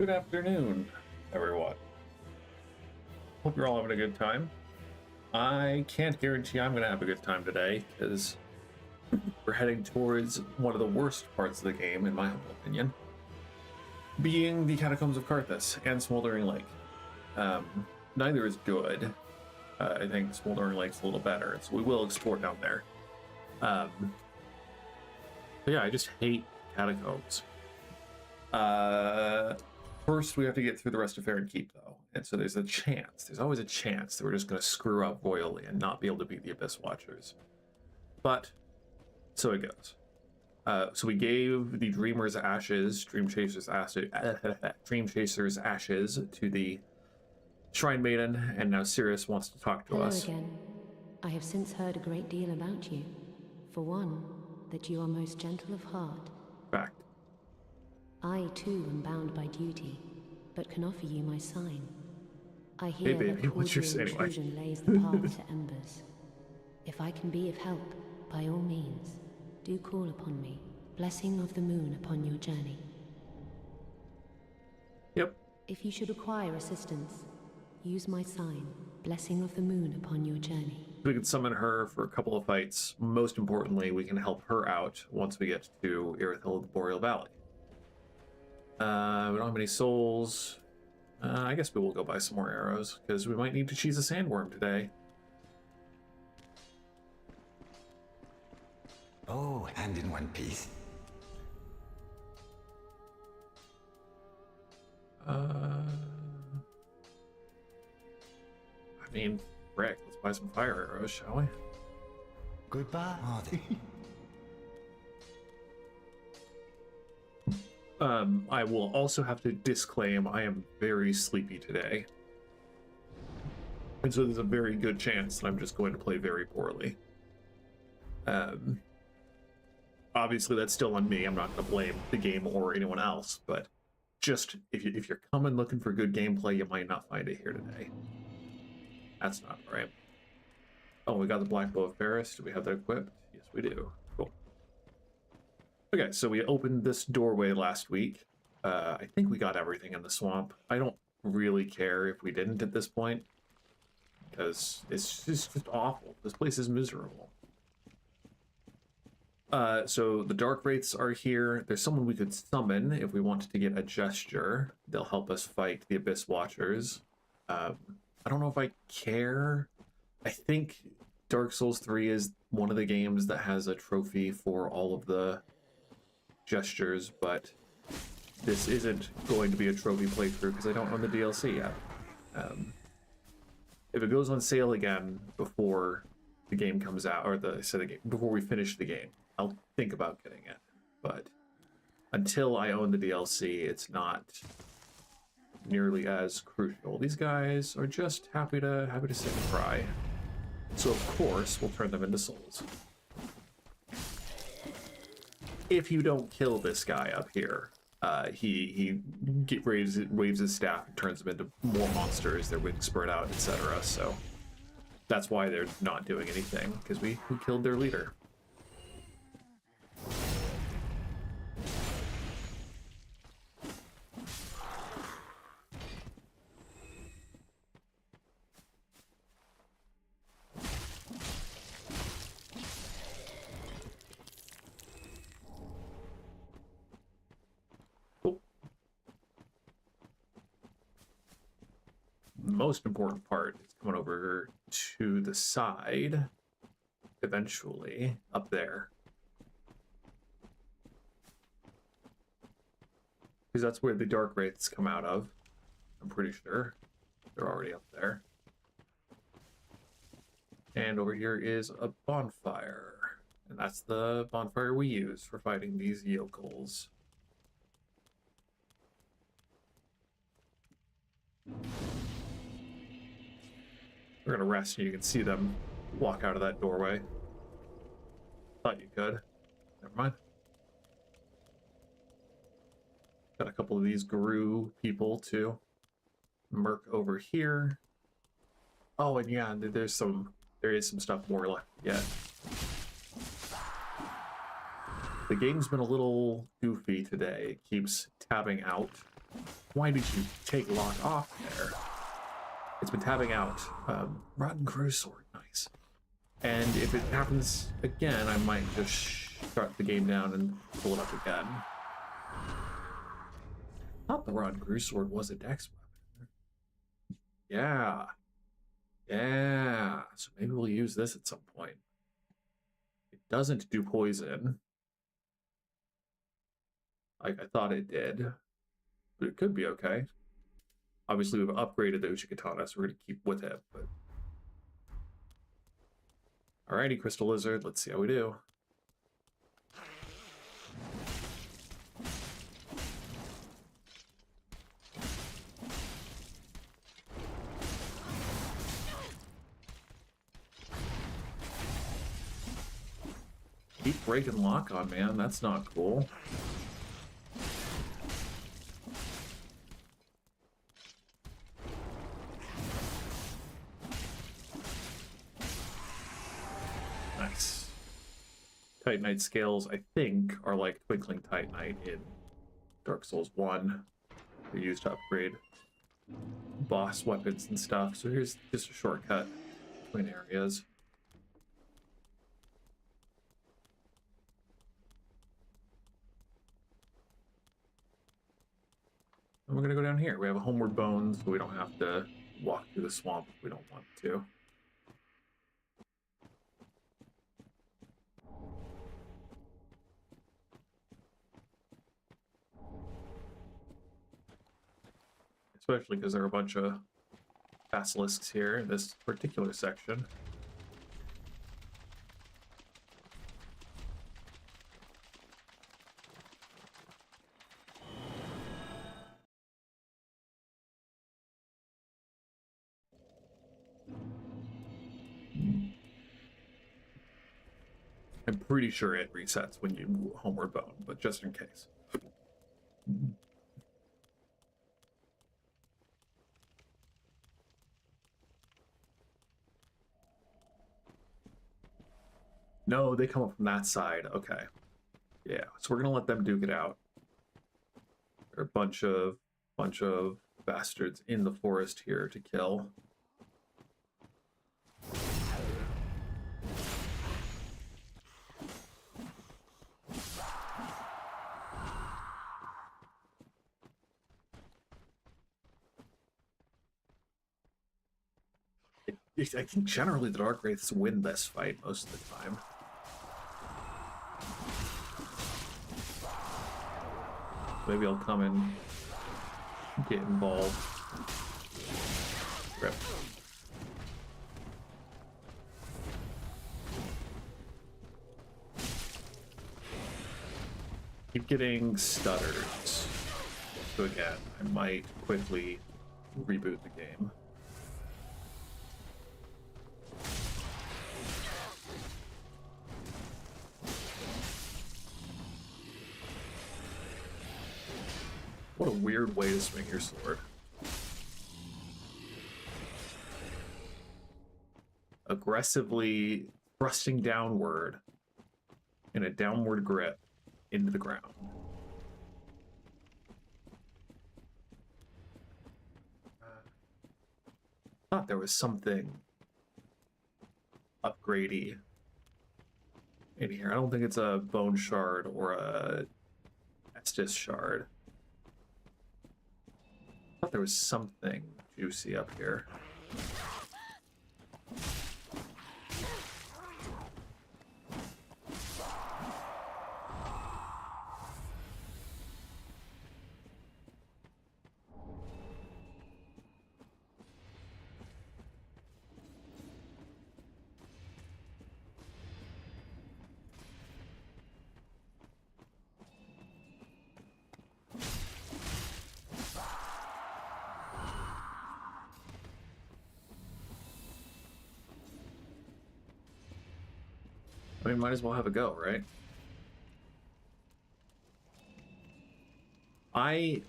Good afternoon, everyone. Hope you're all having a good time. I can't guarantee I'm going to have a good time today, because we're heading towards one of the worst parts of the game, in my humble opinion, being the Catacombs of Carthus and Smoldering Lake. Neither is good. I think Smoldering Lake's a little better, so we will explore down there. But yeah, I just hate Catacombs. First, we have to get through the rest of Fair Keep, though. And so there's always a chance that we're just going to screw up royally and not be able to beat the Abyss Watchers. But, so it goes. So we gave the Dream Chaser's ashes to the Shrine Maiden, and now Sirius wants to talk to us. Hello again. I have since heard a great deal about you. For one, that you are most gentle of heart. Fact. I, too, am bound by duty, but can offer you my sign. I hear Hey, baby, that what's your cordial anyway? intrusion lays the path to embers. If I can be of help, by all means, do call upon me. Blessing of the moon upon your journey. Yep. If you should require assistance, use my sign. Blessing of the moon upon your journey. We can summon her for a couple of fights. Most importantly, we can help her out once we get to Irithyll of the Boreal Valley. We don't have any souls. I guess we will go buy some more arrows, because we might need to cheese a sandworm today. Oh, and in one piece. I mean, frick, let's buy some fire arrows, shall we? Goodbye. Are they? I will also have to disclaim I am very sleepy today. And so there's a very good chance that I'm just going to play very poorly. Obviously that's still on me. I'm not going to blame the game or anyone else, but just if you're coming looking for good gameplay, you might not find it here today. That's not right. Oh, we got the Black Bow of Paris. Do we have that equipped? Yes, we do. Cool. Okay, so we opened this doorway last week. I think we got everything in the swamp. I don't really care if we didn't at this point, because it's just awful. This place is miserable. So the Dark Wraiths are here. There's someone we could summon if we wanted to get a gesture. They'll help us fight the Abyss Watchers. I don't know if I care. I think Dark Souls 3 is one of the games that has a trophy for all of the gestures, but this isn't going to be a trophy playthrough because I don't own the DLC yet. If it goes on sale again before the game comes out, or before we finish the game, I'll think about getting it. But until I own the DLC, it's not nearly as crucial. These guys are just happy to sit and cry. So of course we'll turn them into souls. If you don't kill this guy up here, he waves his staff and turns them into more monsters. Their wings spread out, etc. So that's why they're not doing anything, because we killed their leader. Most important part is coming over to the side, eventually, up there. Because that's where the Dark Wraiths come out of. I'm pretty sure. They're already up there. And over here is a bonfire. And that's the bonfire we use for fighting these yokels. We're gonna rest and you can see them walk out of that doorway. Thought you could. Never mind. Got a couple of these Guru people too. Merc over here. Oh, and yeah, there is some stuff more left yet. The game's been a little goofy today. It keeps tabbing out Why did you take lock off there? It's been tabbing out. Rotten Cruise Sword, nice. And if it happens again, I might just shut the game down and pull it up again. I thought the Rotten Cruise Sword was a dex weapon. Yeah. Yeah. So maybe we'll use this at some point. It doesn't do poison. Like I thought it did. But it could be okay. Obviously, we've upgraded the Uchikatana, so we're going to keep with it. But alrighty, Crystal Lizard, let's see how we do. Keep breaking lock on, man. That's not cool. Nice. Titanite scales, I think, are like Twinkling Titanite in Dark Souls 1. They're used to upgrade boss weapons and stuff. So here's just a shortcut between areas. And we're going to go down here. We have a Homeward Bones, so we don't have to walk through the swamp if we don't want to. Especially because there are a bunch of basilisks here in this particular section. I'm pretty sure it resets when you Homeward Bone, but just in case. No, they come up from that side. Okay. Yeah, so we're gonna let them duke it out. There are a bunch of bastards in the forest here to kill. I think generally the Dark Wraiths win this fight most of the time. Maybe I'll come and get involved. Rip. Keep getting stutters. So again, I might quickly reboot the game. What a weird way to swing your sword. Aggressively thrusting downward in a downward grip into the ground. I thought there was something upgradey in here. I don't think it's a bone shard or a Estus shard. I thought there was something juicy up here. I mean, might as well have a go, right? I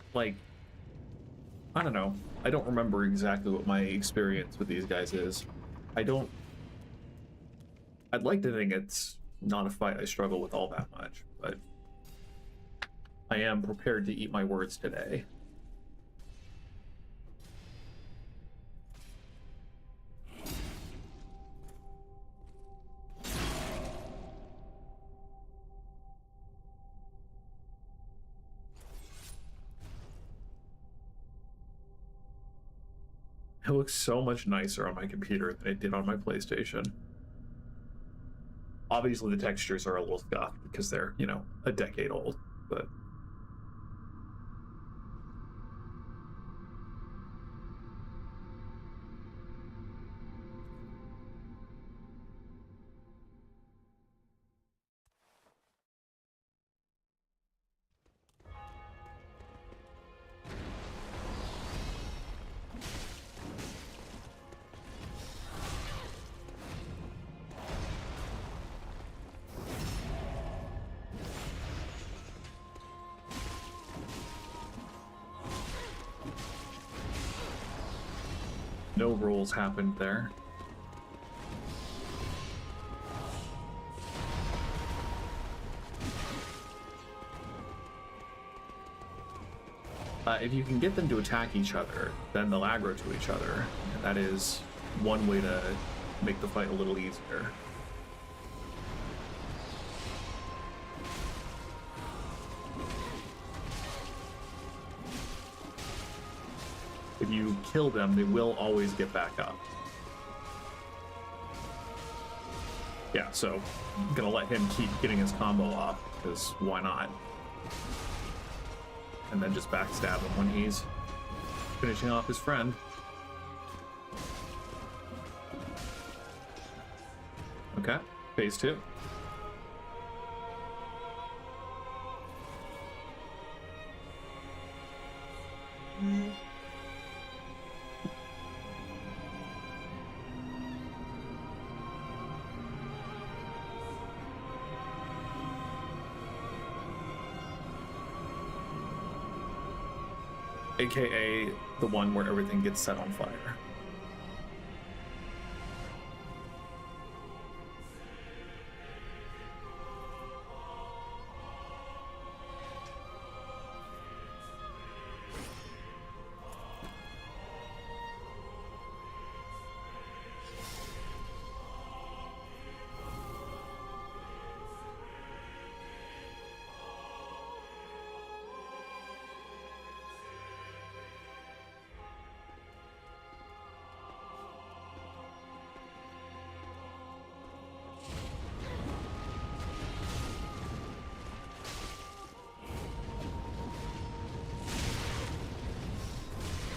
don't know. I don't remember exactly what my experience with these guys is. I'd like to think it's not a fight I struggle with all that much, but I am prepared to eat my words today. It looks so much nicer on my computer than it did on my PlayStation. Obviously, the textures are a little scuffed because they're, you know, a decade old, but... No rolls happened there. If you can get them to attack each other, then they'll aggro to each other. And that is one way to make the fight a little easier. If you kill them, they will always get back up. Yeah, so I'm gonna let him keep getting his combo off, because why not? And then just backstab him when he's finishing off his friend. Okay, phase 2. AKA the one where everything gets set on fire.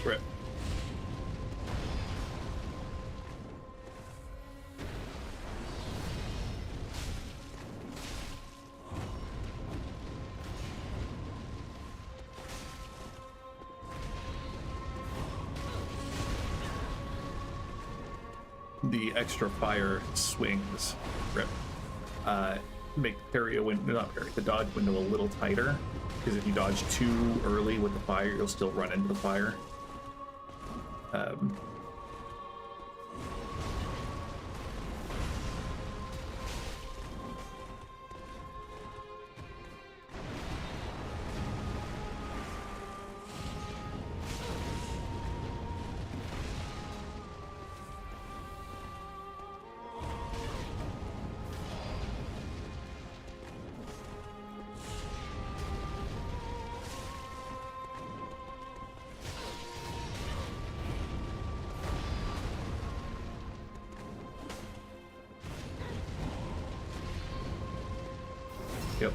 Rip. The extra fire swings, Rip, make parry window, not parry, the dodge window a little tighter, because if you dodge too early with the fire, you'll still run into the fire. Yep.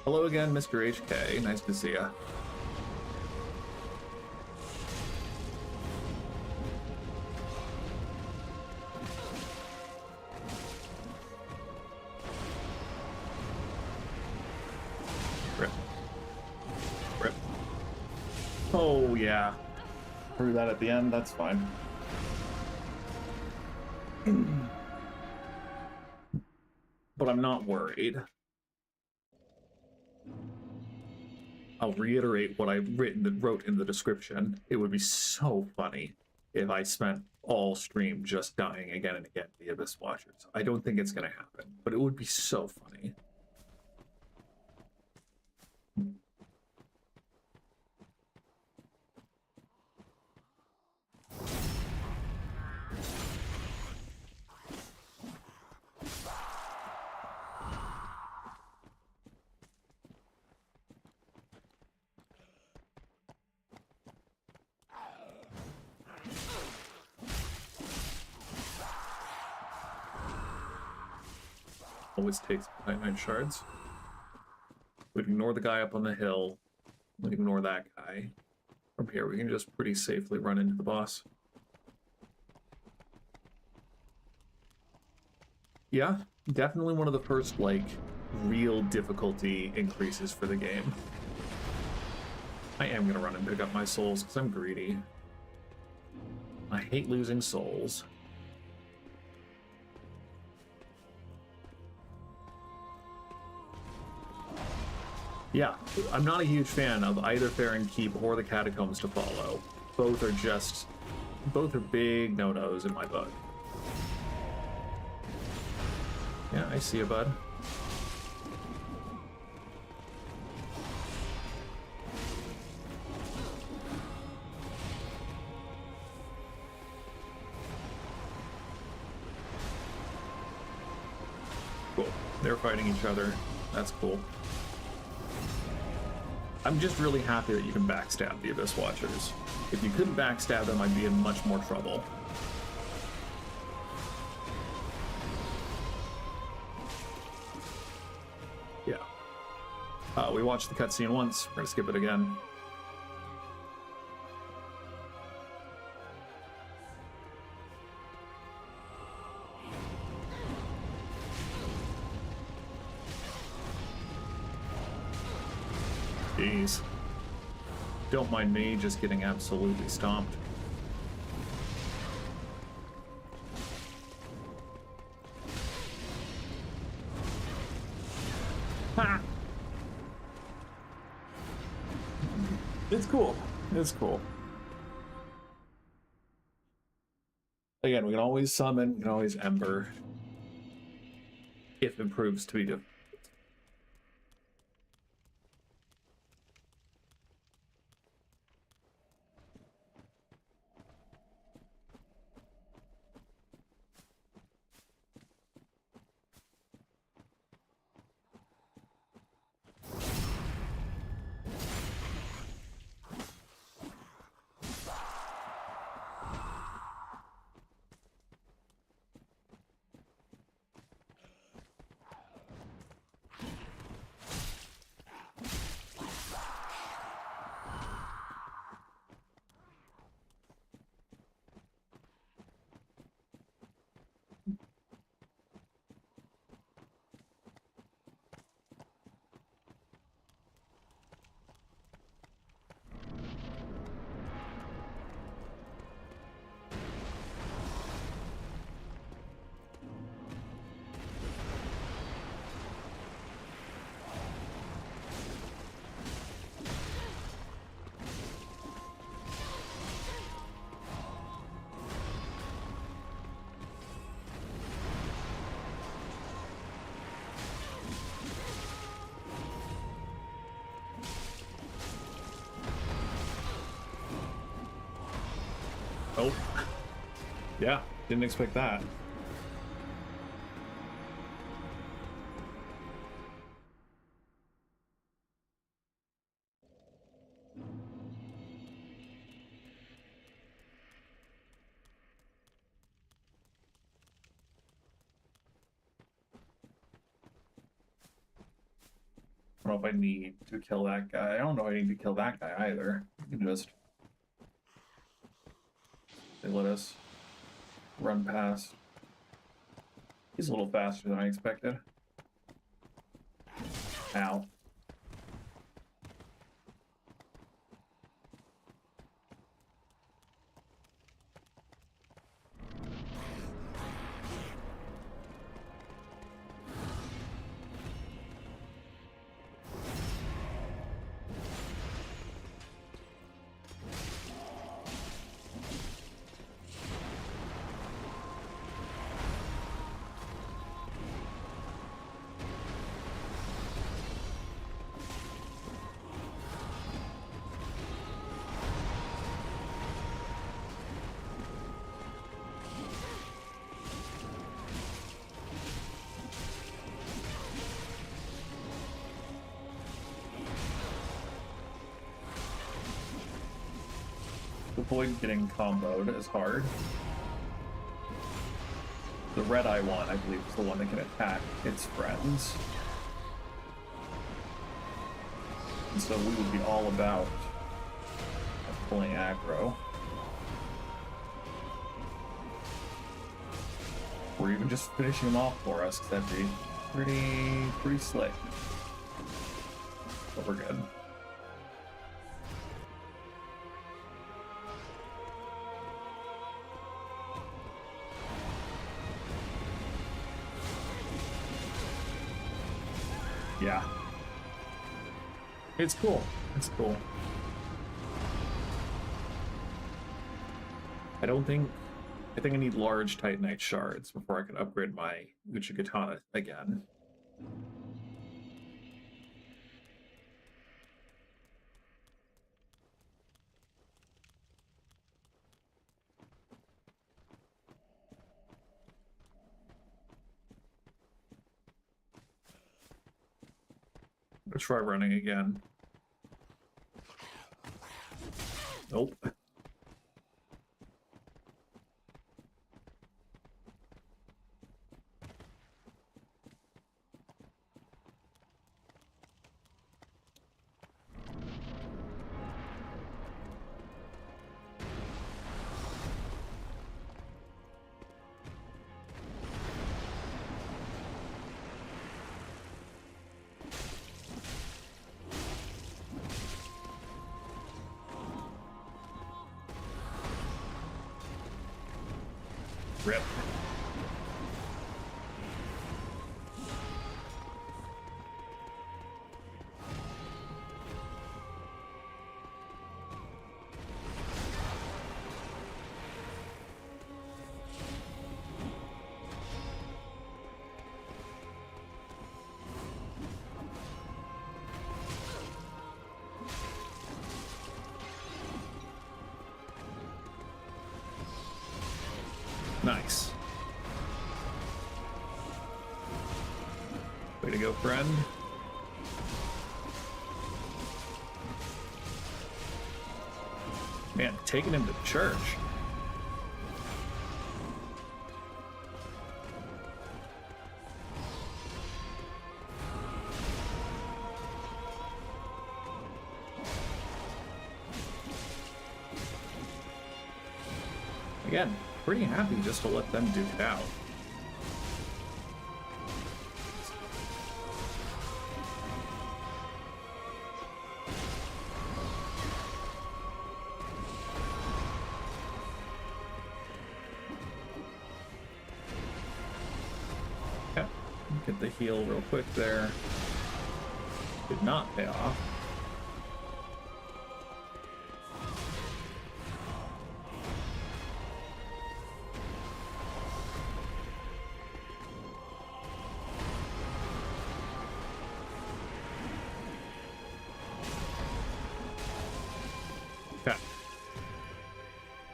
Hello again, Mr. HK. Nice to see ya. Rip. Rip. Oh, yeah. Threw that at the end. That's fine. But I'm not worried. I'll reiterate what I wrote in the description. It would be so funny if I spent all stream just dying again and again via Abyss Watchers. I don't think it's going to happen, but it would be so funny. Always takes Titanite shards. We can ignore the guy up on the hill. We can ignore that guy. From here, we can just pretty safely run into the boss. Yeah, definitely one of the first, like, real difficulty increases for the game. I am gonna run and pick up my souls, because I'm greedy. I hate losing souls. Yeah, I'm not a huge fan of either Farron Keep or the Catacombs to follow. Both are big no-nos in my book. Yeah, I see you, bud. Cool. They're fighting each other. That's cool. I'm just really happy that you can backstab the Abyss Watchers. If you couldn't backstab them, I'd be in much more trouble. Yeah. We watched the cutscene once. We're gonna skip it again. Jeez. Don't mind me just getting absolutely stomped. Ha! It's cool. It's cool. Again, we can always summon, we can always ember. If it proves to be difficult. Oh. Yeah, didn't expect that. I don't know if I need to kill that guy. I don't know if I need to kill that guy either. You can just... They let us run past. He's a little faster than I expected. Ow. Avoid getting comboed is hard. The red eye one, I believe, is the one that can attack its friends. And so we would be all about pulling aggro. Or even just finishing them off for us, 'cause that'd be pretty slick. But we're good. Yeah. It's cool. It's cool. I think I need large Titanite shards before I can upgrade my Uchigatana again. Let's try running again. Nope. Rip. Nice. Way to go, friend. Man, taking him to church. Again, pretty happy just to let them duke it out. Okay, get the heal real quick there. Did not pay off.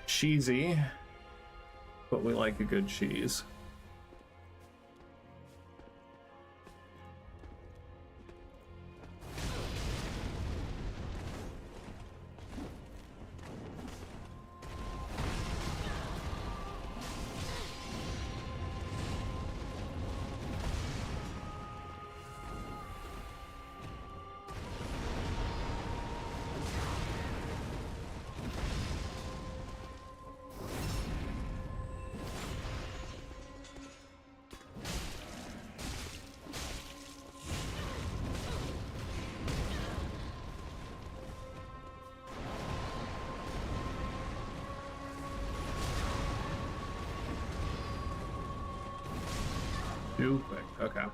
Cheesy, but we like a good cheese. Too quick, okay.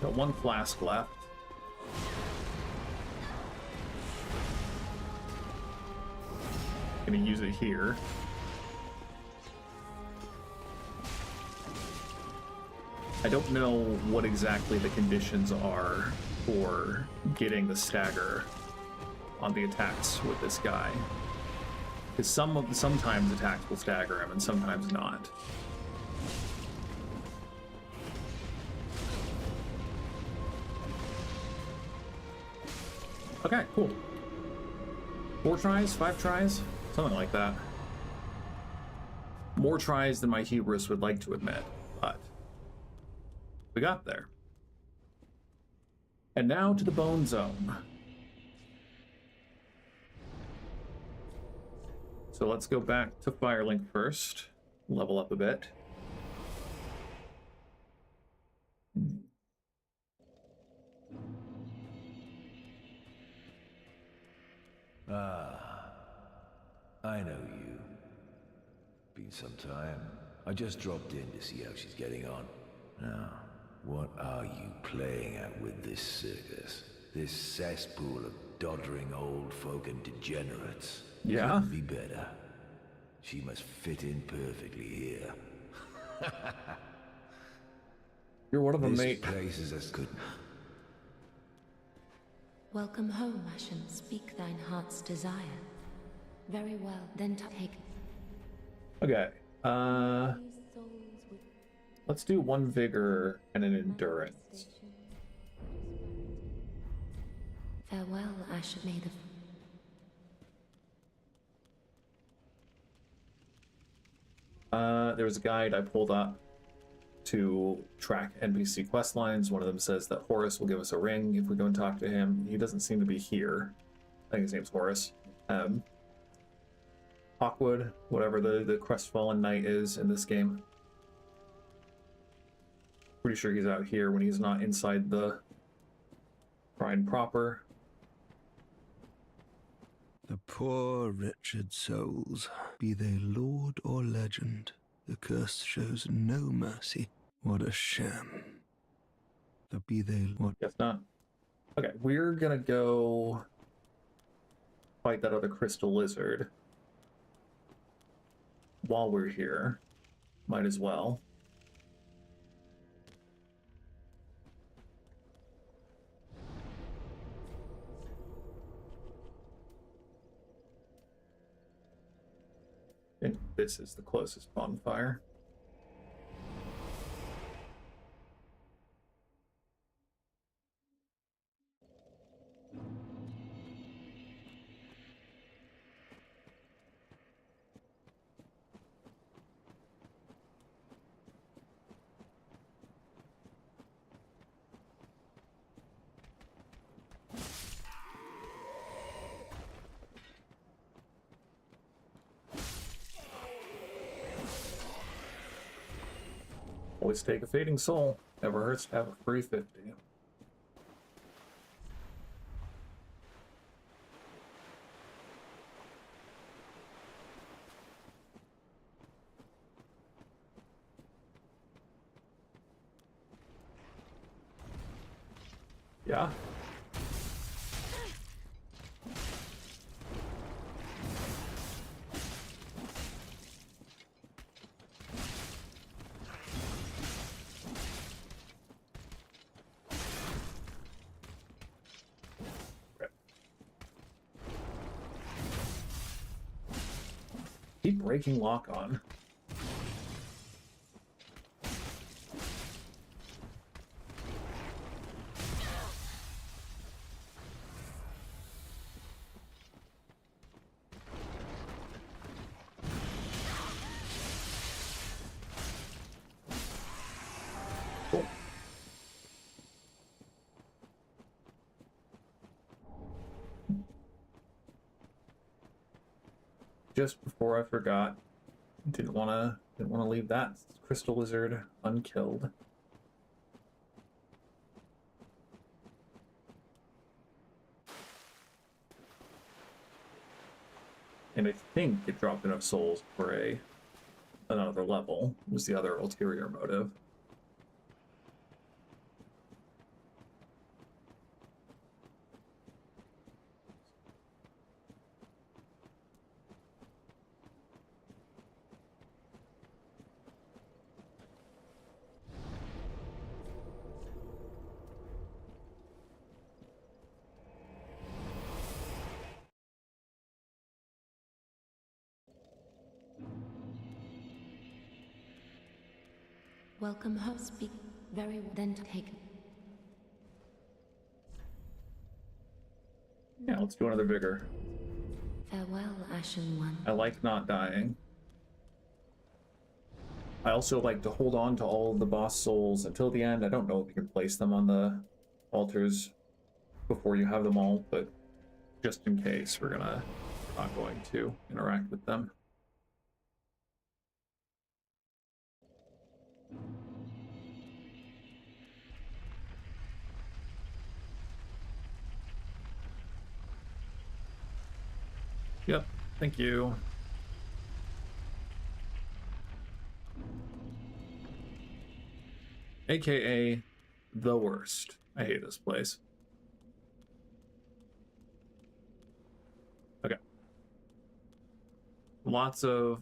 Got one flask left. Gonna use it here. I don't know what exactly the conditions are for getting the stagger on the attacks with this guy. Because sometimes attacks will stagger him and sometimes not. Okay, cool. 4 tries, 5 tries, something like that. More tries than my hubris would like to admit, but we got there. And now to the Bone Zone. So let's go back to Firelink first, level up a bit. Ah, I know you. Been some time. I just dropped in to see how she's getting on. Now, what are you playing at with this circus? This cesspool of doddering old folk and degenerates? Yeah? Couldn't be better. She must fit in perfectly here. You're one of them, This mate. place is as good. Welcome home, Ashen. Speak thine heart's desire. Very well, then take. Okay. Let's do 1 vigor and an endurance. Farewell, Ashen. May the There was a guide I pulled up to track NPC quest lines. One of them says that Horus will give us a ring if we go and talk to him. He doesn't seem to be here. I think his name's Horus. Hawkwood, whatever the crestfallen knight is in this game. Pretty sure he's out here when he's not inside the shrine proper. The poor wretched souls, be they lord or legend, the curse shows no mercy. What a sham. The be they what? Guess not. Okay, we're gonna go fight that other crystal lizard while we're here. Might as well. I think this is the closest bonfire. Always take a fading soul. Never hurts to have a free 50. Yeah. Keep breaking lock on. Cool. Just before I forgot, didn't want to leave that crystal lizard unkilled. And I think it dropped enough souls for another level. Was the other ulterior motive. welcome home. Speak very well, then take. Yeah, let's do another vigor. Farewell, Ashen One. I like not dying. I also like to hold on to all of the boss souls until the end. I don't know if you can place them on the altars before you have them all, but just in case, we're not going to interact with them. Yep, thank you. AKA the worst. I hate this place. Okay. Lots of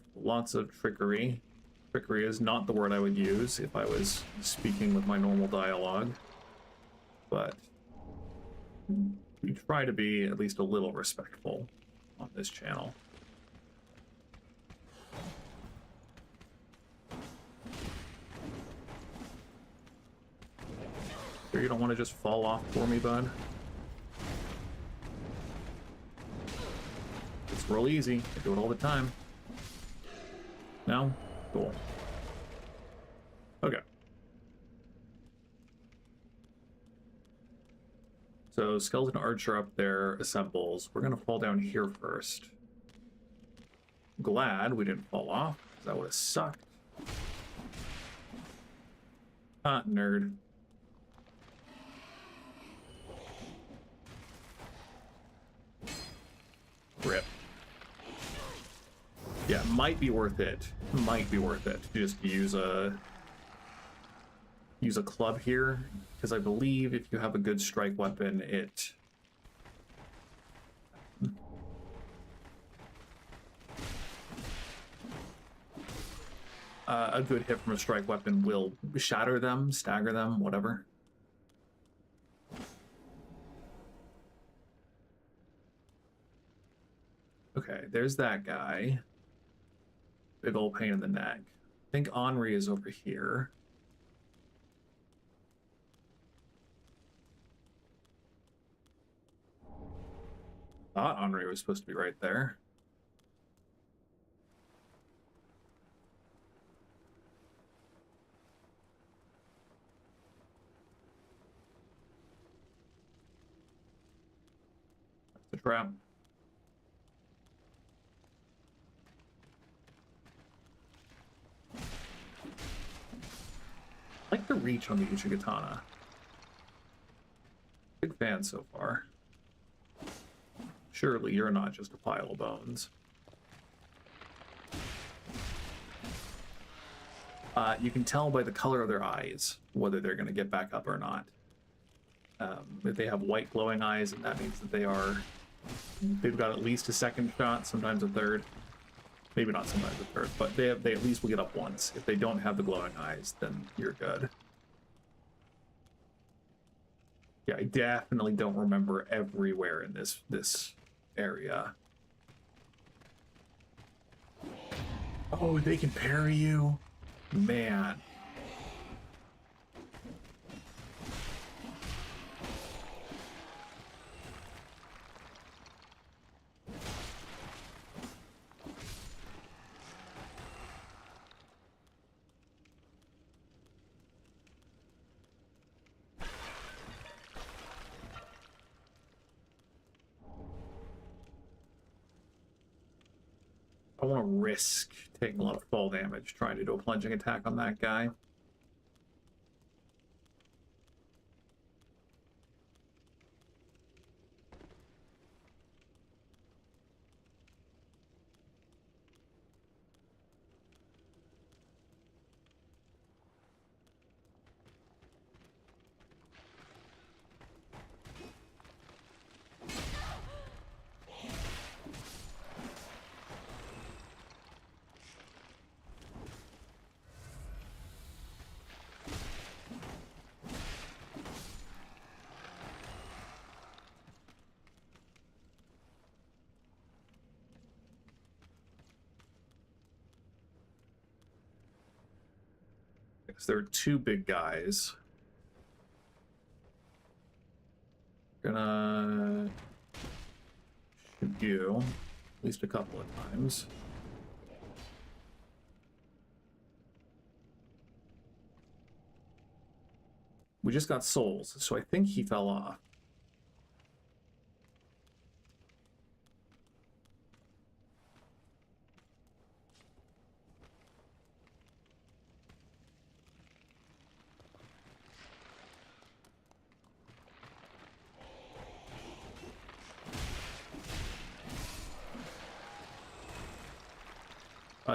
trickery. Trickery is not the word I would use if I was speaking with my normal dialogue, but we try to be at least a little respectful on this channel. Sure you don't want to just fall off for me, bud? It's real easy. I do it all the time. No? Cool. Okay. So skeleton archer up there assembles. We're gonna fall down here first. Glad we didn't fall off, because that would have sucked. Ah, nerd. Rip. Yeah, might be worth it. Might be worth it to just use a club here, because I believe if you have a good strike weapon, it a good hit from a strike weapon will shatter them, stagger them, whatever. Okay, there's that guy. Big old pain in the neck. I think Henri is over here. Thought Henri was supposed to be right there. That's a trap. I like the reach on the Uchigatana. Big fan so far. Surely you're not just a pile of bones. You can tell by the color of their eyes whether they're going to get back up or not. If they have white glowing eyes, and that means that they've got at least a second shot, sometimes a third. Maybe not sometimes a third, but they at least will get up once. If they don't have the glowing eyes, then you're good. Yeah, I definitely don't remember everywhere in this area. Oh, they can parry you? Man. I want to risk taking a lot of fall damage trying to do a plunging attack on that guy. Because there are two big guys. Gonna you at least a couple of times. We just got souls, so I think he fell off.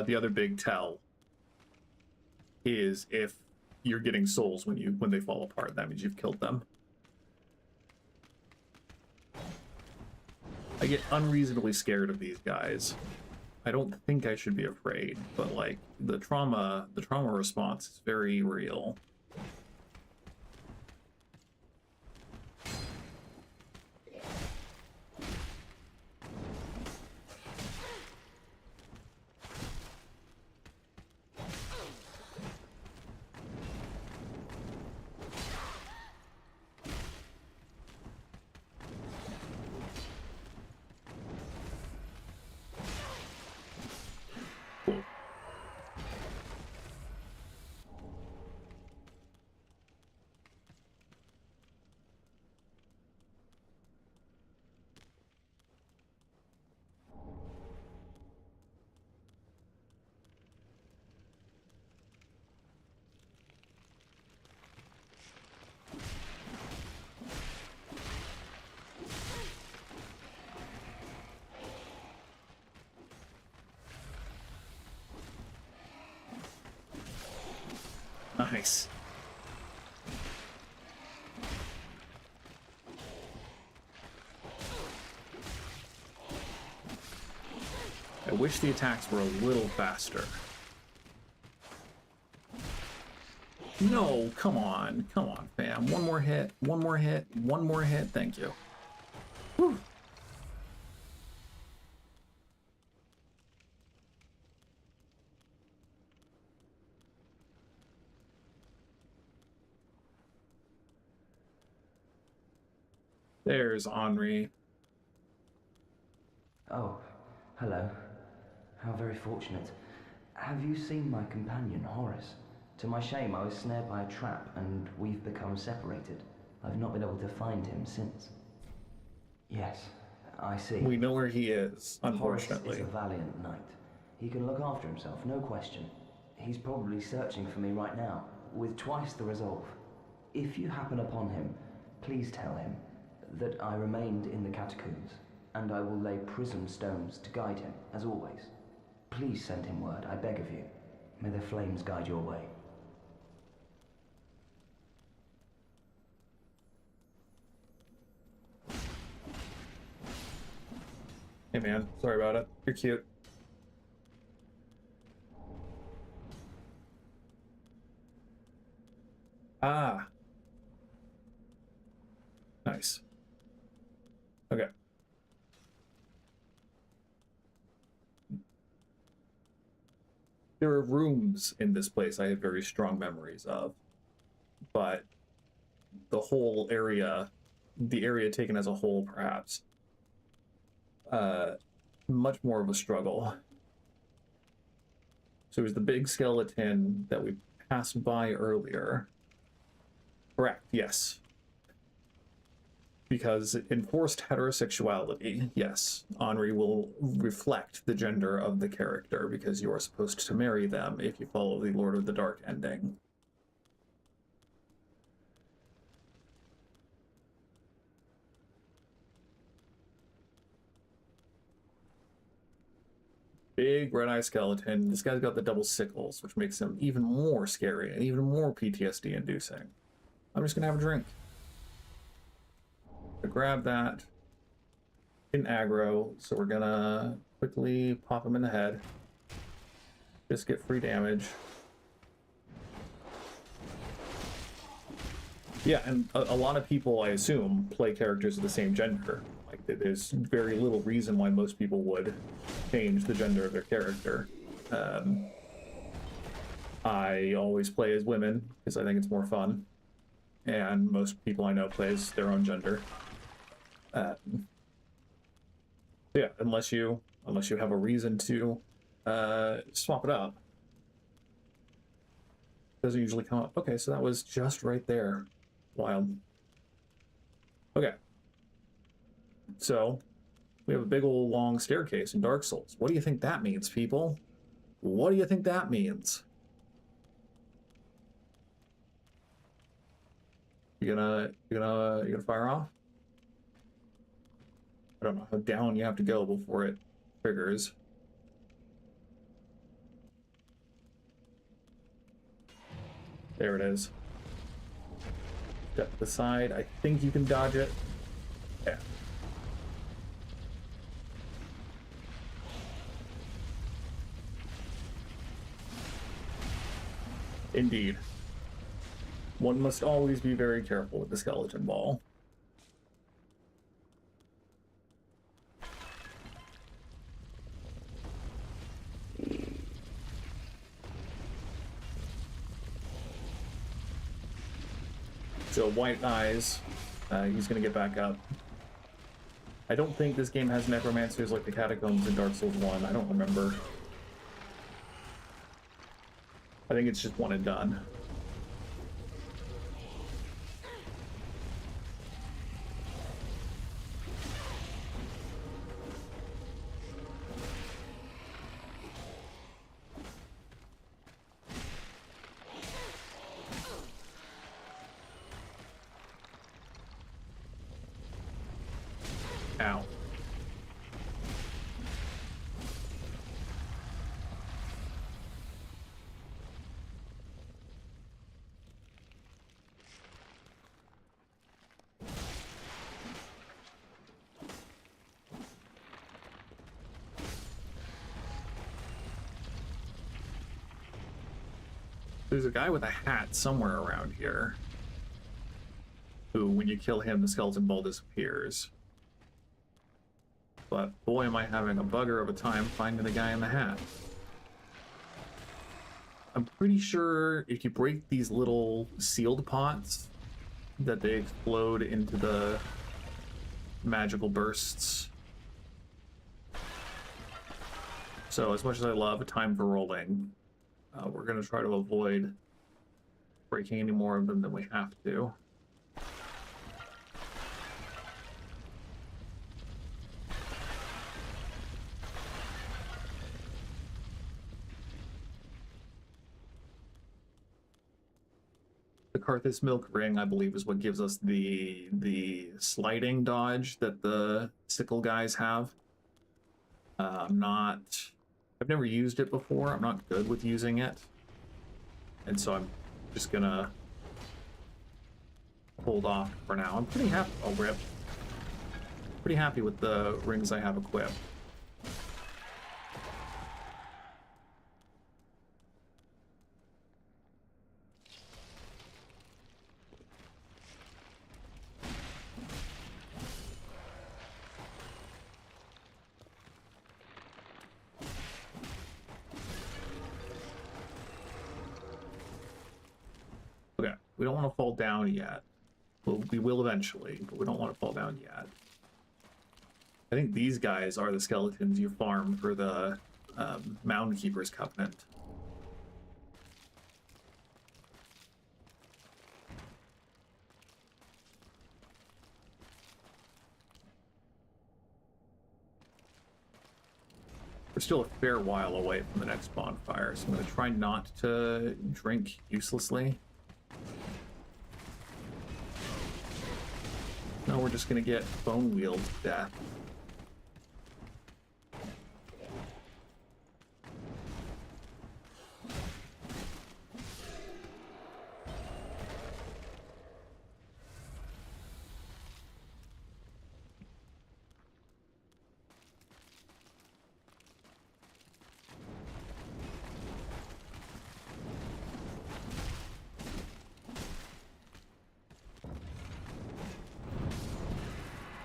The other big tell is if you're getting souls when they fall apart. That means you've killed them. I get unreasonably scared of these guys. I don't think I should be afraid, but like the trauma response is very real. Nice. I wish the attacks were a little faster. No, come on, fam. One more hit, one more hit, one more hit. Thank you. Whew. There's Henri. Oh, hello. How very fortunate. Have you seen my companion, Horace? To my shame, I was snared by a trap, and we've become separated. I've not been able to find him since. Yes, I see. We know where he is, unfortunately. Horace is a valiant knight. He can look after himself, no question. He's probably searching for me right now, with twice the resolve. If you happen upon him, please tell him that I remained in the catacombs, and I will lay prism stones to guide him, as always. Please send him word, I beg of you. May the flames guide your way. Hey man, sorry about it. You're cute. Ah. Nice. Okay. There are rooms in this place I have very strong memories of, but the whole area, the area taken as a whole, perhaps, much more of a struggle. So it was the big skeleton that we passed by earlier. Correct, yes. Because enforced heterosexuality, yes, Henri will reflect the gender of the character because you are supposed to marry them if you follow the Lord of the Dark ending. Big red-eye skeleton. This guy's got the double sickles, which makes him even more scary and even more PTSD-inducing. I'm just gonna have a drink. Grab that. In aggro, so we're gonna quickly pop him in the head. Just get free damage. Yeah, and a lot of people, I assume, play characters of the same gender. Like, there's very little reason why most people would change the gender of their character. I always play as women because I think it's more fun, and most people I know play as their own gender. So yeah, unless you have a reason to swap it up. Doesn't usually come up. Okay, so that was just right there. Wild. Okay. So we have a big old long staircase in Dark Souls. What do you think that means, people? What do you think that means? You gonna fire off? I don't know how down you have to go before it triggers. There it is. Step to the side. I think you can dodge it. Yeah. Indeed. One must always be very careful with the skeleton ball. So white eyes, he's gonna get back up. I don't think this game has necromancers like the Catacombs in Dark Souls 1. I don't remember. I think it's just one and done. Ow. There's a guy with a hat somewhere around here who, when you kill him, the skeleton ball disappears. But boy, am I having a bugger of a time finding the guy in the hat. I'm pretty sure if you break these little sealed pots, that they explode into the magical bursts. So as much as I love time for rolling, we're going to try to avoid breaking any more of them than we have to. The Carthus milk ring, I believe, is what gives us the sliding dodge that the sickle guys have. I've never used it before. I'm not good with using it, and so I'm just gonna hold off for now. I'm pretty happy. Oh, rip. Pretty happy with the rings I have equipped. Okay, we don't want to fall down yet. Well, we will eventually, but we don't want to fall down yet. I think these guys are the skeletons you farm for the Mound Keeper's Covenant. We're still a fair while away from the next bonfire, so I'm going to try not to drink uselessly. No, we're just going to get bone wheeled to death.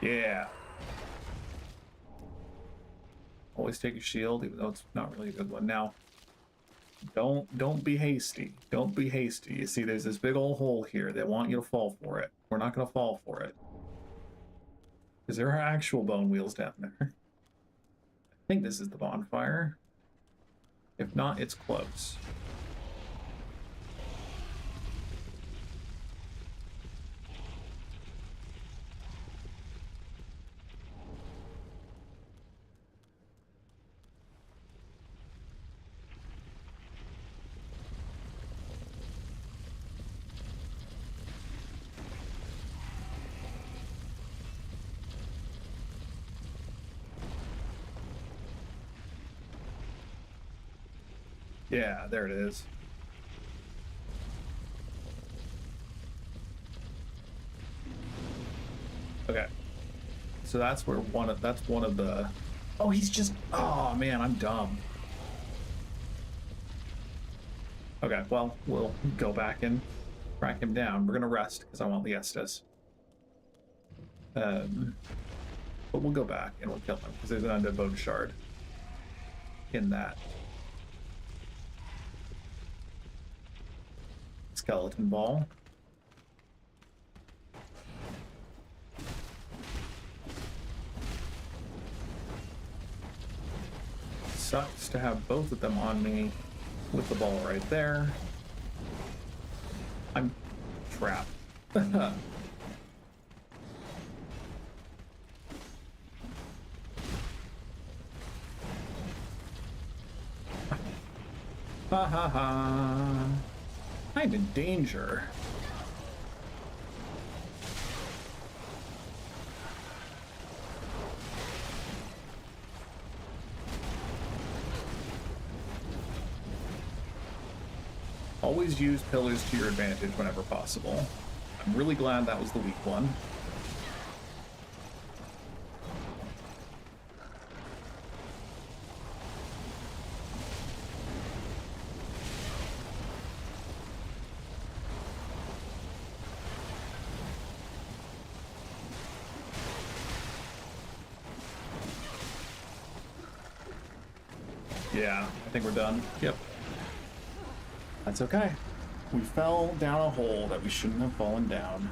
Yeah. Always take your shield, even though it's not really a good one. Now, don't be hasty. Don't be hasty. You see, there's this big old hole here. They want you to fall for it. We're not going to fall for it. Because there are actual bone wheels down there. think this is the bonfire. If not, it's close. Yeah, there it is. Okay. So that's where one of the. Oh, he's just. Oh man, I'm dumb. Okay, well, we'll go back and track him down. We're gonna rest because I want the Estes. But we'll go back and we'll kill him because there's an undead bone shard in that skeleton ball. Sucks to have both of them on me with the ball right there. I'm trapped. Ha ha ha. I'm in danger. Always use pillars to your advantage whenever possible. I'm really glad that was the weak one. Yeah, I think we're done. Yep. That's okay. We fell down a hole that we shouldn't have fallen down.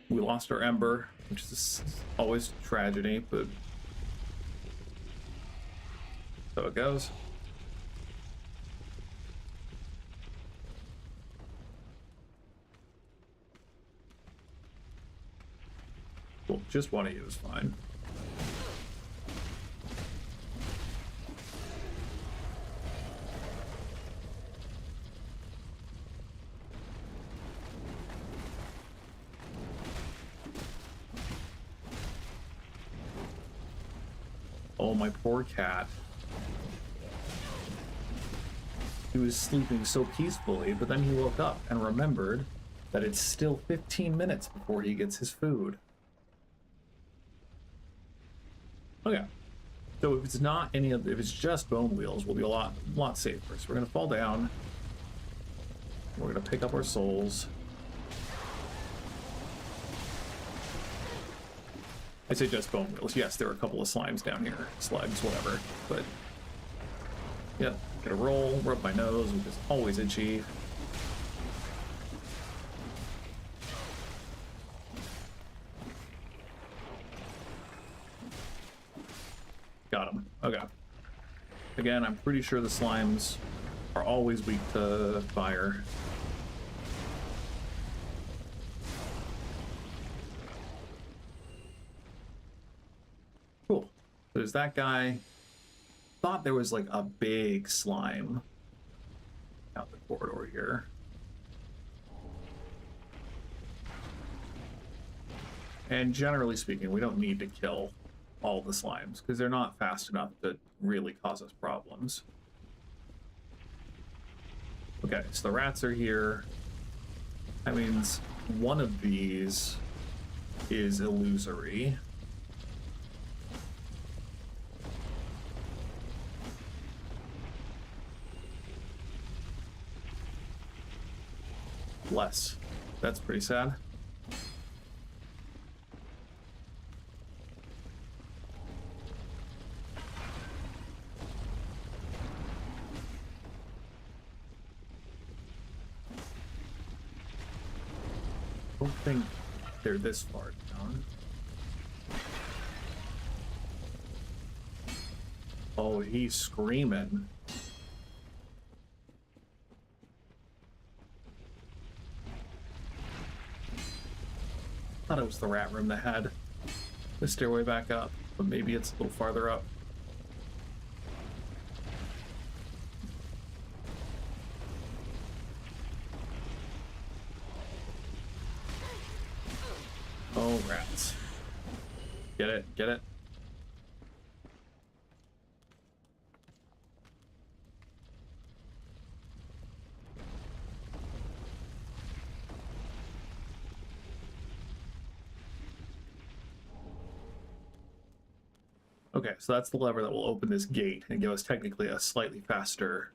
We lost our Ember, which is always a tragedy, but so it goes. Well, just one of you is fine. Oh, my poor cat. He was sleeping so peacefully, but then he woke up and remembered that it's still 15 minutes before he gets his food. Okay, so if it's not any of, if it's just bone wheels, we'll be a lot safer. So we're gonna fall down. We're gonna pick up our souls. I say just bone wheels. Yes, there are a couple of slimes down here, slugs, whatever. But yeah, get a roll, rub my nose, which is always itchy. Got him. Okay. Again, I'm pretty sure the slimes are always weak to fire. Cool. There's that guy. Thought there was like a big slime out the corridor here. And generally speaking, we don't need to kill all the slimes because they're not fast enough to really cause us problems. Okay, so the rats are here. That means one of these is illusory. Less. That's pretty sad. don't think they're this far down. Oh, he's screaming. Thought it was the rat room that had the stairway back up, but maybe it's a little farther up. Oh, rats. Get it, get it. Okay, so that's the lever that will open this gate and give us technically a slightly faster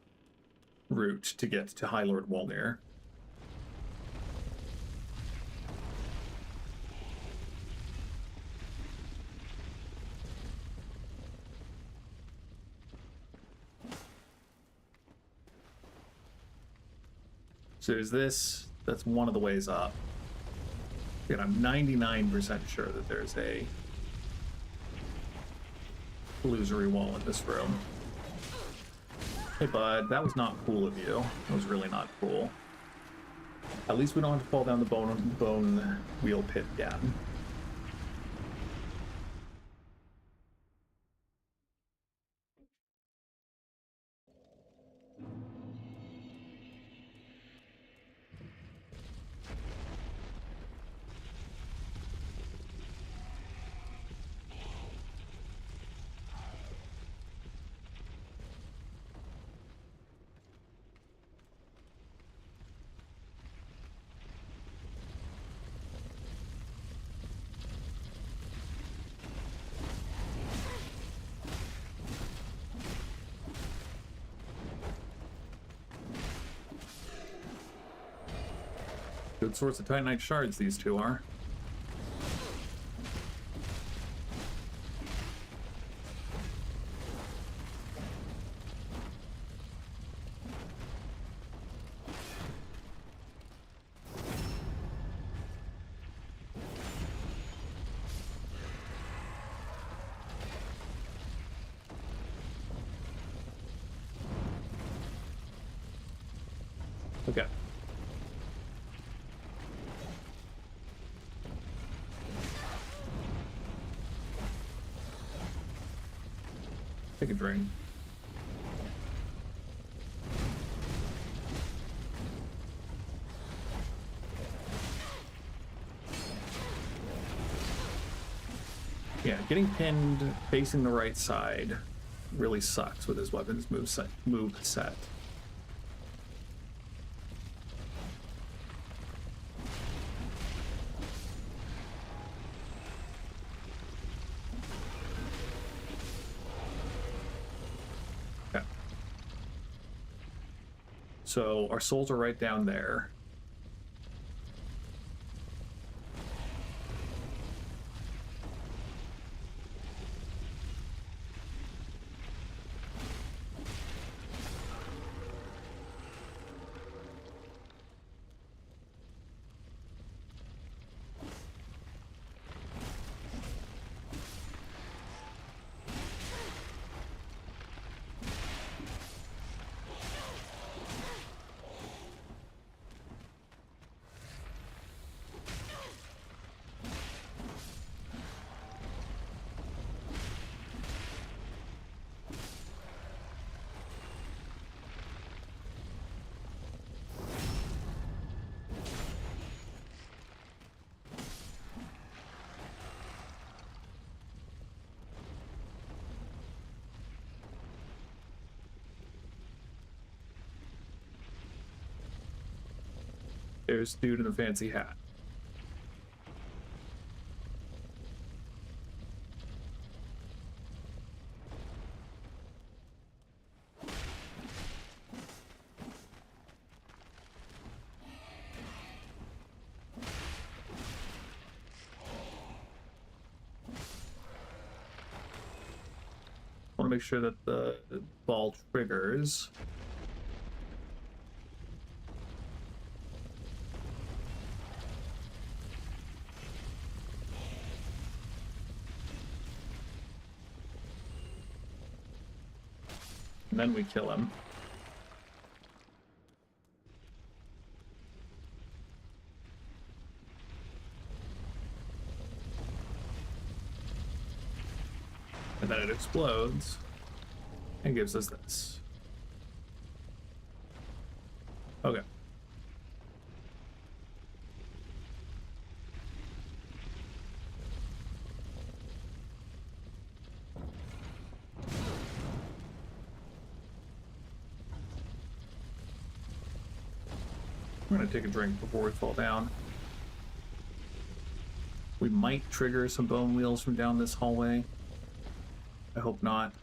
route to get to High Lord Wolnir. So there's this, that's one of the ways up. And I'm 99% sure that there's a illusory wall in this room. Hey bud, that was not cool of you. That was really not cool. At least we don't have to fall down the bone wheel pit again. Good sorts of Titanite shards these two are. Okay. Take a drink. Yeah, getting pinned facing the right side really sucks with his weapons move set. Okay. So our souls are right down there. There's dude in a fancy hat. I want to make sure that the ball triggers. And then we kill him. And then it explodes and gives us this. Okay. I'm gonna take a drink before we fall down. We might trigger some bone wheels from down this hallway. I hope not.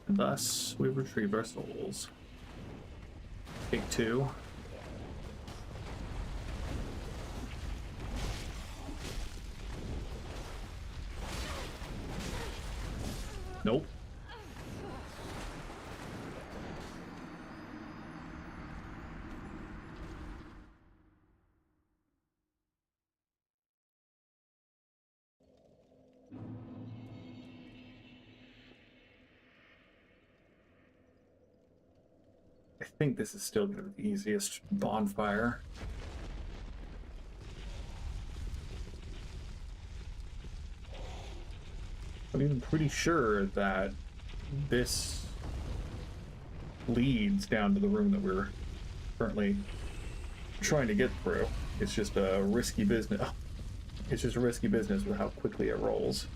And thus, we retrieve our souls. Take 2. Nope. I think this is still going to be the easiest bonfire. I'm even pretty sure that this leads down to the room that we're currently trying to get through. It's just a risky business. It's just a risky business with how quickly it rolls.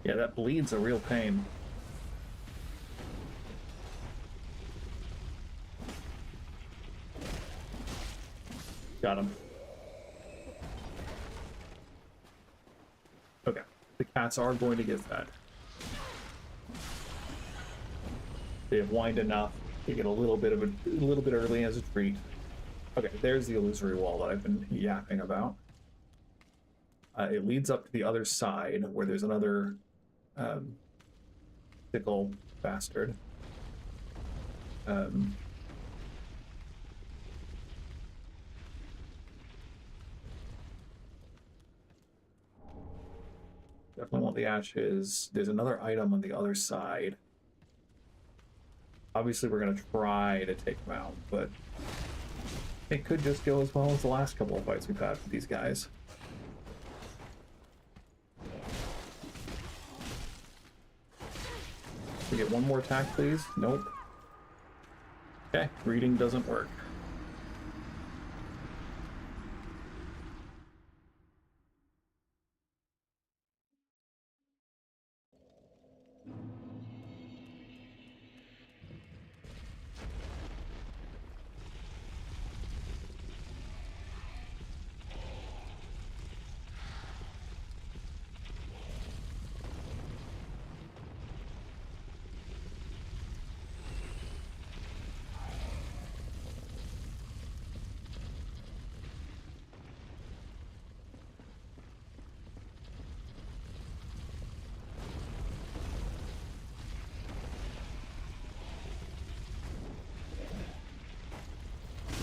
Yeah, that bleed's a real pain. Got him. Okay, the cats are going to get fed. They have whined enough to get a little bit early as a treat. Okay, there's the illusory wall that I've been yapping about. It leads up to the other side where there's another sickle bastard. Definitely want the ashes. There's another item on the other side. Obviously, we're going to try to take them out, but it could just go as well as the last couple of fights we've had with these guys. We get one more attack, please? Nope. Okay, reading doesn't work.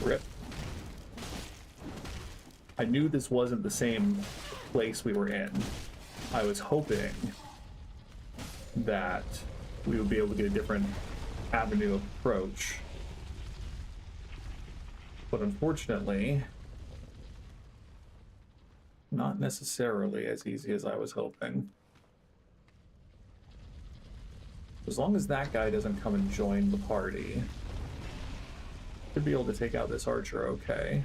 Rip. I knew this wasn't the same place we were in. I was hoping that we would be able to get a different avenue of approach. But unfortunately, not necessarily as easy as I was hoping. As long as that guy doesn't come and join the party, should be able to take out this archer okay.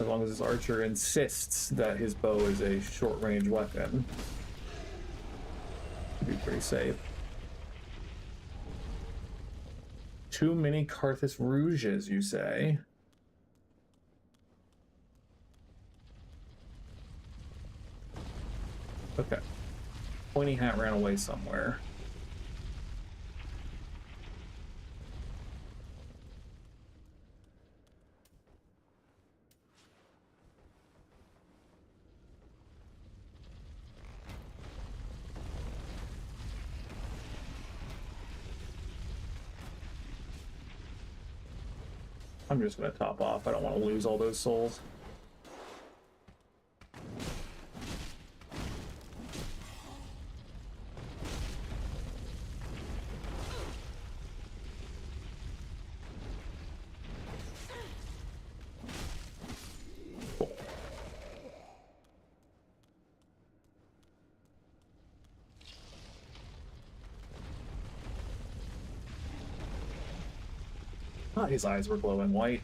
As long as this archer insists that his bow is a short-range weapon. Should be pretty safe. Too many Carthus rouges, you say? Okay. Pointy hat ran away somewhere. I'm just gonna top off. I don't want to lose all those souls. Ah, his eyes were glowing white.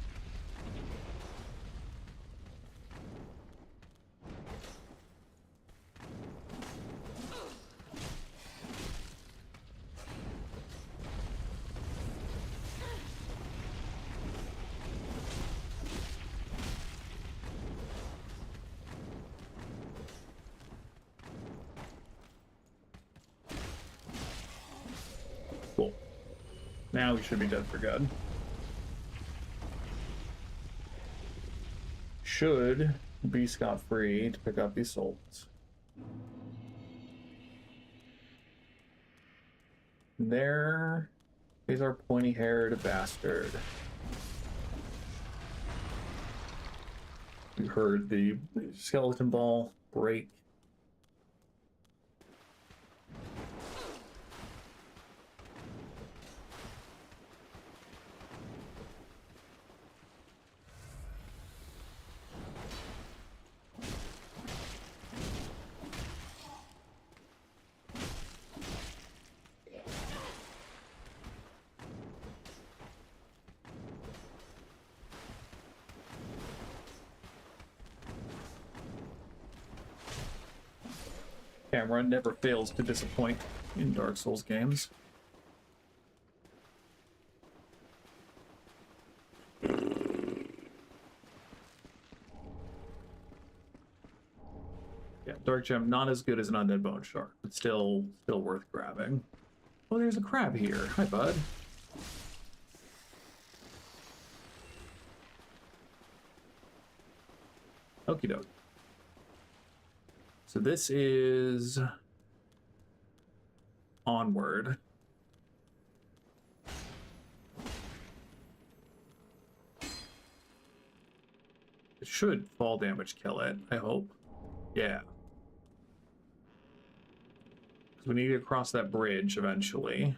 Cool. Now we should be dead for good. Should be scot-free to pick up these souls. There is our pointy-haired bastard. We heard the skeleton ball break. Camera never fails to disappoint in Dark Souls games. Yeah, Dark Gem not as good as an Undead Bone Shark, but still worth grabbing. Oh, there's a crab here. Hi, bud. Okie doke. So this is onward. It should fall damage kill it, I hope. Yeah. Because we need to cross that bridge eventually.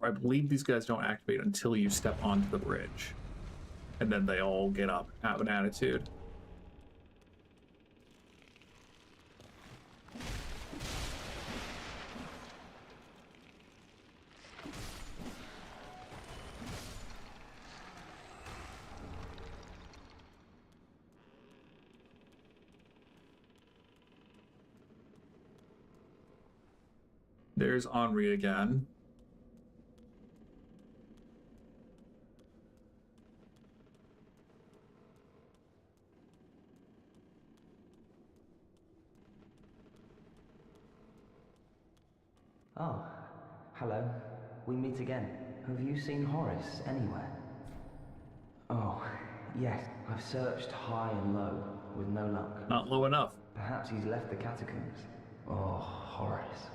I believe these guys don't activate until you step onto the bridge. And then they all get up, have an attitude. There's Henri again. Oh, hello. We meet again. Have you seen Horace anywhere? Oh, yes. I've searched high and low, with no luck. Not low enough. Perhaps he's left the catacombs. Oh, Horace.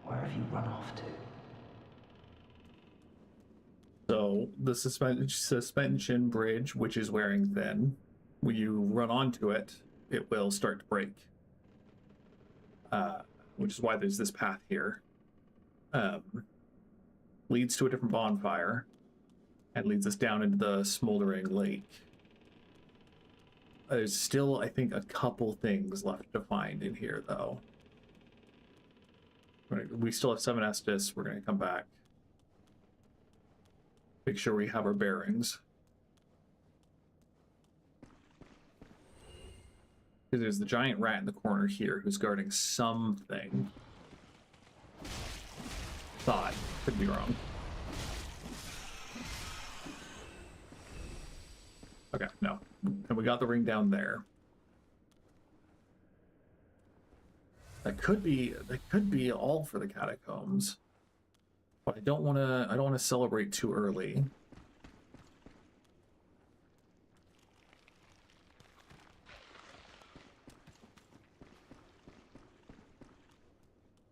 Where have you run off to? So, the suspension bridge, which is wearing thin, when you run onto it, it will start to break. Which is why there's this path here. leads to a different bonfire and leads us down into the smoldering lake. There's still, I think, a couple things left to find in here, though. We still have 7 Estus. We're going to come back. Make sure we have our bearings. Because there's the giant rat in the corner here who's guarding something. Thought. Could be wrong. Okay, no. And we got the ring down there. That could be all for the catacombs. But I don't wanna celebrate too early.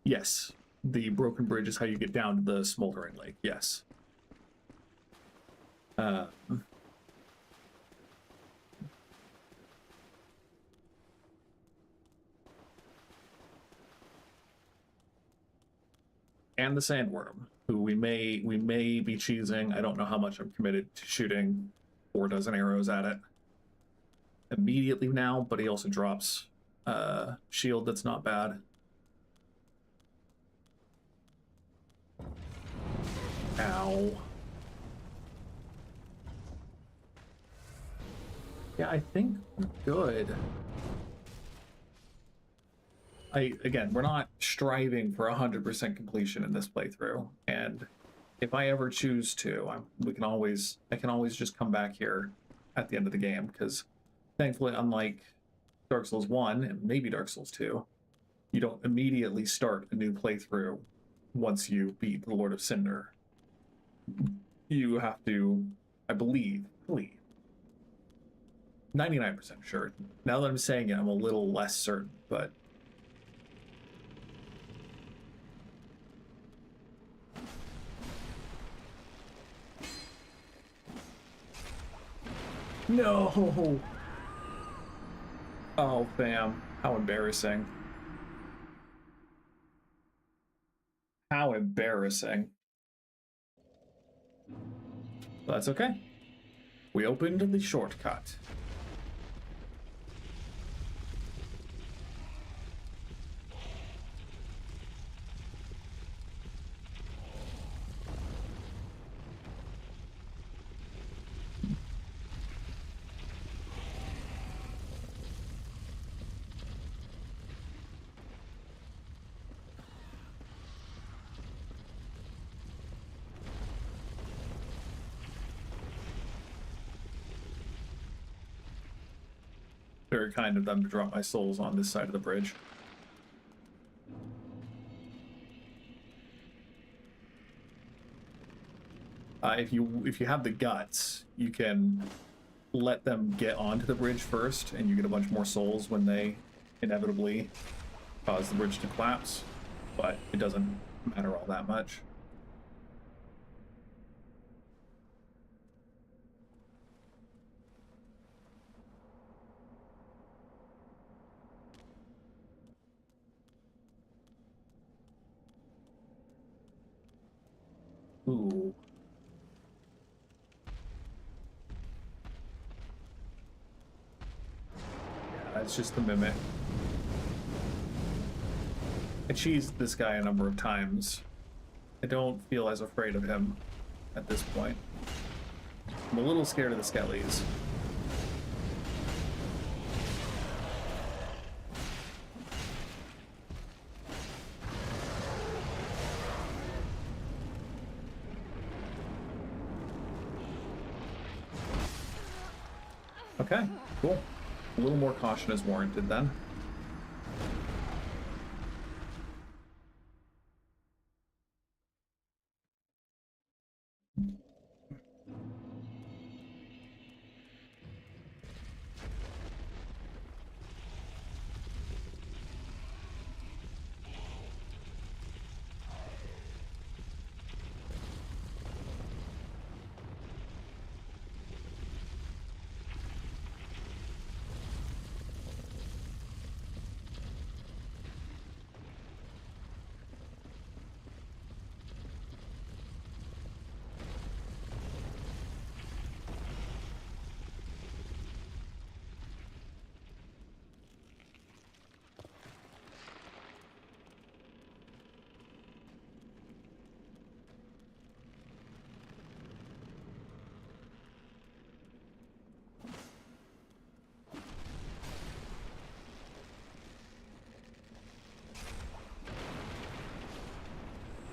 Yes. The broken bridge is how you get down to the smoldering lake, yes. And the sandworm, who we may be choosing. I don't know how much I'm committed to shooting 4 dozen arrows at it immediately now, but he also drops shield that's not bad. Ow. Yeah, I think we're good. Again, we're not striving for 100% completion in this playthrough, and if I ever choose to, I can always just come back here at the end of the game, because thankfully, unlike Dark Souls 1 and maybe Dark Souls 2, you don't immediately start a new playthrough once you beat the Lord of Cinder. You have to, I believe, 99% sure. Now that I'm saying it, I'm a little less certain, but no! Oh, fam. How embarrassing. How embarrassing. But that's okay. We opened the shortcut. Very kind of them to drop my souls on this side of the bridge. If you have the guts, you can let them get onto the bridge first, and you get a bunch more souls when they inevitably cause the bridge to collapse. But it doesn't matter all that much. Ooh. Yeah, that's just the mimic. I cheesed this guy a number of times. I don't feel as afraid of him at this point. I'm a little scared of the skellies. Okay, cool. A little more caution is warranted then.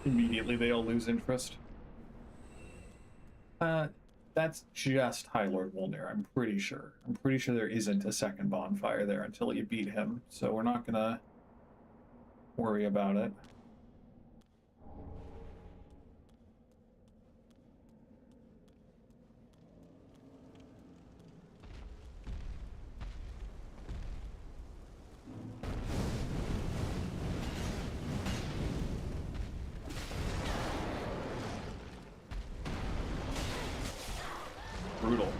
Immediately they all lose interest. That's just High Lord Wolnir, I'm pretty sure. I'm pretty sure there isn't a second bonfire there until you beat him, so we're not gonna worry about it. Brutal.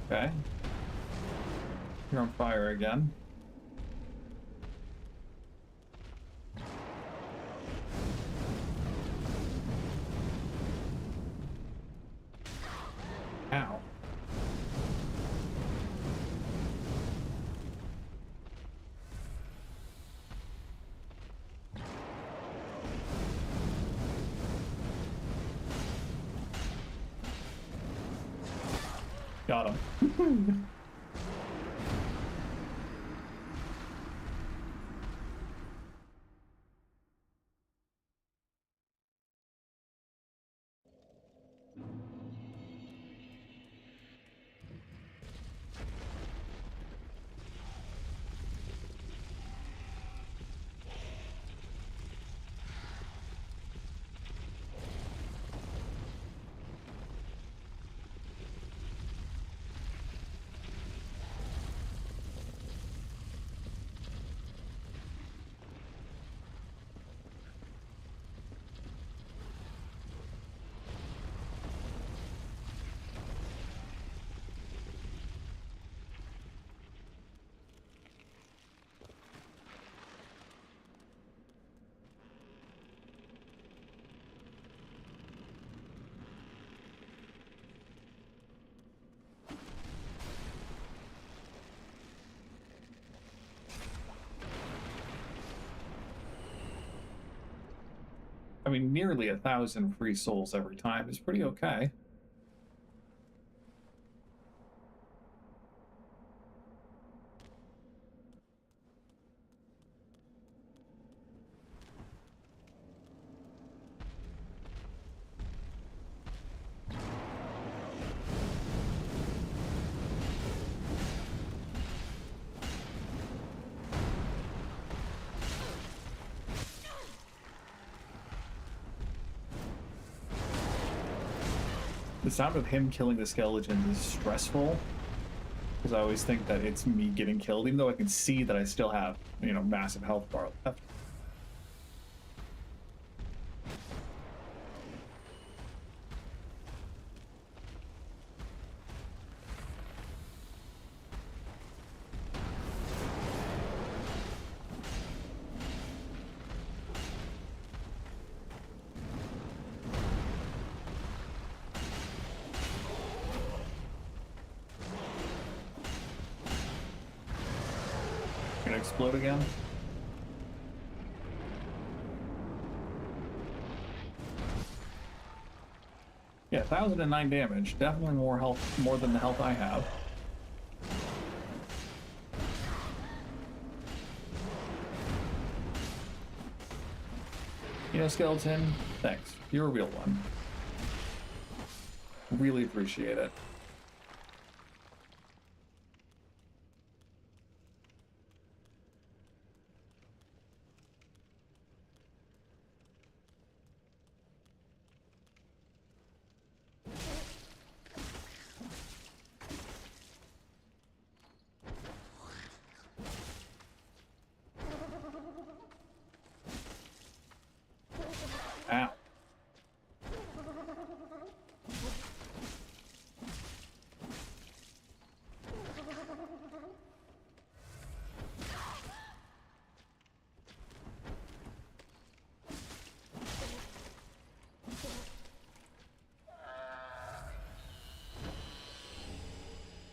Okay. You're on fire again. Ow. Got him. I mean, nearly 1,000 free souls every time is pretty okay. The sound of him killing the skeleton is stressful, because I always think that it's me getting killed, even though I can see that I still have, you know, massive health bar left. Gonna explode again. Yeah, 1,009 damage. Definitely more health, more than the health I have. You know, skeleton, thanks. You're a real one. Really appreciate it. Ow.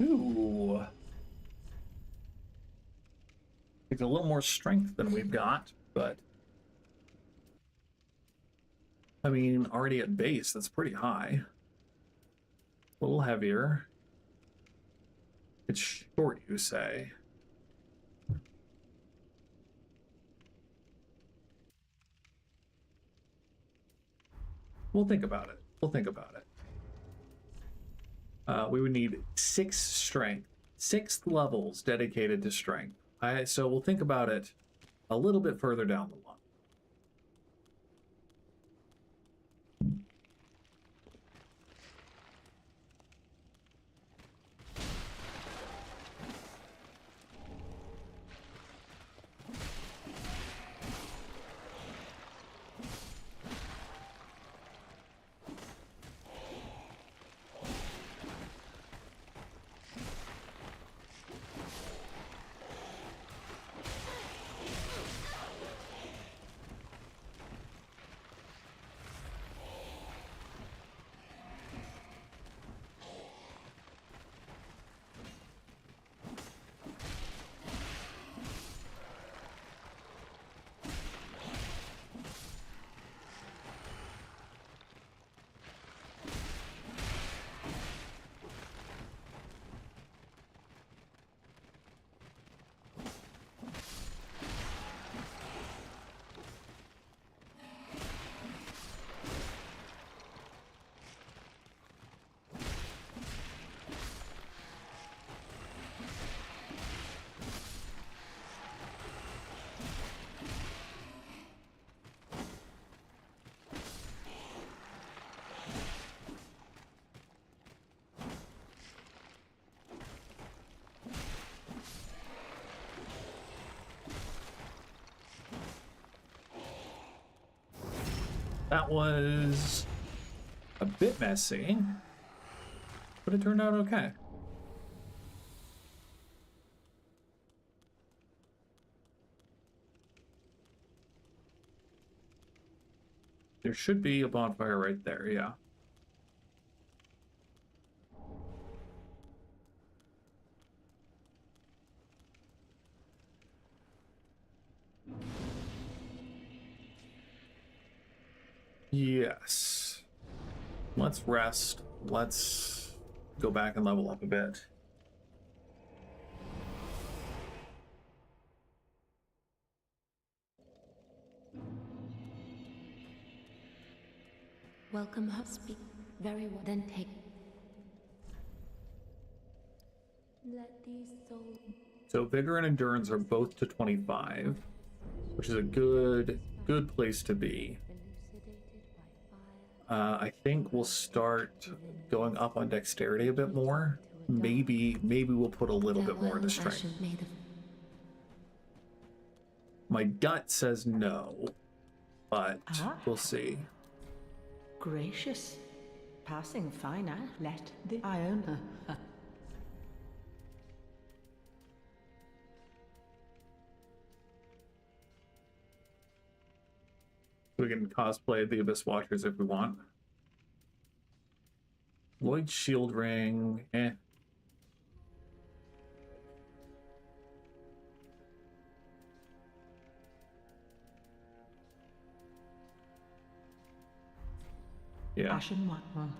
Ooh. It's a little more strength than we've got, but I mean, already at base, that's pretty high. A little heavier. It's short, you say? We'll think about it. We'll think about it. We would need 6 strength. 6 levels dedicated to strength. So we'll think about it a little bit further down the line. That was a bit messy, but it turned out okay. There should be a bonfire right there, yeah. Yes. Let's rest. Let's go back and level up a bit. Welcome, speak. Very well. Then take. Let these souls. So vigor and endurance are both to 25, which is a good place to be. I think we'll start going up on dexterity a bit more. Maybe we'll put a little bit more into strength. My gut says no, but we'll see. Gracious. Passing fine, let the Iona. We can cosplay the Abyss Watchers if we want. Lloyd Shield Ring, eh. Yeah. Ashen one.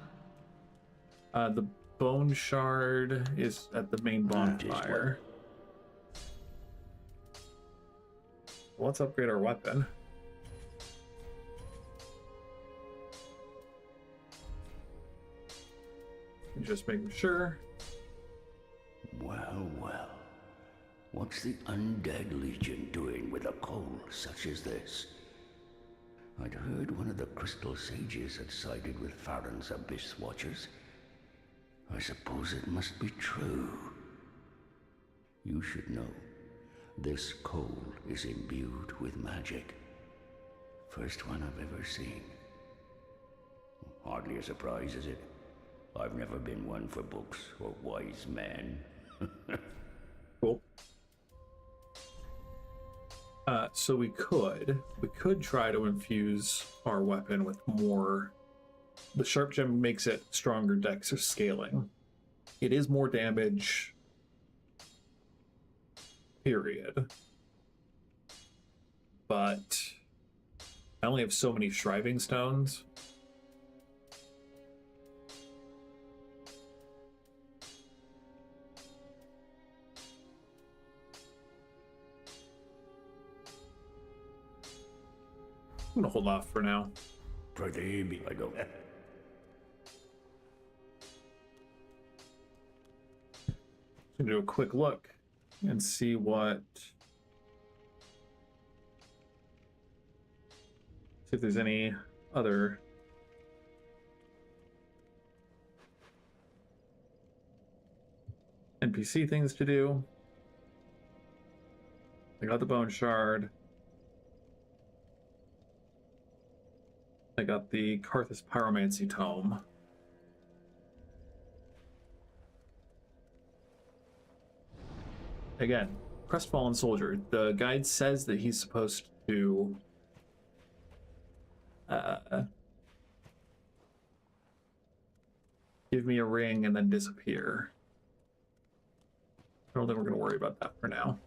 The Bone Shard is at the main bonfire. Let's upgrade our weapon. Just making sure. Well, well. What's the undead legion doing with a coal such as this? I'd heard one of the crystal sages had sided with Farron's Abyss Watchers. I suppose it must be true. You should know, this coal is imbued with magic. First one I've ever seen. Hardly a surprise, is it? I've never been one for books or wise men. Cool. So we could try to infuse our weapon with more. The sharp gem makes it stronger dex or scaling. It is more damage. Period. but I only have so many shriving stones. I'm gonna hold off for now. Try to hear me, I go. I'm gonna do a quick look and see if there's any other NPC things to do. I got the bone shard. I got the Carthus pyromancy tome. Again, crestfallen soldier. The guide says that he's supposed to give me a ring and then disappear. I don't think we're going to worry about that for now.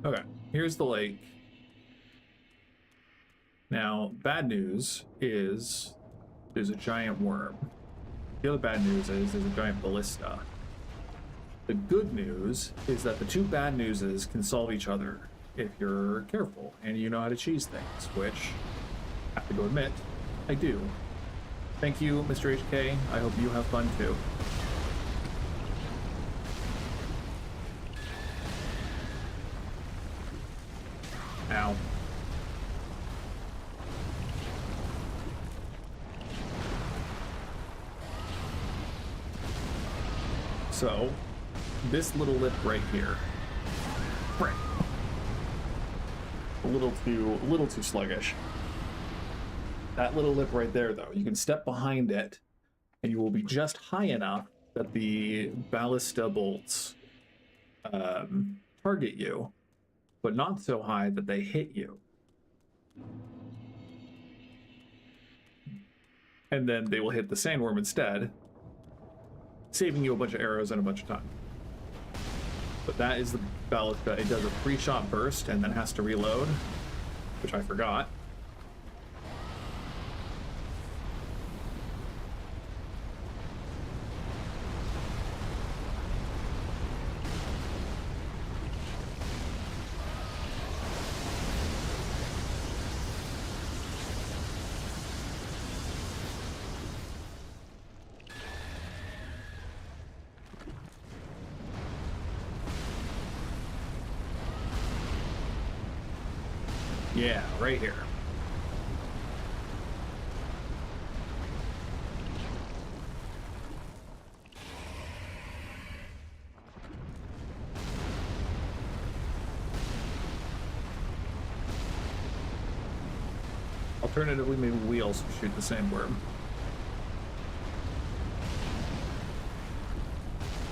Okay, here's the lake. Now, bad news is there's a giant worm. The other bad news is there's a giant ballista. The good news is that the two bad newses can solve each other if you're careful and you know how to cheese things, which, I have to go admit, I do. Thank you, Mr. HK. I hope you have fun too. Ow. So, this little lip right here. Frick. A little too sluggish. That little lip right there, though, you can step behind it, and you will be just high enough that the ballista bolts target you, but not so high that they hit you. And then they will hit the sandworm instead, saving you a bunch of arrows and a bunch of time. But that is the ballista. It does a 3-shot burst and then has to reload, which I forgot. Yeah, right here. Alternatively, maybe we also shoot the sandworm.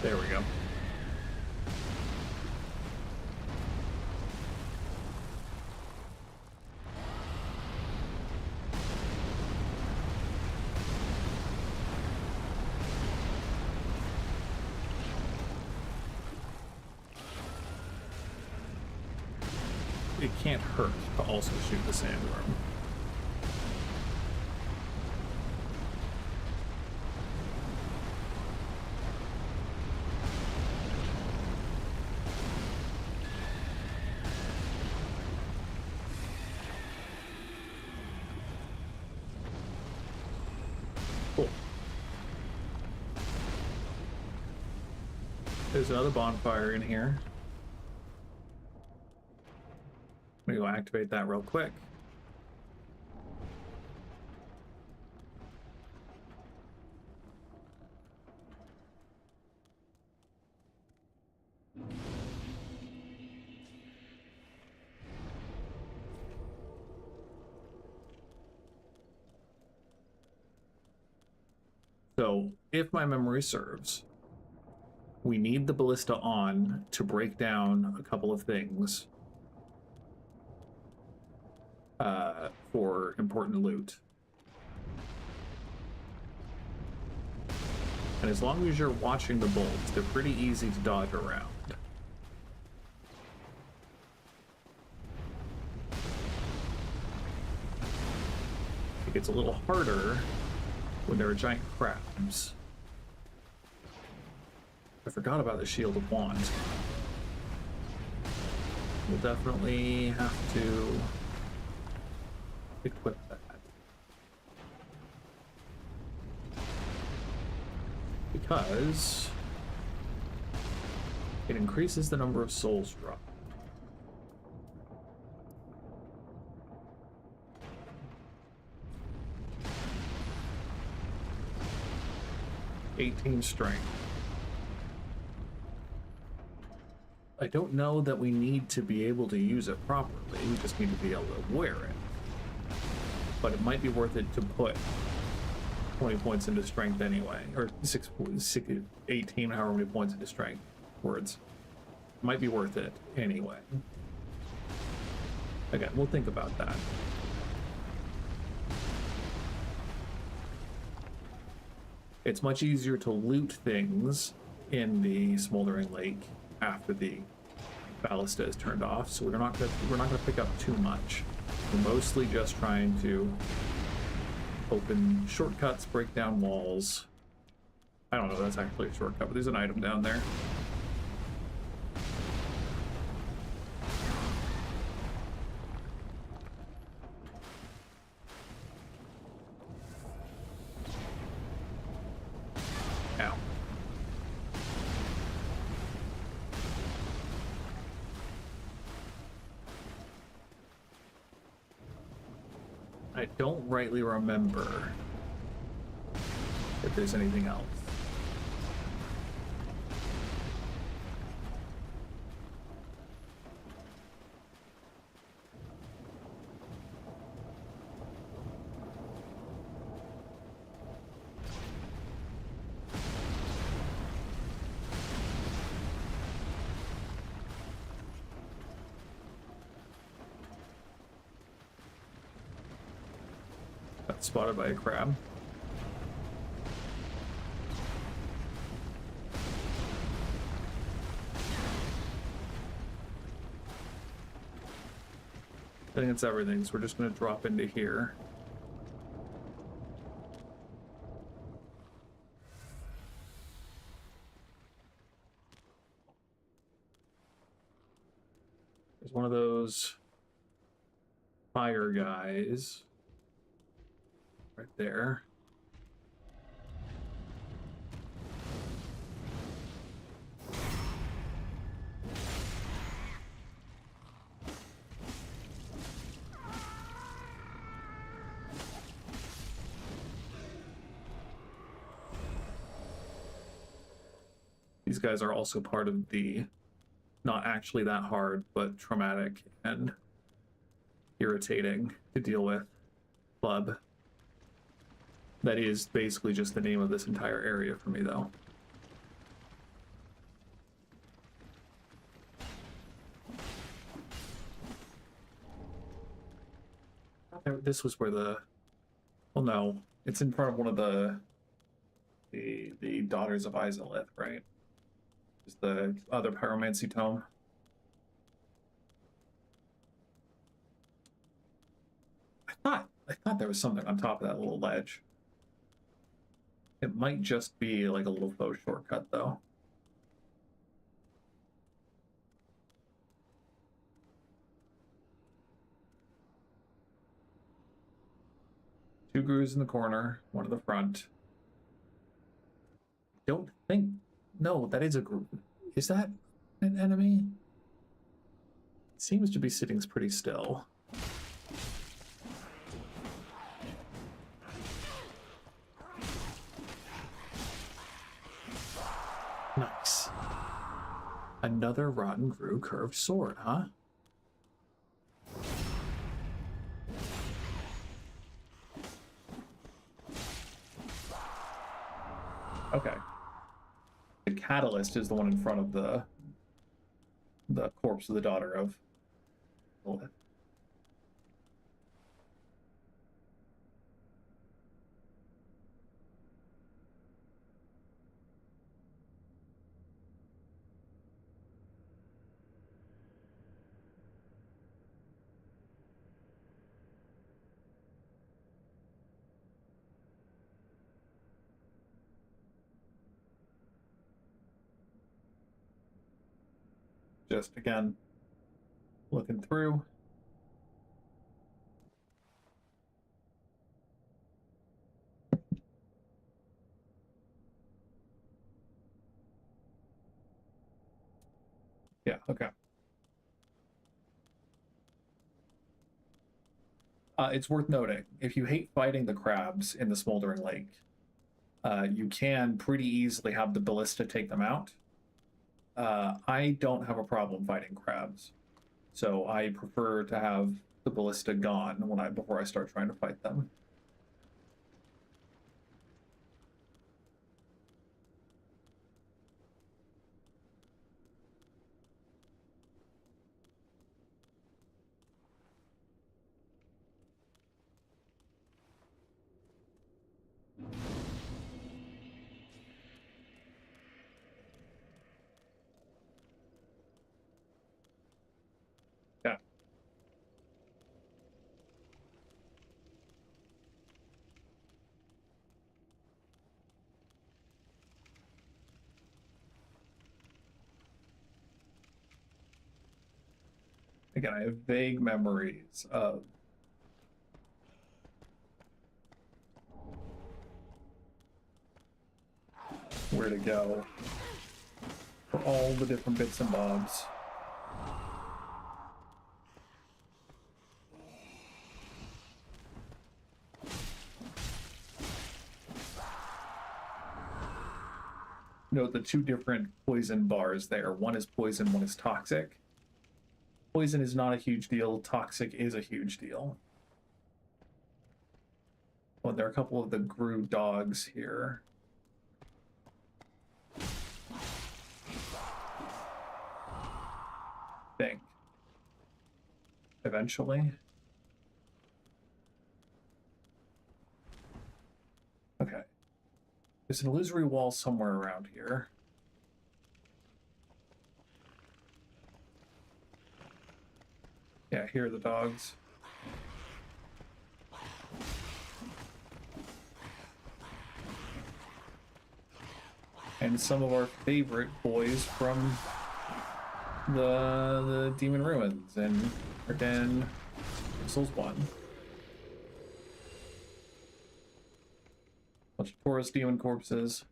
There we go. It can't hurt to also shoot the sandworm. Cool. There's another bonfire in here. I'm gonna go activate that real quick. So, if my memory serves, we need the ballista on to break down a couple of things for important loot. And as long as you're watching the bolts, they're pretty easy to dodge around. It gets a little harder when there are giant crabs. I forgot about the Shield of Wands. We'll definitely have to equip that. Because it increases the number of souls dropped. '18 strength. I don't know that we need to be able to use it properly. We just need to be able to wear it. But it might be worth it to put 20 points into strength anyway, or 18, however many points into strength. Words. Might be worth it anyway. Again, we'll think about that. It's much easier to loot things in the Smoldering Lake after the ballista is turned off, so we're not gonna pick up too much. We're mostly just trying to open shortcuts, break down walls. I don't know if that's actually a shortcut, but there's an item down there. Ow. I don't rightly remember if there's anything else. Got spotted by a crab. I think it's everything, so we're just going to drop into here. There's one of those fire guys right there. These guys are also part of the not actually that hard, but traumatic and irritating to deal with club. That is basically just the name of this entire area for me, though. This was where the... Well, no. It's in front of one of the Daughters of Izalith, right? Is the other pyromancy tome. I thought there was something on top of that little ledge. It might just be like a little faux shortcut, though. Two grooves in the corner, one in the front. Don't think... No, that is a group. Is that an enemy? It seems to be sitting pretty still. Nice. Another rotten grew curved sword, huh? Okay. The catalyst is the one in front of the corpse of the daughter of Lilith. Just again, looking through. Yeah, okay. It's worth noting, if you hate fighting the crabs in the Smoldering Lake, you can pretty easily have the ballista take them out. I don't have a problem fighting crabs, so I prefer to have the ballista gone before I start trying to fight them. Yeah. Again, I have vague memories of where to go for all the different bits and bobs. Note the two different poison bars there. One is poison, one is toxic. Poison is not a huge deal. Toxic is a huge deal. Oh, there are a couple of the Gru dogs here. Think. Eventually. Okay. There's an illusory wall somewhere around here. Yeah, here are the dogs. And some of our favorite boys from the Demon Ruins and freaking Soulspawn. Bunch of Taurus demon corpses.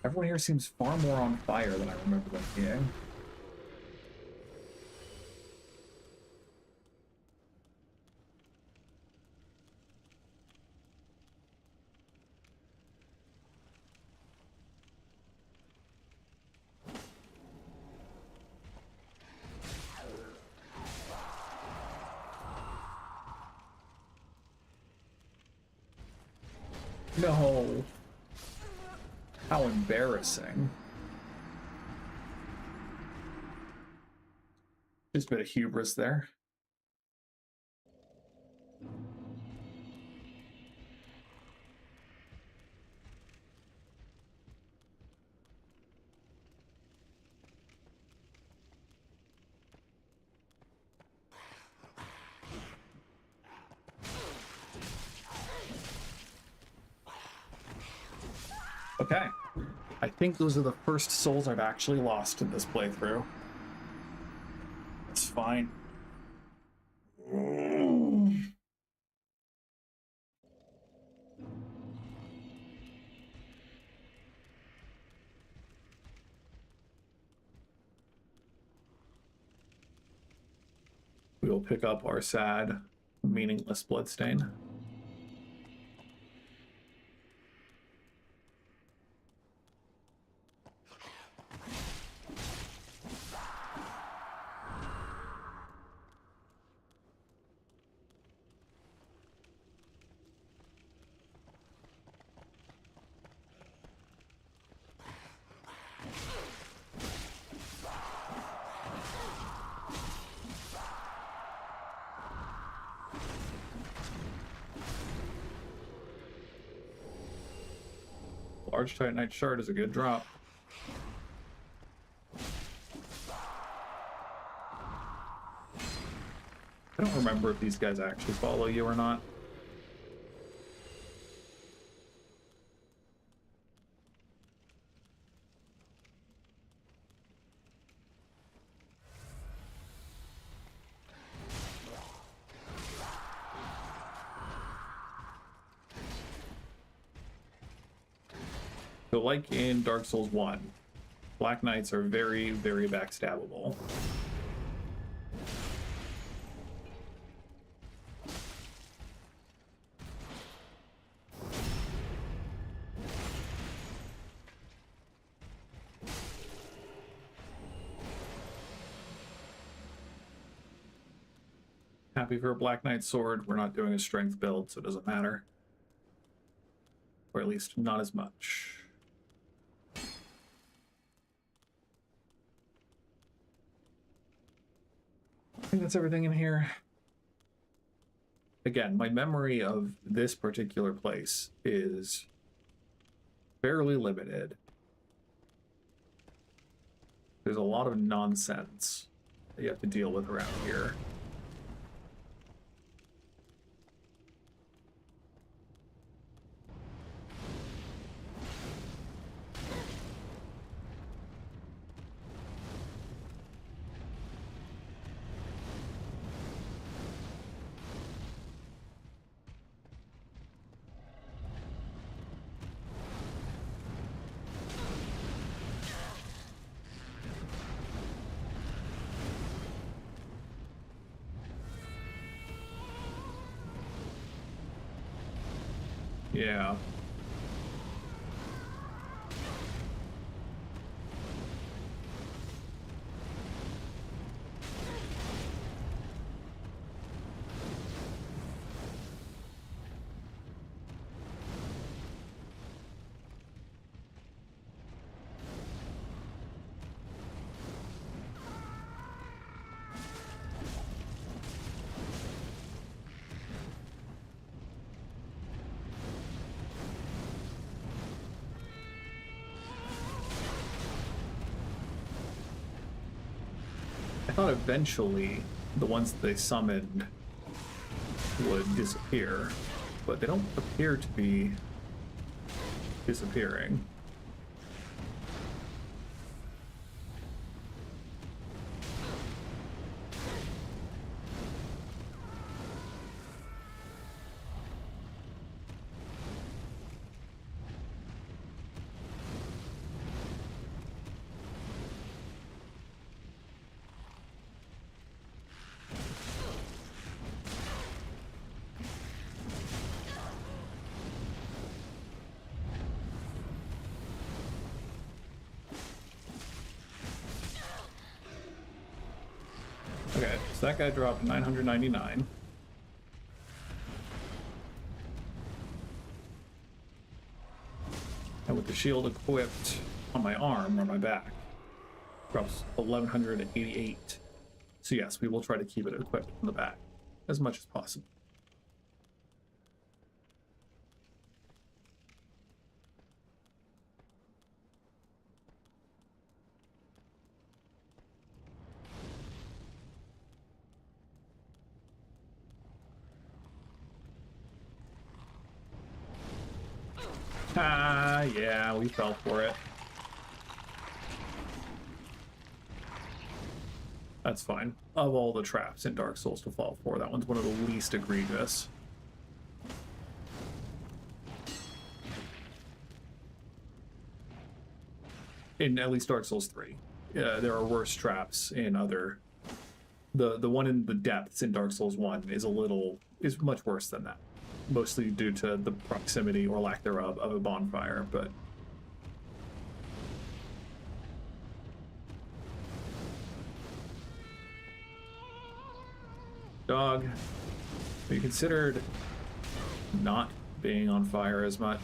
Everyone here seems far more on fire than I remember them being. No. How embarrassing. Just a bit of hubris there. Okay. I think those are the first souls I've actually lost in this playthrough. It's fine. We will pick up our sad, meaningless bloodstain. Large Titanite Shard is a good drop. I don't remember if these guys actually follow you or not. So like in Dark Souls 1, Black Knights are very, very backstabbable. Happy for a Black Knight sword. We're not doing a strength build, so it doesn't matter. Or at least not as much. I think that's everything in here. Again, my memory of this particular place is fairly limited. There's a lot of nonsense that you have to deal with around here. Yeah. I thought eventually the ones that they summoned would disappear, but they don't appear to be disappearing. Okay, so that guy dropped 999. And with the shield equipped on my arm or my back, drops 1188. So yes, we will try to keep it equipped on the back as much as possible. Ah, yeah, we fell for it. That's fine. Of all the traps in Dark Souls to fall for, that one's one of the least egregious. In at least Dark Souls 3. There are worse traps in other... The one in the depths in Dark Souls 1 is much worse than that. Mostly due to the proximity or lack thereof of a bonfire, but dog, have you considered not being on fire as much?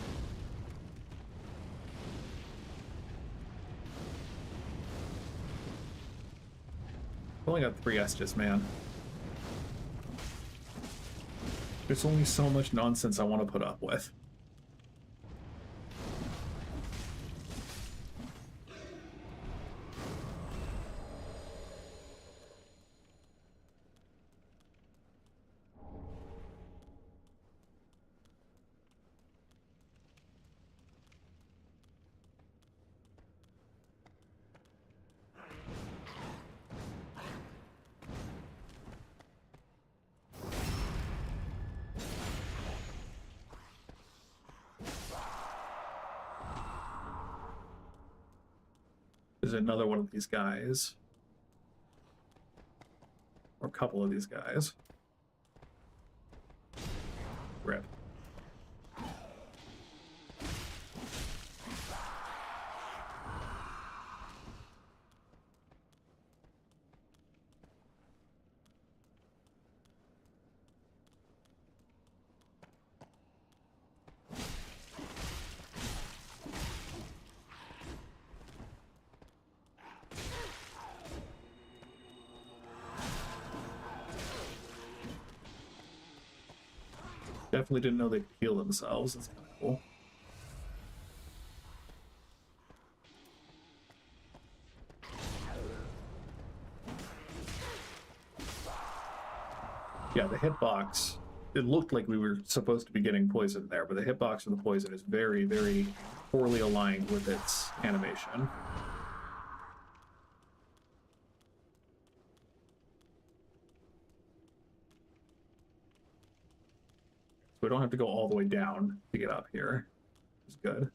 I've only got 3 Estus, man. There's only so much nonsense I want to put up with. there's another one of these guys. Or a couple of these guys. Rip. Definitely didn't know they could heal themselves. That's kind of cool. Yeah, the hitbox, it looked like we were supposed to be getting poison there, but the hitbox of the poison is very, very poorly aligned with its animation. We don't have to go all the way down to get up here. It's good.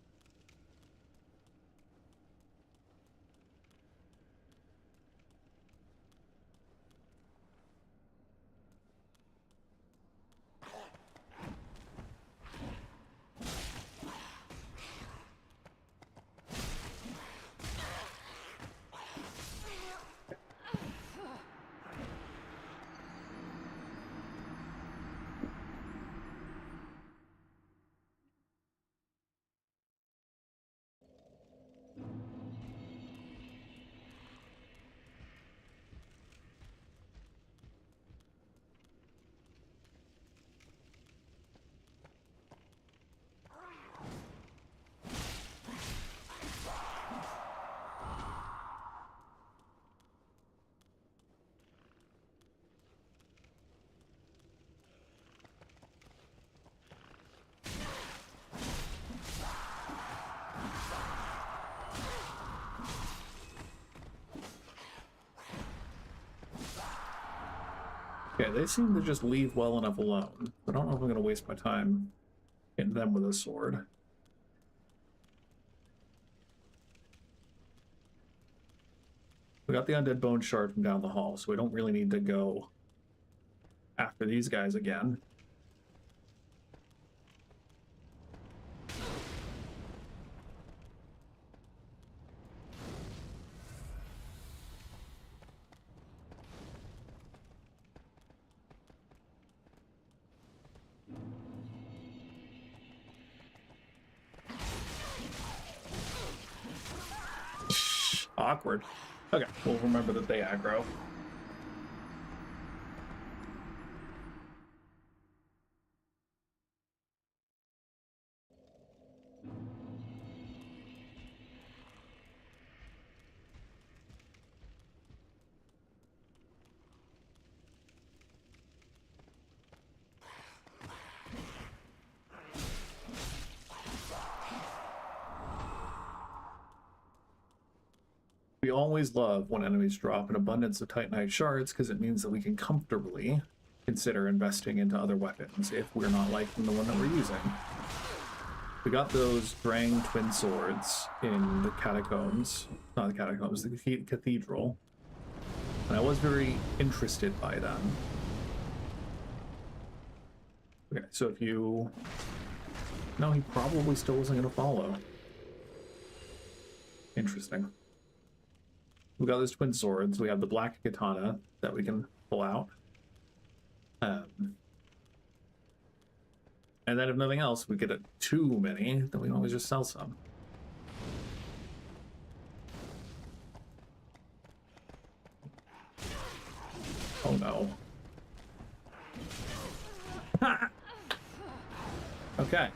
Okay, they seem to just leave well enough alone. I don't know if I'm going to waste my time hitting them with a sword. We got the undead bone shard from down the hall, so we don't really need to go after these guys again. Awkward. Okay, we'll remember that they aggro. We always love when enemies drop an abundance of Titanite shards because it means that we can comfortably consider investing into other weapons if we're not liking the one that we're using. We got those Drang twin swords in the catacombs, not the catacombs, the cathedral, and I was very interested by them. Okay, so if you... No, he probably still wasn't going to follow. Interesting. We got those twin swords. We have the black katana that we can pull out. And then if nothing else, we get too many, then we can always just sell some. Oh no. Ha! Okay.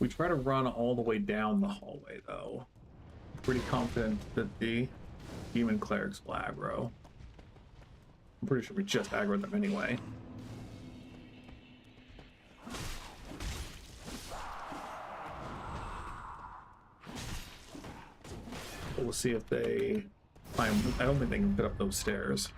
We try to run all the way down the hallway, though. I'm pretty confident that the demon clerics will aggro. I'm pretty sure we just aggroed them anyway. But we'll see if they climb. I don't think they can fit up those stairs.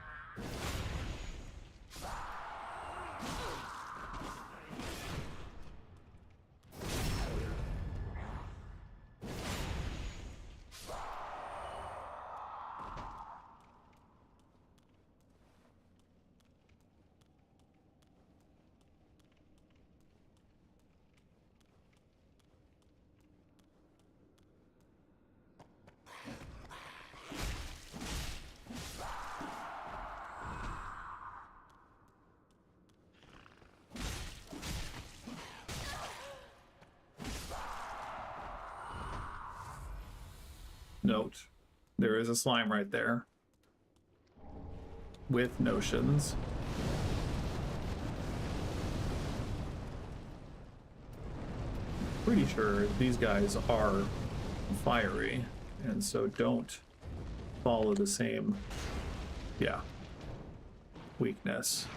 Note, there is a slime right there with notions. Pretty sure these guys are fiery, and so don't follow the same, yeah, weakness.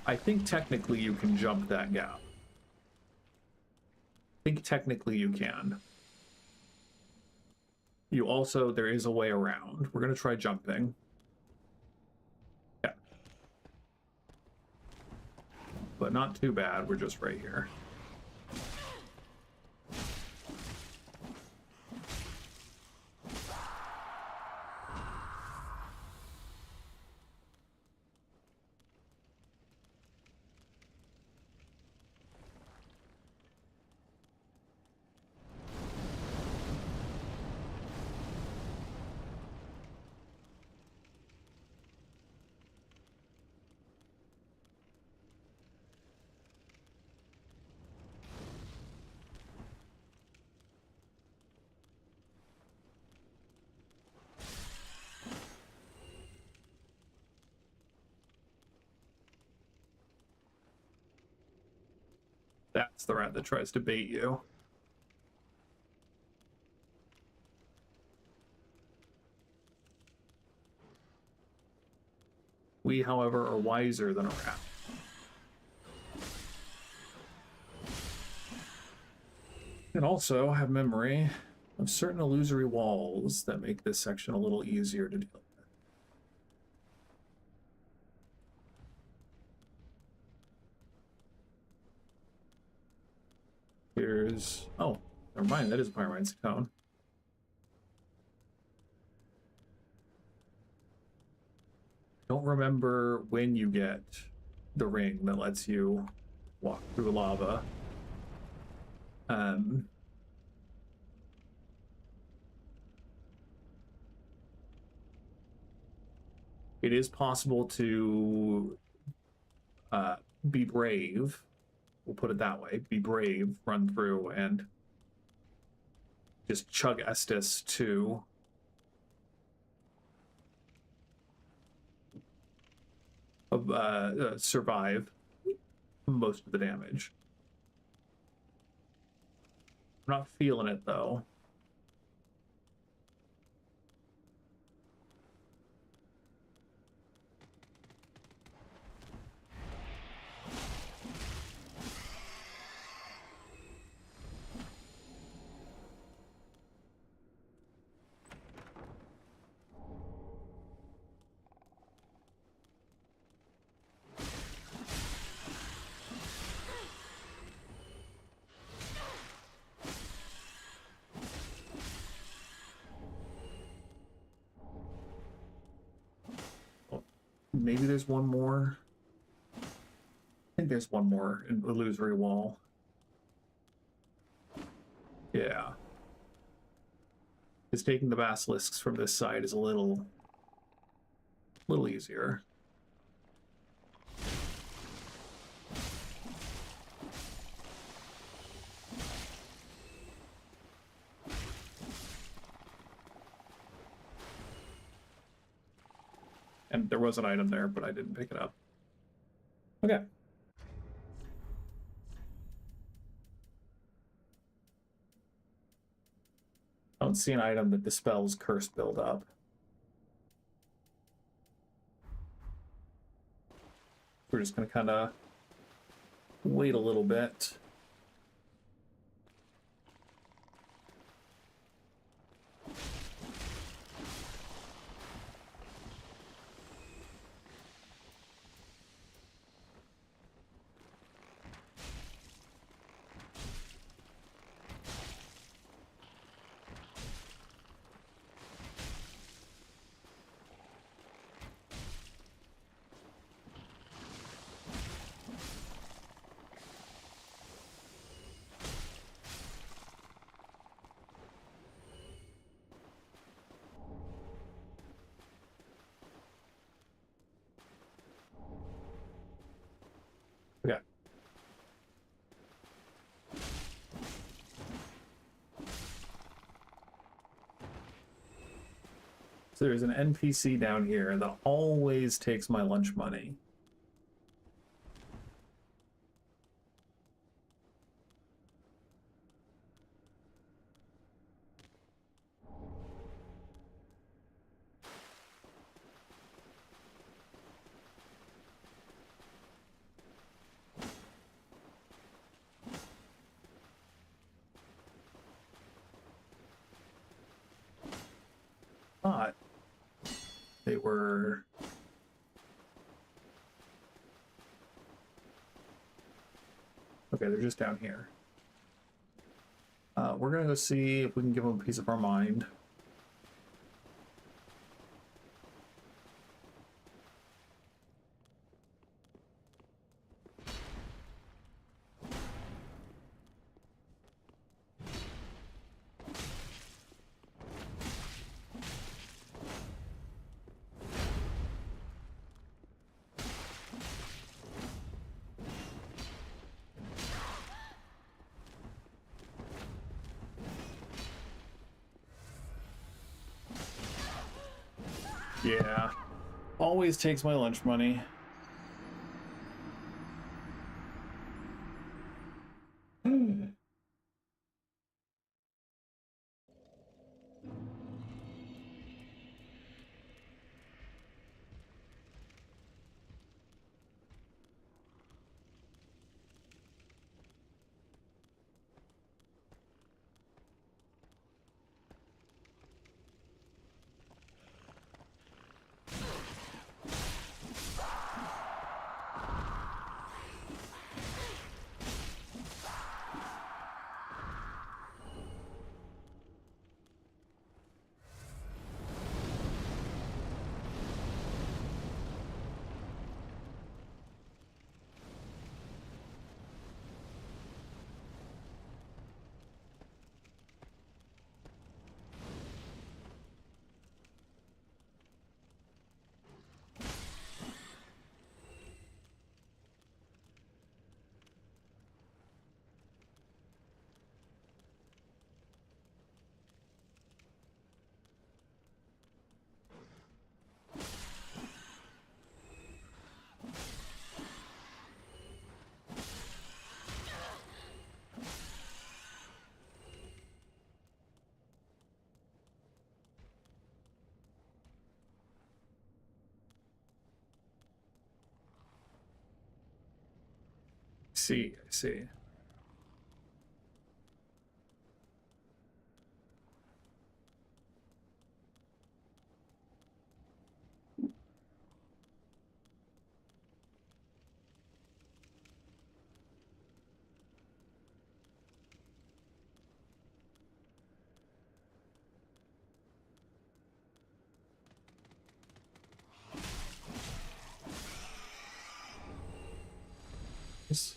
I think technically you can jump that gap. I think technically you can. You also, there is a way around. We're going to try jumping. Yeah. But not too bad, we're just right here. That's the rat that tries to bait you. We, however, are wiser than a rat. And also have memory of certain illusory walls that make this section a little easier to deal with. Here's... oh, never mind, that is a Pyrite Cone. Don't remember when you get the ring that lets you walk through lava. It is possible to be brave. We'll put it that way. Be brave, run through, and just chug Estus to survive most of the damage. I'm not feeling it, though. Maybe there's one more. I think there's one more illusory wall. Yeah. Because taking the basilisks from this side is a little A little easier. And there was an item there, but I didn't pick it up. Okay. I don't see an item that dispels curse buildup. We're just going to kind of wait a little bit. Okay. So there's an NPC down here that always takes my lunch money. Thought they were... Okay, they're just down here. We're gonna go see if we can give them a piece of our mind. Yeah, always takes my lunch money. I see. Yes.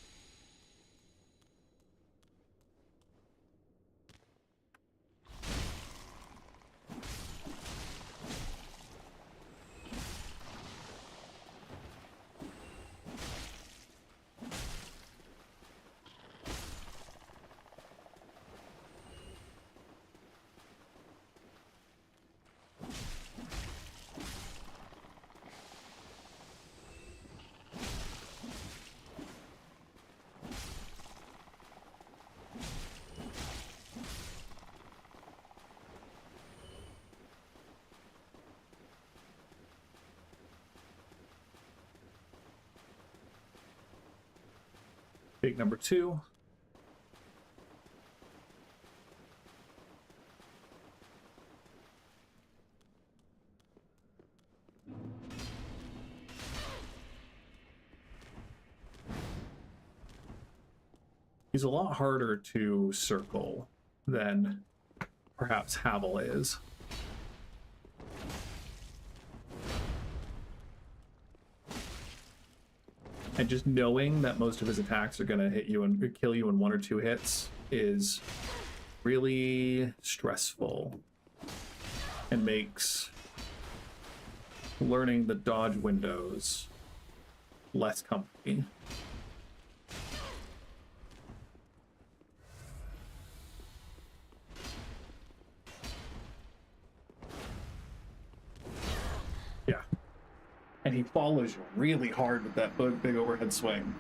Big number 2. He's a lot harder to circle than perhaps Havel is. And just knowing that most of his attacks are going to hit you and kill you in 1 or 2 hits is really stressful and makes learning the dodge windows less comfy. Yeah. And he follows you really hard with that big overhead swing.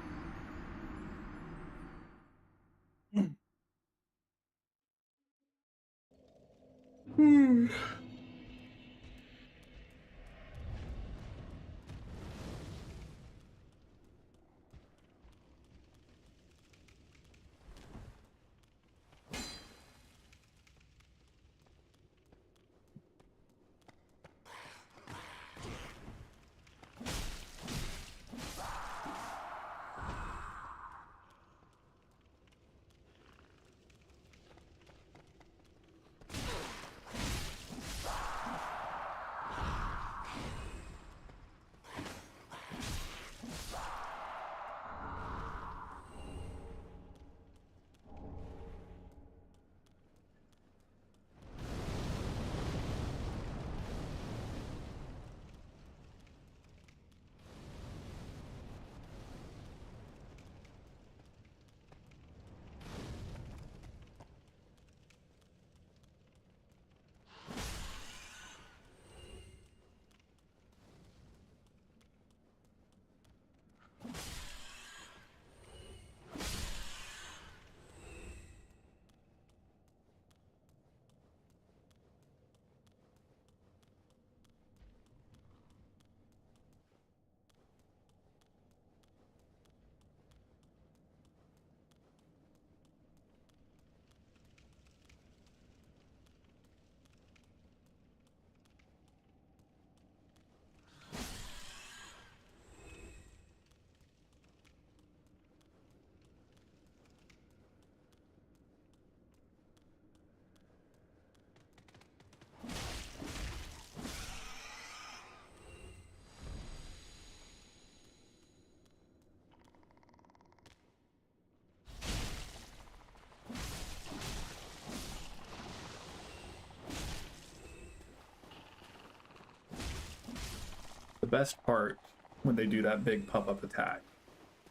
The best part when they do that big pop-up attack,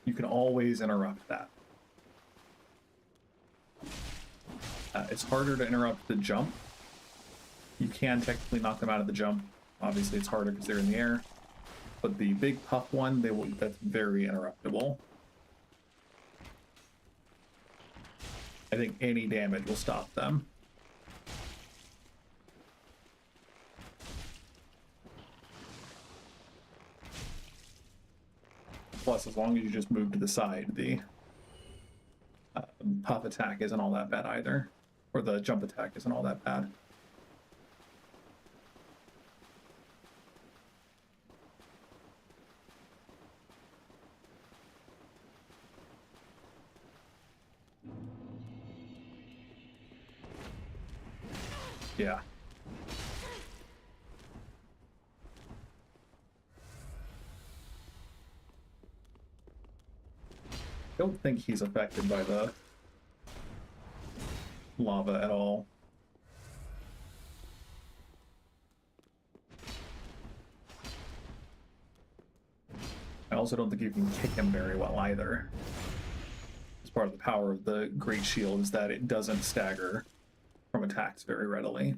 you can always interrupt that. It's harder to interrupt the jump. You can technically knock them out of the jump. Obviously, it's harder because they're in the air. But the big puff one, that's very interruptible. I think any damage will stop them. Plus, as long as you just move to the side, the puff attack isn't all that bad either. Or the jump attack isn't all that bad. Yeah. I don't think he's affected by the lava at all. I also don't think you can kick him very well either. As part of the power of the Great Shield is that it doesn't stagger from attacks very readily.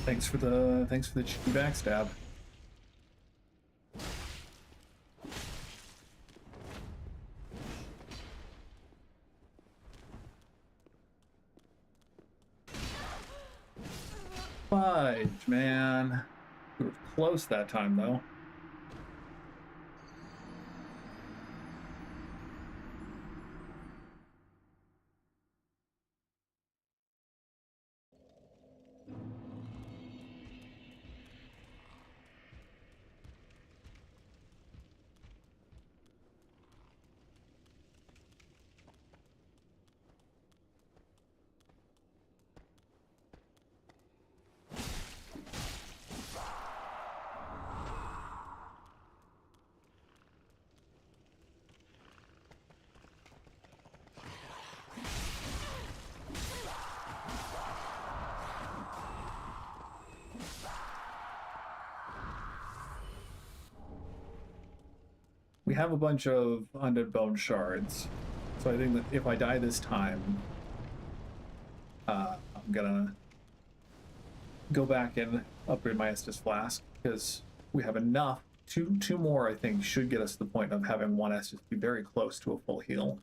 Thanks for the cheeky backstab. Fudge, man. We were close that time, though. We have a bunch of undead bone shards, so I think that if I die this time, I'm gonna go back and upgrade my Estus Flask, because we have enough. Two more, I think, should get us to the point of having one Estus be very close to a full heal.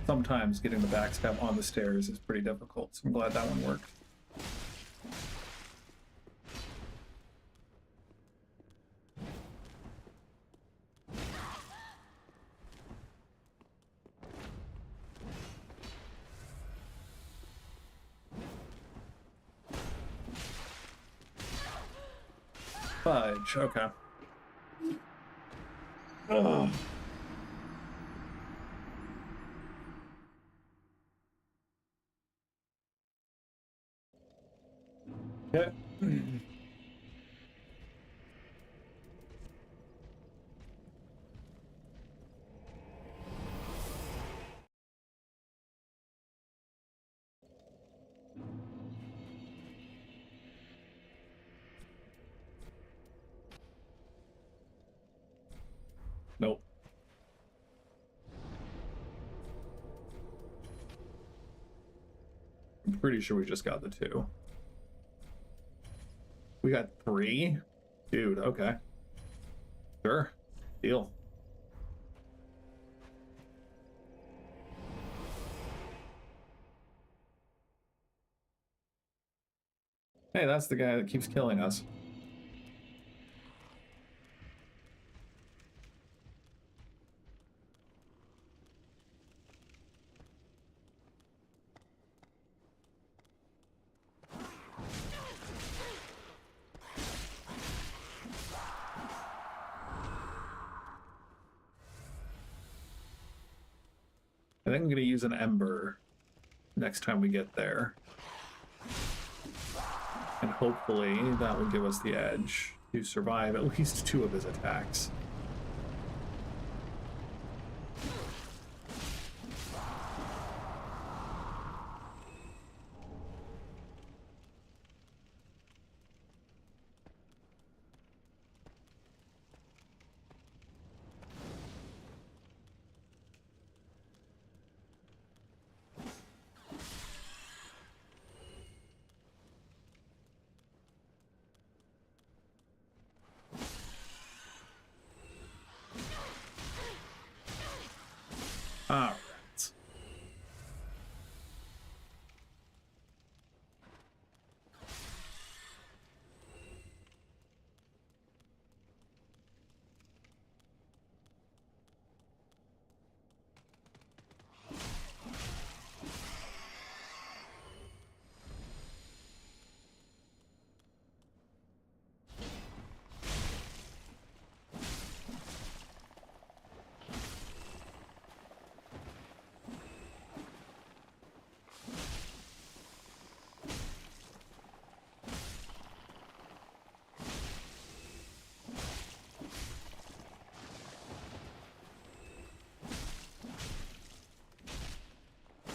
Sometimes getting the backstab on the stairs is pretty difficult, so I'm glad that one worked. Fudge, okay. Ugh. Okay. Nope. I'm pretty sure we just got the 2. We got 3? Dude, okay. Sure. Deal. Hey, that's the guy that keeps killing us. I think I'm going to use an Ember next time we get there. And hopefully that will give us the edge to survive at least 2 of his attacks. All right.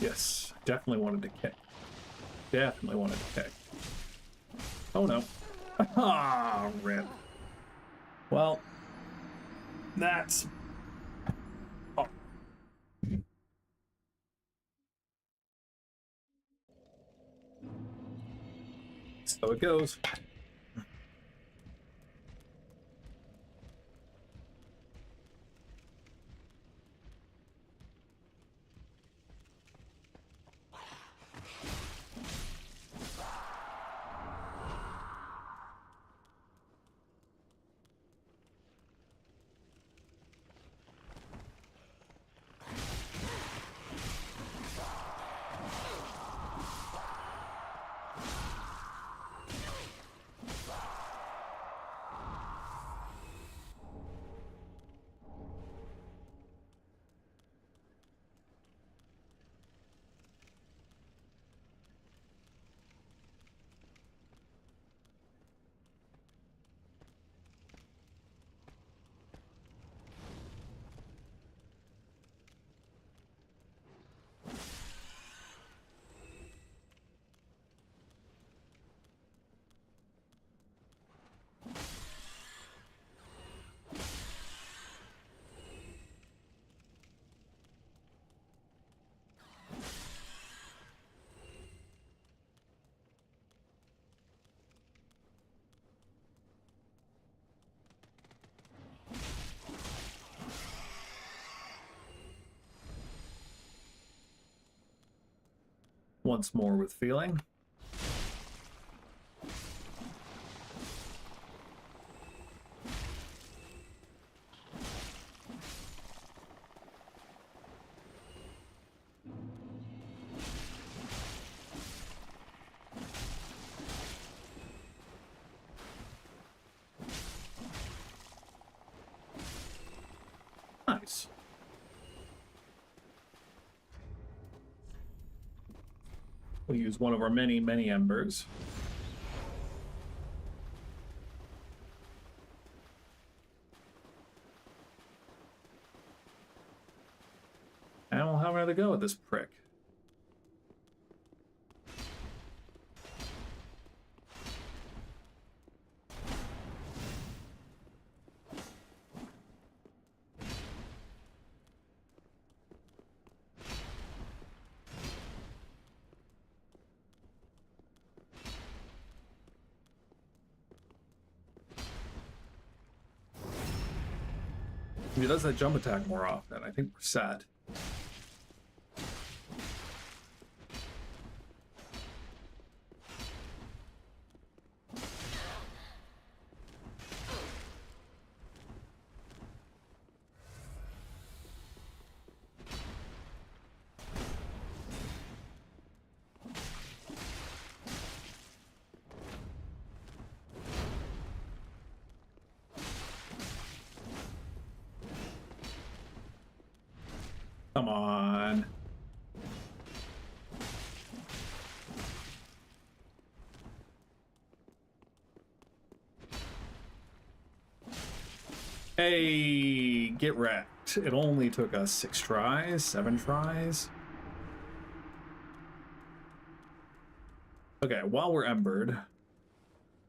Yes, definitely wanted to kick. Definitely wanted to kick. Oh no. Ah, rip. Well, that's... Oh. So it goes. Once more with feeling. Nice. We'll use one of our many, many embers. And we'll have another go at this prick. If he does that jump attack more often, I think we're set. Come on. Hey, get wrecked. It only took us 6 tries, 7 tries. Okay, while we're embered,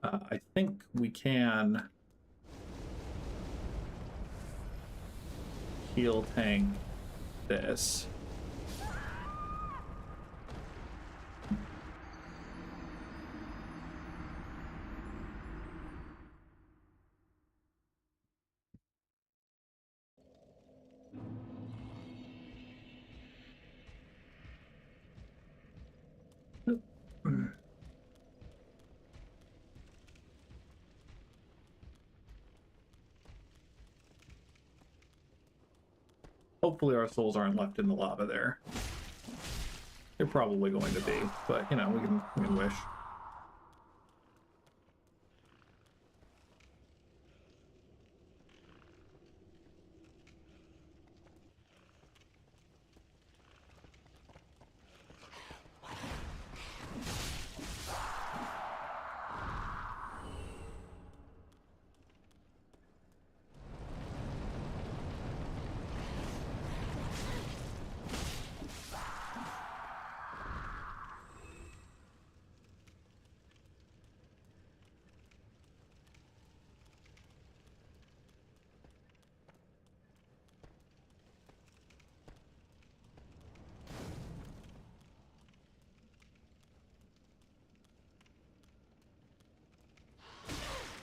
I think we can heal tank this. Hopefully our souls aren't left in the lava there. They're probably going to be, but you know, we can wish.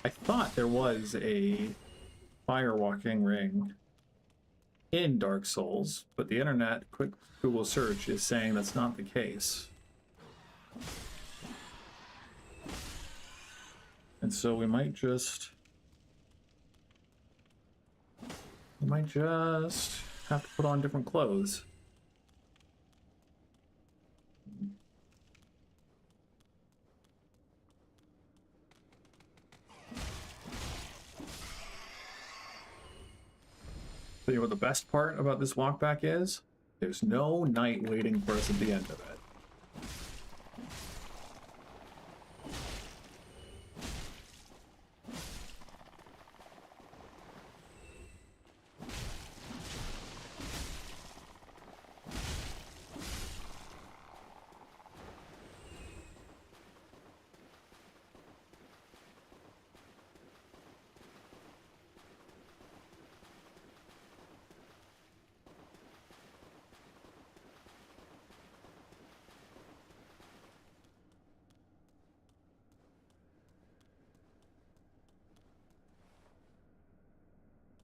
I thought there was a firewalking ring in Dark Souls, but the internet, quick Google search, is saying that's not the case. And so we might just have to put on different clothes. So you know what the best part about this walk back is? There's no night waiting for us at the end of it.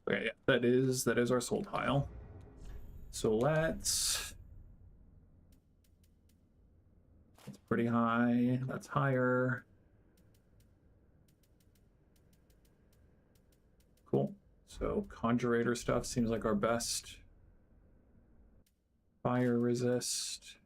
Okay, yeah, that is our soul tile. So that's pretty high. That's higher. Cool. So conjurator stuff seems like our best. Fire resist.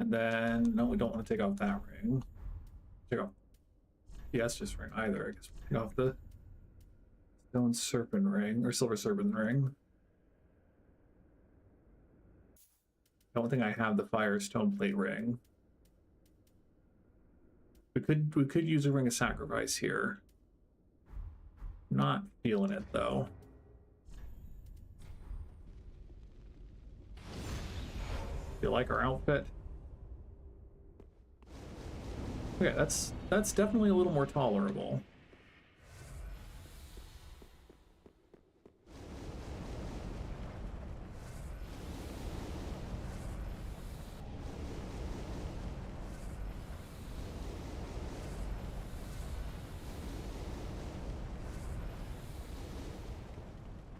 And then, no, we don't want to take off that ring. Take off the Estus ring either. I guess we'll take off the stone serpent ring, or silver serpent ring. I don't think I have the fire stone plate ring. We could use a ring of sacrifice here. Not feeling it though. Feel like our outfit. Okay, that's definitely a little more tolerable.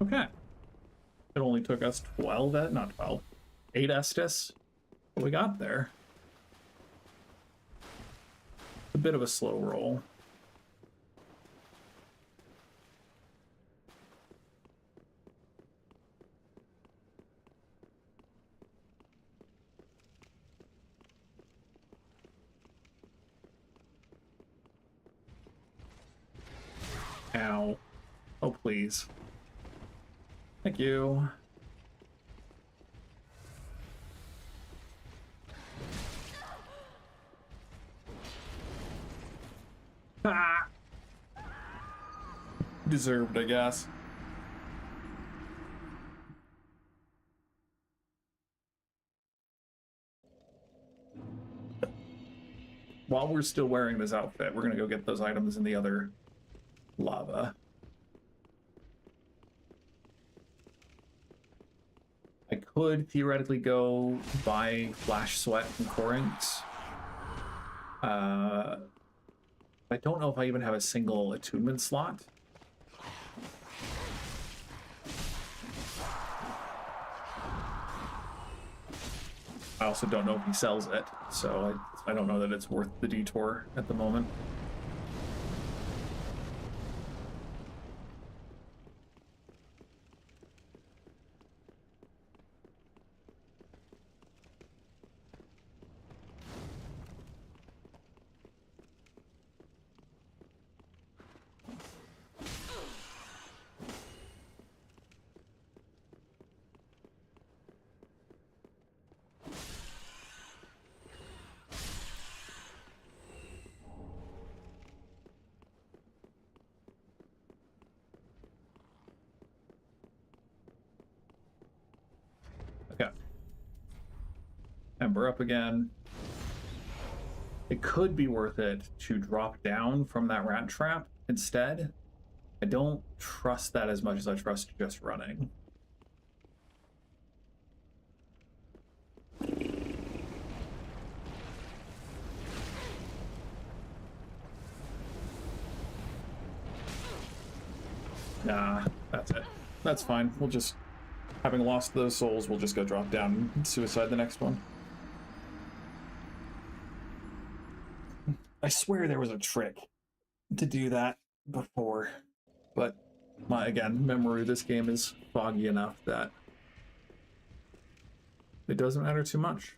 Okay. It only took us 12, not 12, 8 Estus. What we got there? A bit of a slow roll. Ow. Oh, please. Thank you. Ah! Deserved, I guess. while we're still wearing this outfit, we're gonna go get those items in the other lava. I could theoretically go buy Flash Sweat and Corinx. I don't know if I even have a single attunement slot. I also don't know if he sells it, so I don't know that it's worth the detour at the moment. Okay. Ember up again. It could be worth it to drop down from that rat trap instead. I don't trust that as much as I trust just running. Nah, that's it. That's fine. We'll just, having lost those souls, we'll just go drop down and suicide the next one. I swear there was a trick to do that before, but again, memory of this game is foggy enough that it doesn't matter too much.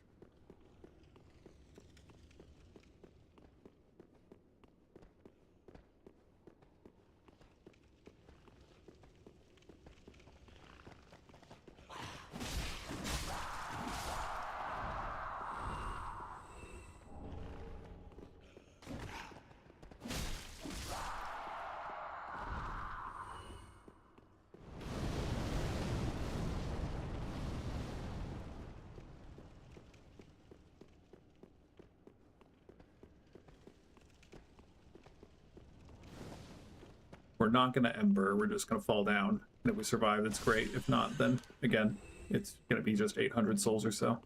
We're not going to Ember, we're just going to fall down. And if we survive, it's great. If not, then, again, it's going to be just 800 souls or so.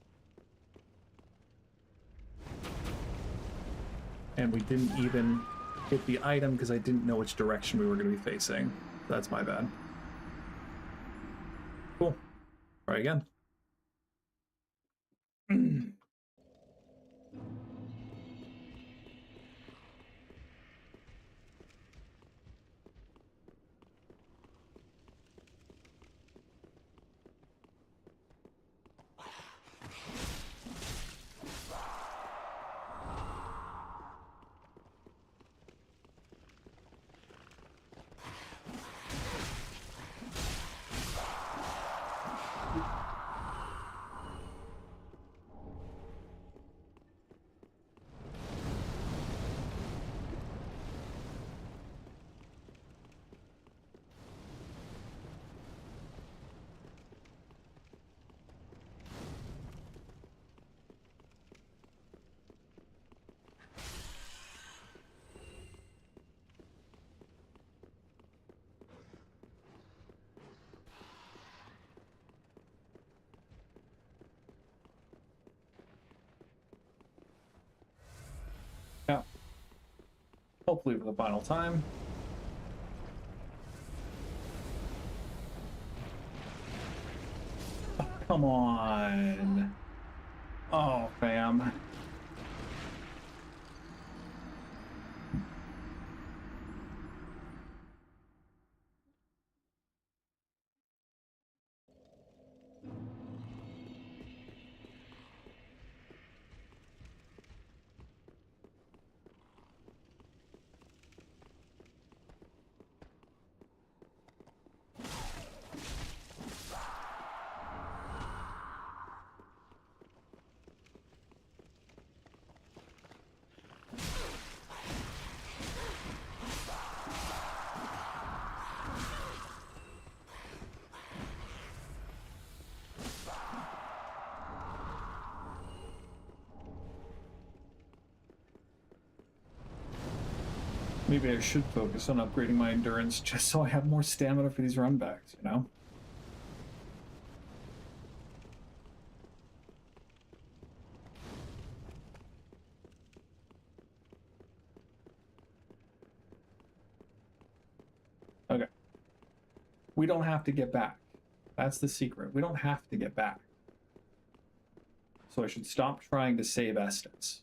And we didn't even get the item because I didn't know which direction we were going to be facing. That's my bad. Cool. Try again. Yeah. Hopefully for the final time. Oh, come on. Oh, fam. Maybe I should focus on upgrading my endurance just so I have more stamina for these runbacks, you know? Okay. We don't have to get back. That's the secret. We don't have to get back. So I should stop trying to save Estes.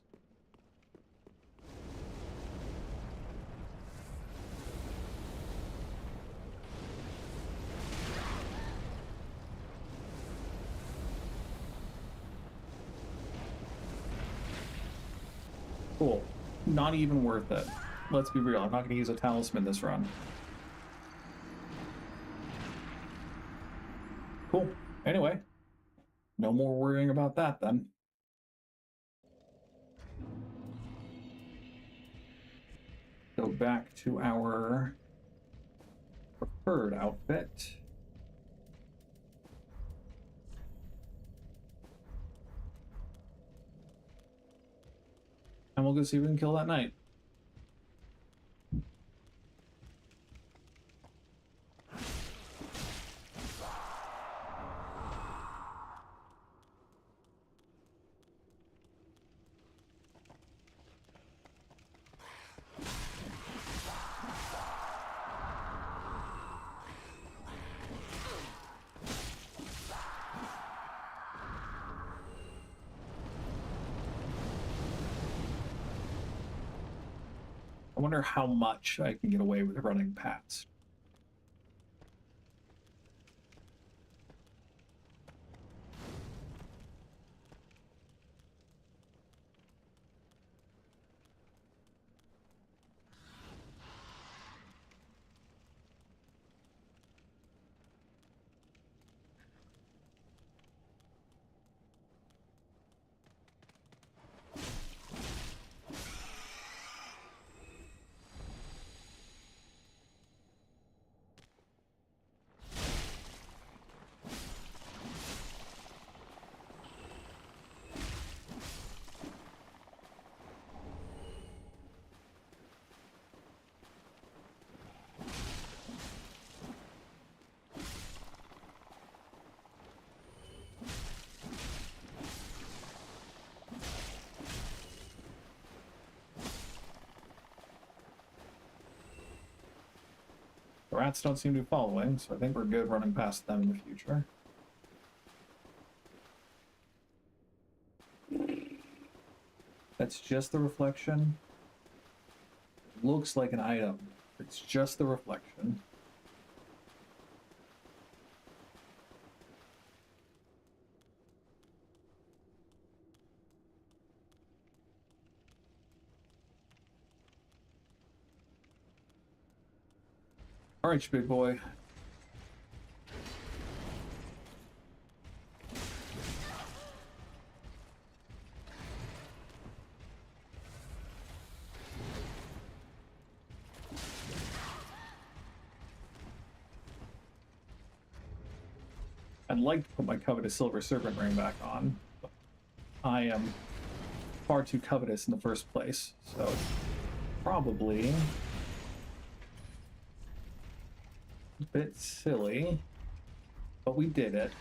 Cool. Not even worth it. Let's be real. I'm not going to use a talisman this run. Cool. Anyway, no more worrying about that then. Go back to our preferred outfit. And we'll go see if we can kill that knight. I wonder how much I can get away with running past. The rats don't seem to be following, so I think we're good running past them in the future. That's just the reflection. Looks like an item. It's just the reflection. All right, you big boy. I'd like to put my covetous silver serpent ring back on, but I am far too covetous in the first place, so it's probably a bit silly, but we did it.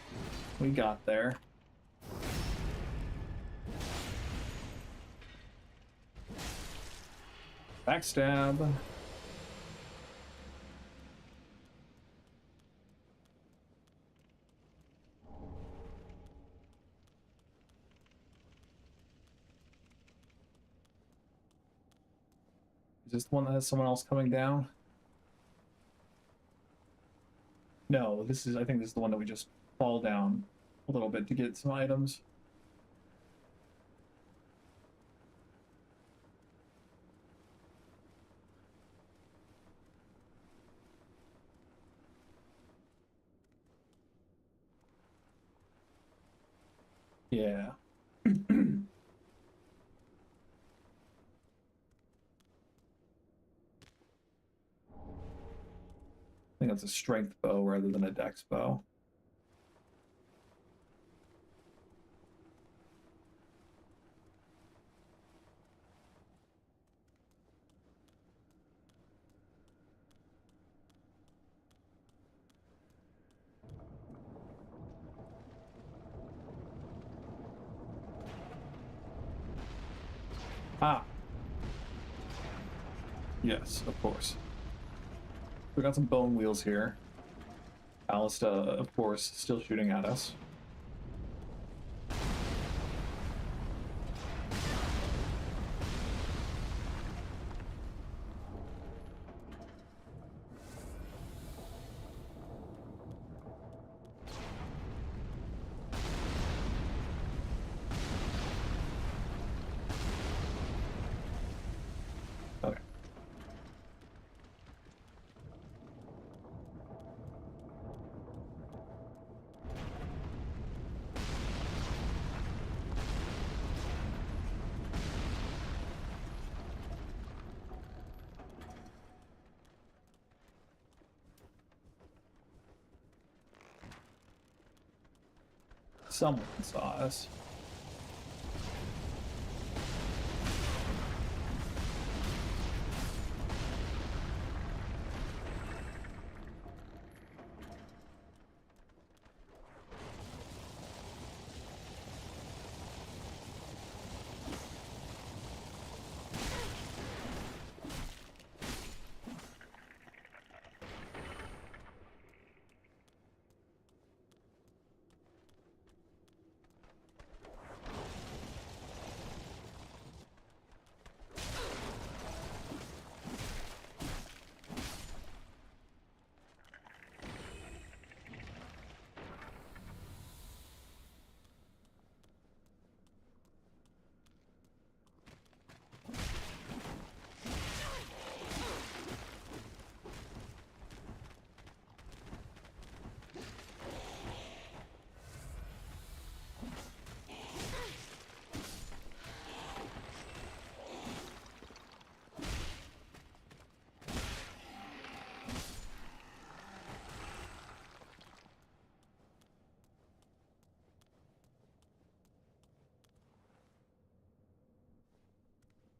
We got there. Backstab. Is this the one that has someone else coming down? No, this is, I think this is the one that we just fall down a little bit to get some items. Yeah. I think that's a strength bow rather than a dex bow. Ah. Yes, of course. We got some bone wheels here. Ballista, of course, still shooting at us. Okay. Someone saw us.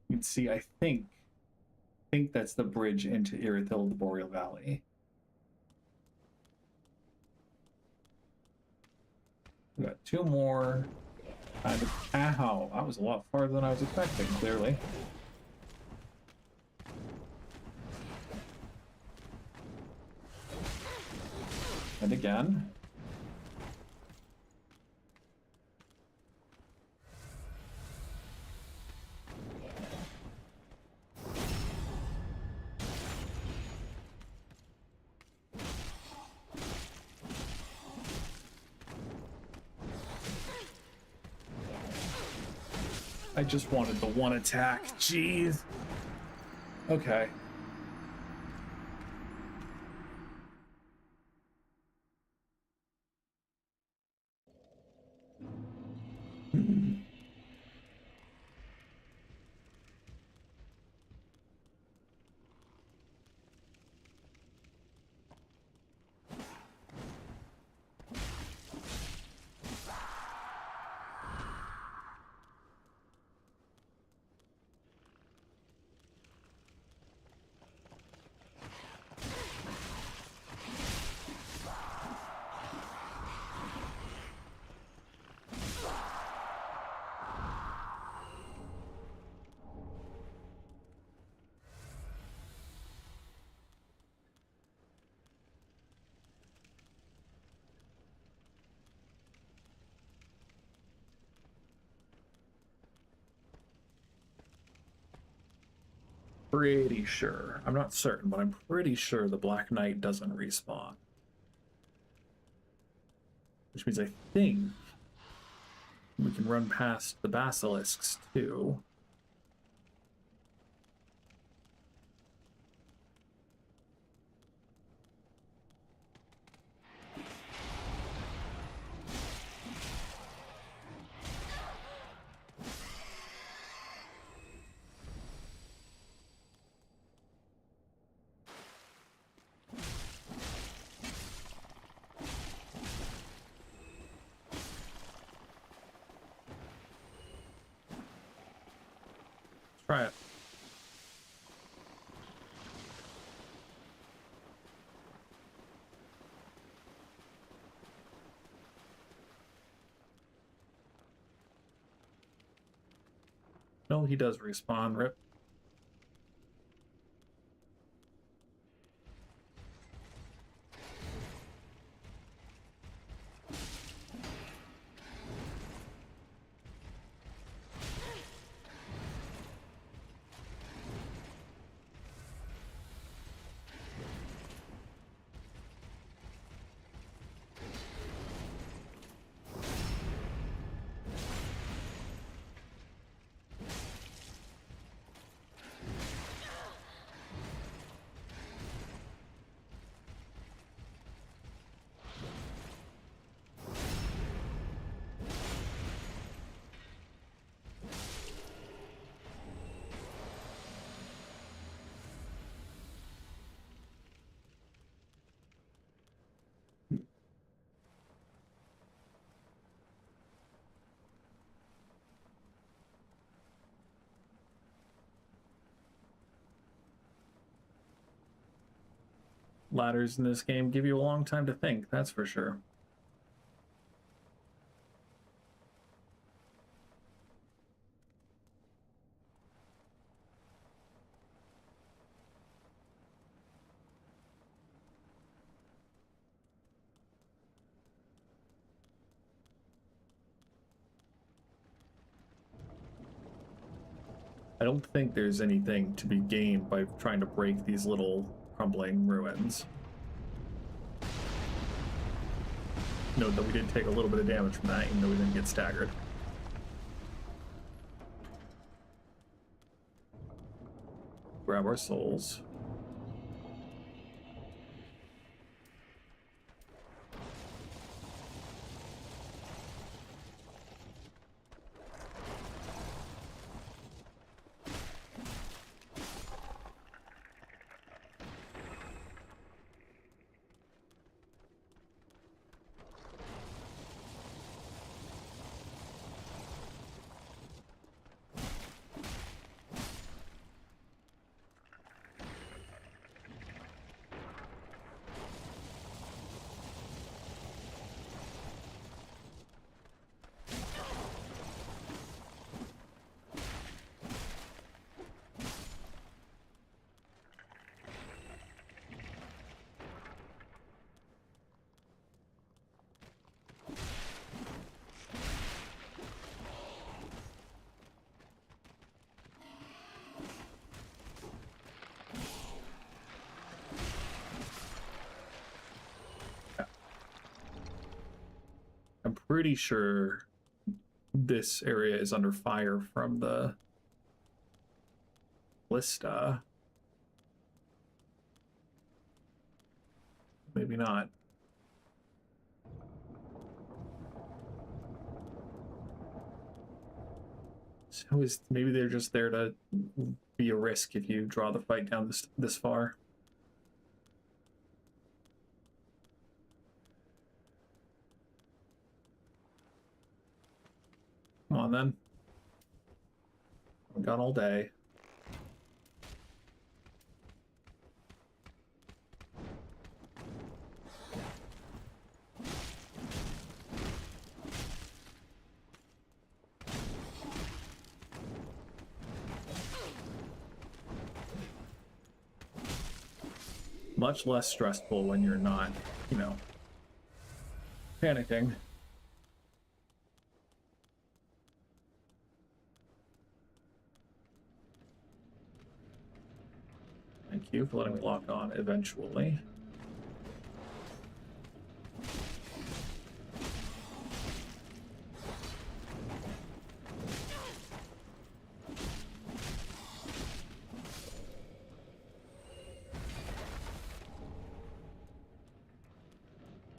You can see, I think that's the bridge into Irithyll, the Boreal Valley. We got two more. Ow, that was a lot farther than I was expecting, clearly. And again. I just wanted the one attack. Jeez. Okay. Pretty sure. I'm not certain, but I'm pretty sure the Black Knight doesn't respawn. Which means I think we can run past the basilisks too. Try it. Oh, he does respawn. Rip. Ladders in this game give you a long time to think, that's for sure. I don't think there's anything to be gained by trying to break these little crumbling ruins. Note that we did take a little bit of damage from that, even though we didn't get staggered. Grab our souls. I'm pretty sure this area is under fire from the Lista. Maybe not. So maybe they're just there to be a risk if you draw the fight down this far. Come on then. We've got all day. Much less stressful when you're not, you know, panicking. Thank you for letting me lock on eventually.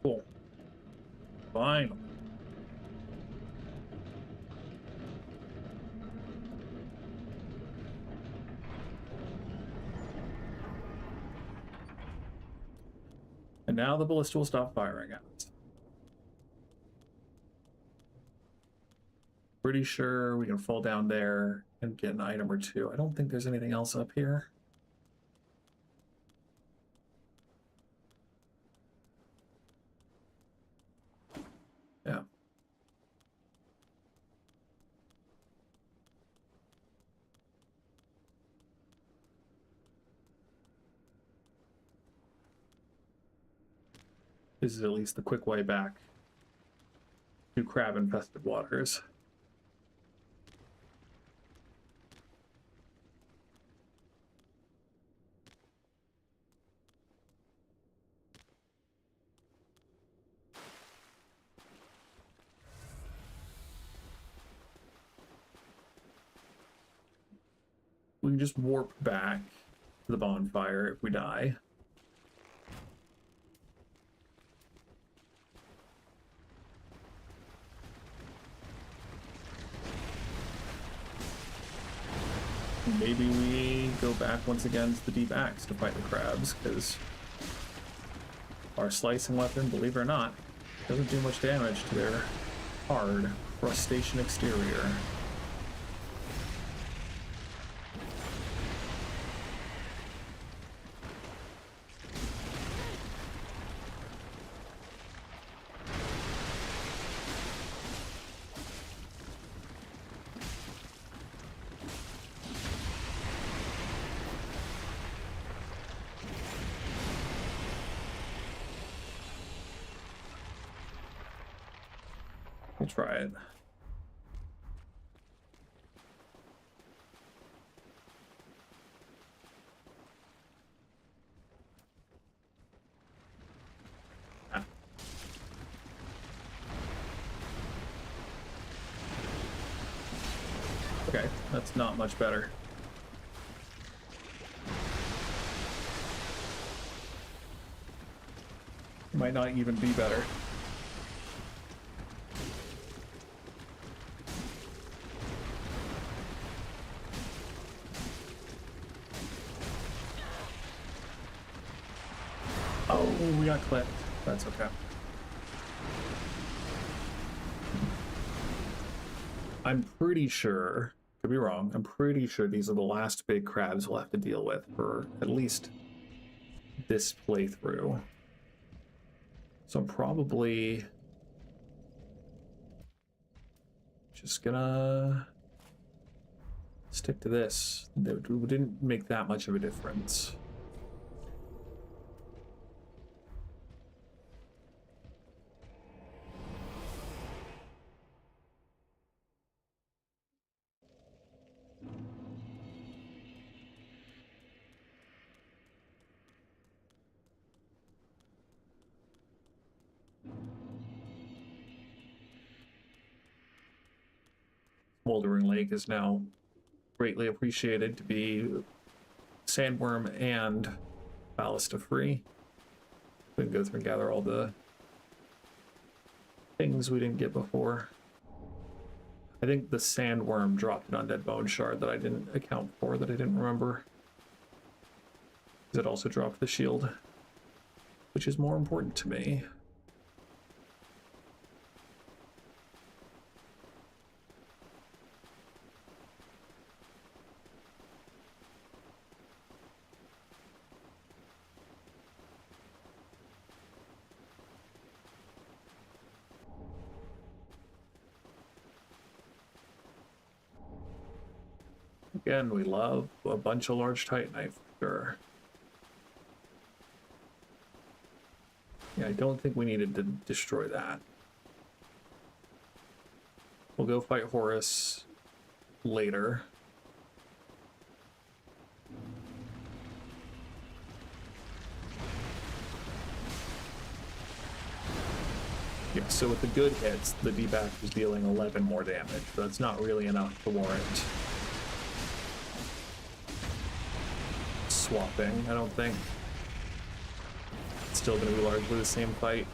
Cool. Fine. And now the ballista will stop firing at us. Pretty sure we can fall down there and get an item or two. I don't think there's anything else up here. Yeah. This is at least the quick way back to crab-infested waters. We can just warp back to the bonfire if we die. Maybe we go back once again to the deep axe to fight the crabs, because our slicing weapon, believe it or not, doesn't do much damage to their hard crustacean exterior. We'll try it. Ah. Okay, that's not much better. Might not even be better. Oh, we got clipped. That's okay. I'm pretty sure, could be wrong, I'm pretty sure these are the last big crabs we'll have to deal with for at least this playthrough. So I'm probably just gonna stick to this. It didn't make that much of a difference. Smoldering Lake is now greatly appreciated to be sandworm and ballista free. We can go through and gather all the things we didn't get before. I think the sandworm dropped an undead bone shard that I didn't account for, that I didn't remember. It also dropped the shield, which is more important to me. Again, we love a bunch of large titanite for sure. Yeah, I don't think we needed to destroy that. We'll go fight Horus later. Yeah, so with the good hits, the D-back is dealing 11 more damage, but that's not really enough to warrant swapping, I don't think. It's still going to be largely the same fight.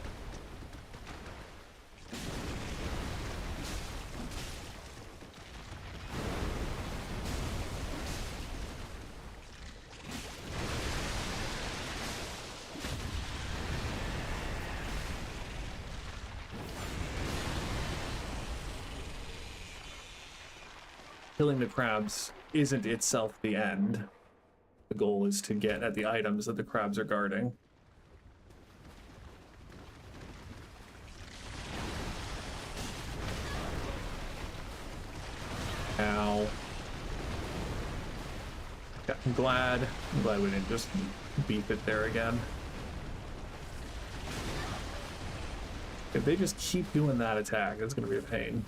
Killing the crabs isn't itself the end. The goal is to get at the items that the crabs are guarding. Ow. Yeah, I'm glad we didn't just beef it there again. If they just keep doing that attack, it's going to be a pain.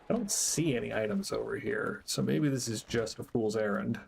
I don't see any items over here, so maybe this is just a fool's errand.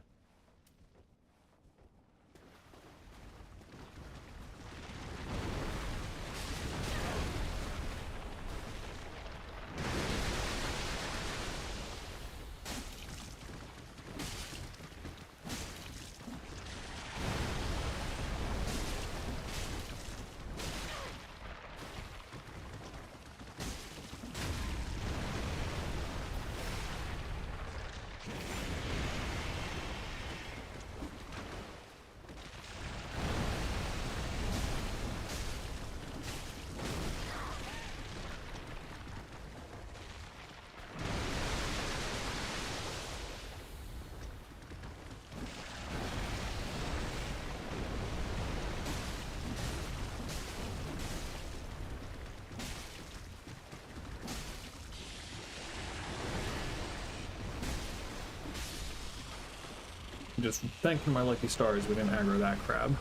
Just thanking my lucky stars we didn't aggro that crab.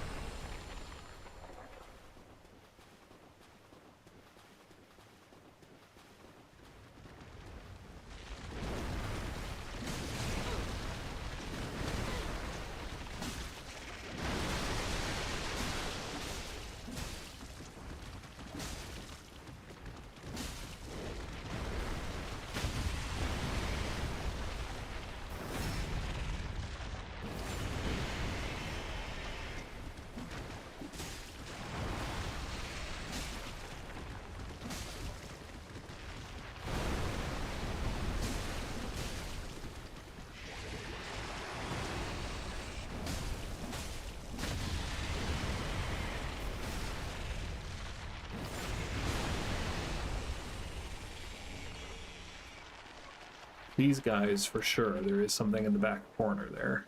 These guys, for sure, there is something in the back corner there.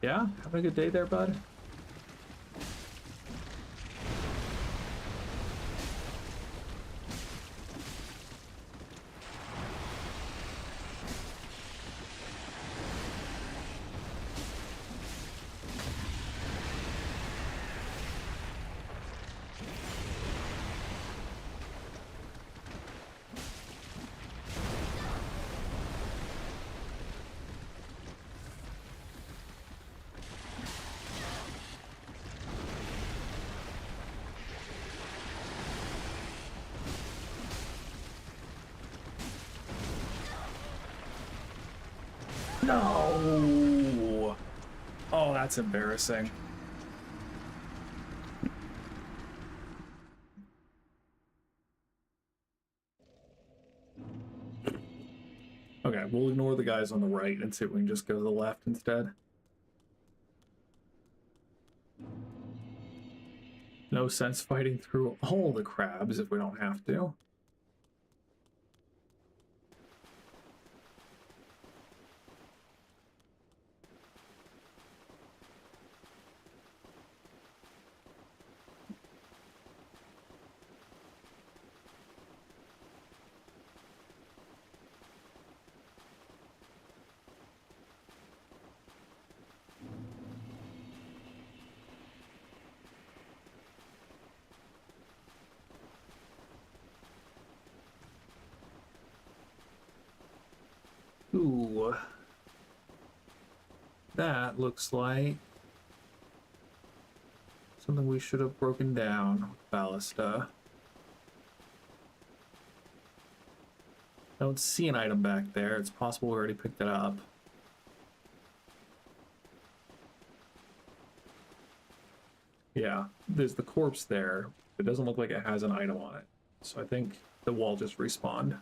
Yeah? Having a good day there, bud? No! Oh, that's embarrassing. Okay, we'll ignore the guys on the right and see if we can just go to the left instead. No sense fighting through all the crabs if we don't have to. Ooh. That looks like something we should have broken down with ballista. I don't see an item back there. It's possible we already picked it up. Yeah, there's the corpse there. It doesn't look like it has an item on it. So I think the wall just respawned.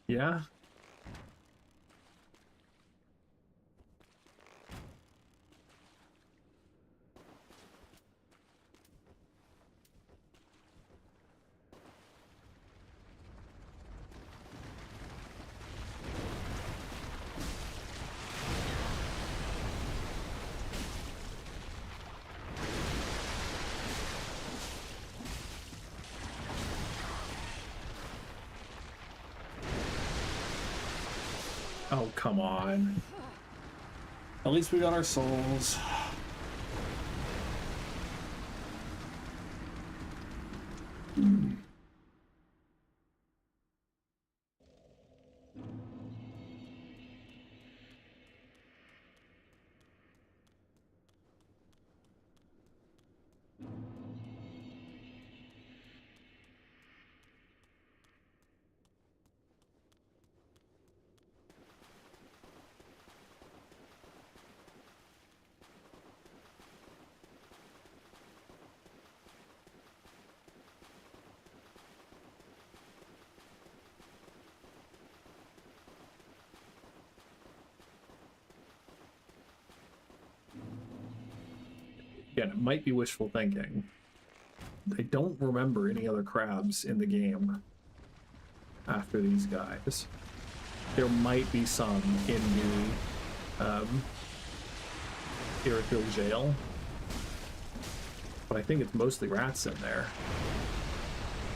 Yeah. Oh, come on. At least we got our souls. Again, it might be wishful thinking. I don't remember any other crabs in the game after these guys. There might be some in the Irithyll jail, but I think it's mostly rats in there.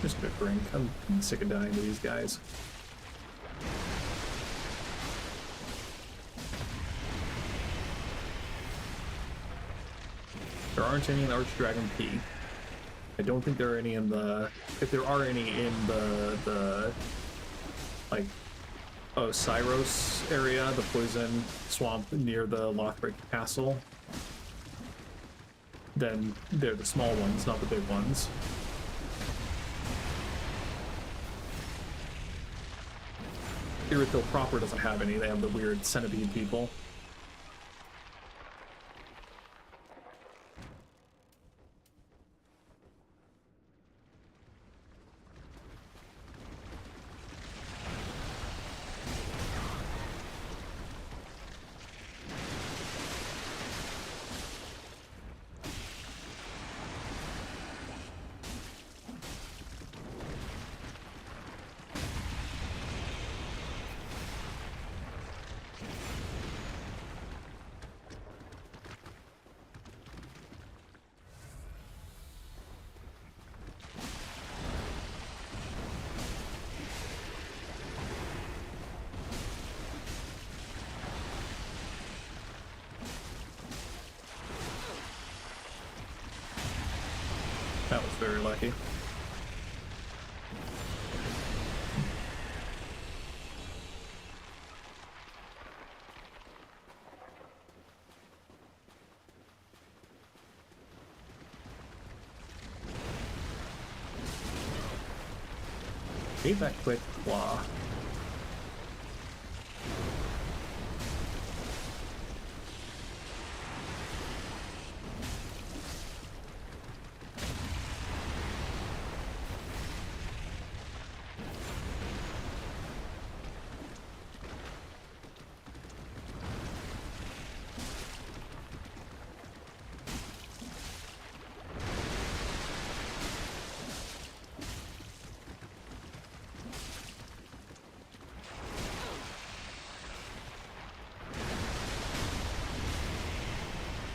Just a drink. I'm sick of dying to these guys. There aren't any in Archdragon Peak. I don't think there are any in the... If there are any in the like, Cyros area, the poison swamp near the Lothric Castle, then they're the small ones, not the big ones. Irithyll proper doesn't have any. They have the weird centipede people. That was very lucky. Gave that quick claw.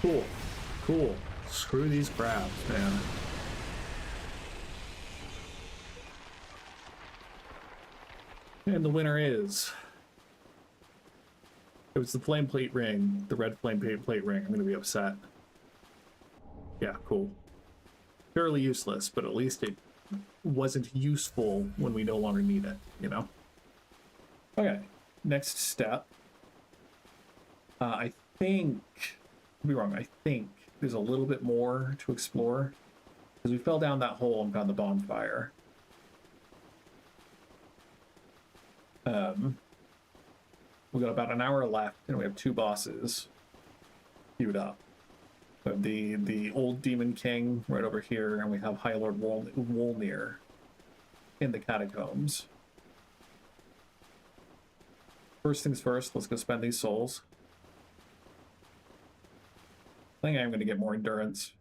Cool. Cool. Screw these crabs, man. And the winner is... It was the flame plate ring, the red flame plate ring. I'm gonna be upset. Yeah, cool. Fairly useless, but at least it wasn't useful when we no longer need it, you know? Okay, next step. I think be wrong. I think there's a little bit more to explore because we fell down that hole and found the bonfire. We got about an hour left, and we have 2 bosses queued up. We have the old Demon King right over here, and we have High Lord Wolnir in the Catacombs. First things first, let's go spend these souls. I think I'm going to get more endurance.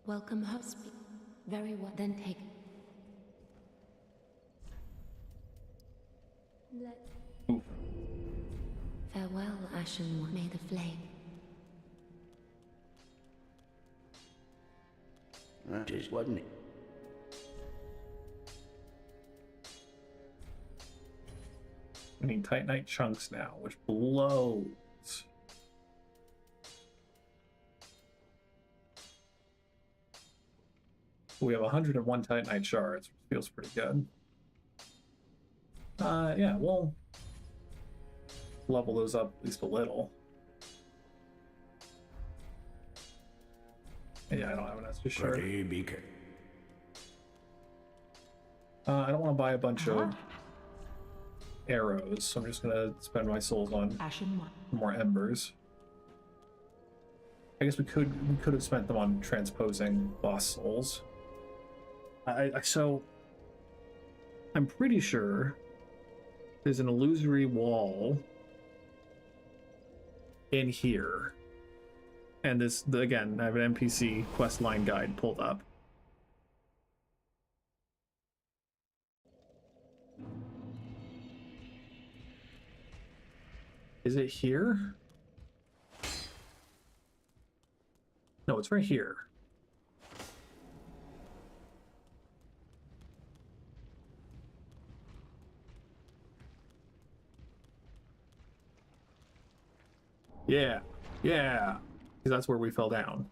Welcome, host. Very well. Then take. Farewell, Ashen One. May the flame. That is, wasn't it? We need Titanite chunks now, which blows. We have 101 Titanite shards, which feels pretty good. Yeah, we'll level those up at least a little. Yeah, I don't have an Estus shard. I don't want to buy a bunch of arrows, so I'm just gonna spend my souls on more embers. I guess we could have spent them on transposing boss souls. So I'm pretty sure there's an illusory wall in here, and again, I have an NPC quest line guide pulled up. Is it here? No, it's right here. Yeah, yeah, because that's where we fell down.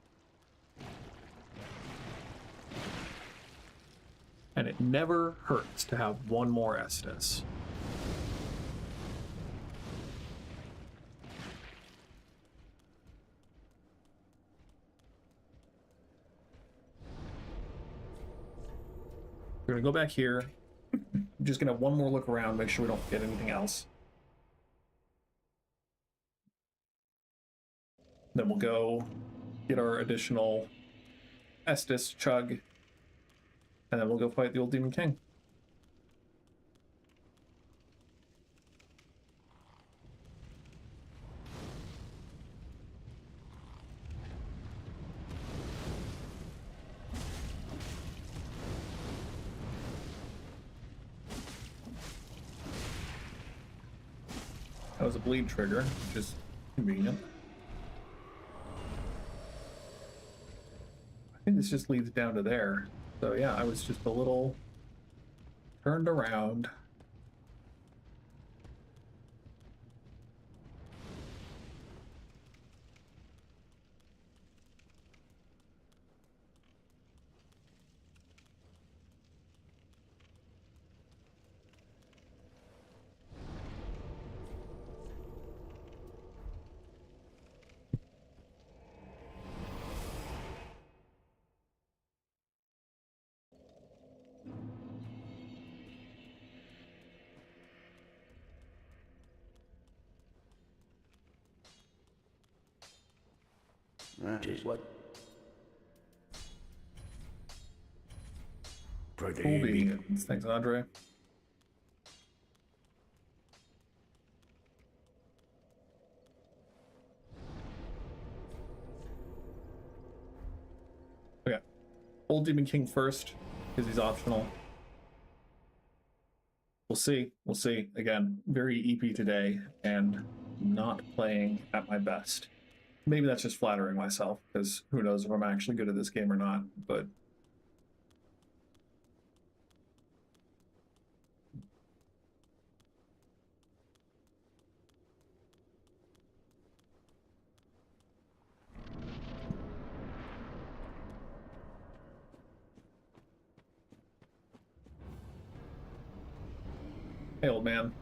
And it never hurts to have one more Estus. We're gonna go back here. I'm just gonna have one more look around, make sure we don't forget anything else. Then we'll go get our additional Estus chug, and then we'll go fight the old Demon King. That was a bleed trigger, which is convenient. I think this just leads down to there. So yeah, I was just a little turned around. That is what? Cool beans. Thanks, Andre. roll Demon King first, because he's optional. We'll see. We'll see. Again, very EP today, and not playing at my best. Maybe that's just flattering myself, because who knows if I'm actually good at this game or not, but... Hey, old man.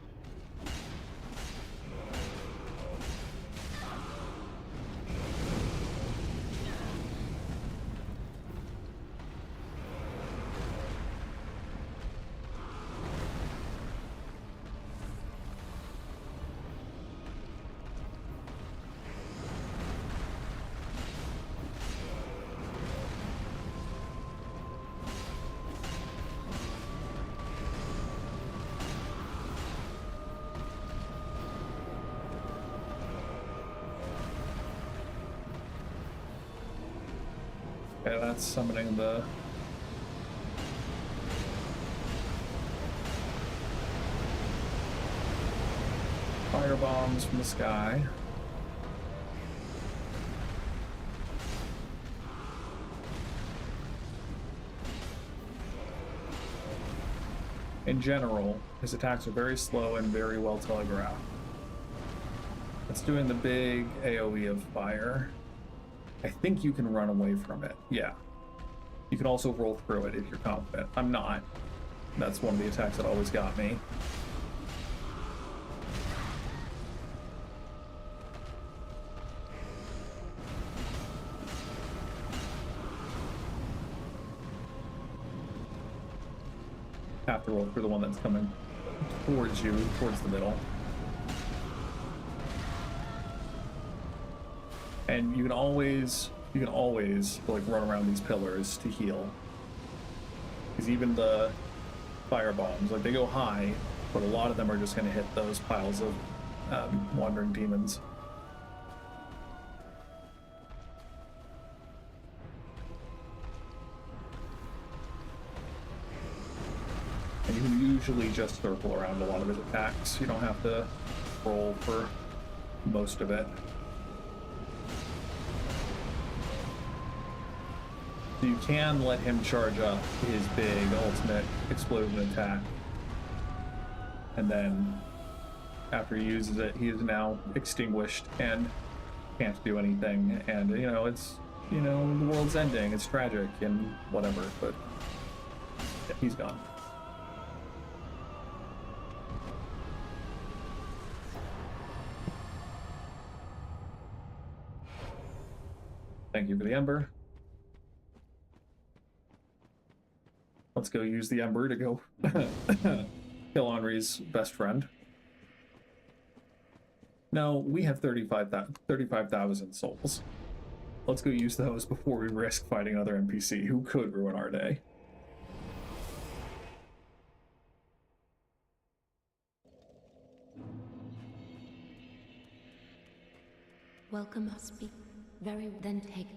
Okay, that's summoning the... fire bombs from the sky. In general, his attacks are very slow and very well telegraphed. It's doing the big AoE of fire. I think you can run away from it. Yeah. You can also roll through it if you're confident. I'm not. That's one of the attacks that always got me. Have to roll through the one that's coming towards you, towards the middle. And you can always like run around these pillars to heal. Because even the fire bombs, like they go high, but a lot of them are just going to hit those piles of wandering demons. And you can usually just circle around a lot of his attacks. You don't have to roll for most of it. So you can let him charge up his big ultimate explosion attack. And then after he uses it, he is now extinguished and can't do anything. And, you know, it's, you know, the world's ending. It's tragic and whatever, but yeah, he's gone. Thank you for the ember. Let's go use the ember to go kill Henri's best friend. No, we have 35,000 souls. Let's go use those before we risk fighting another NPC who could ruin our day. Welcome must be very then take.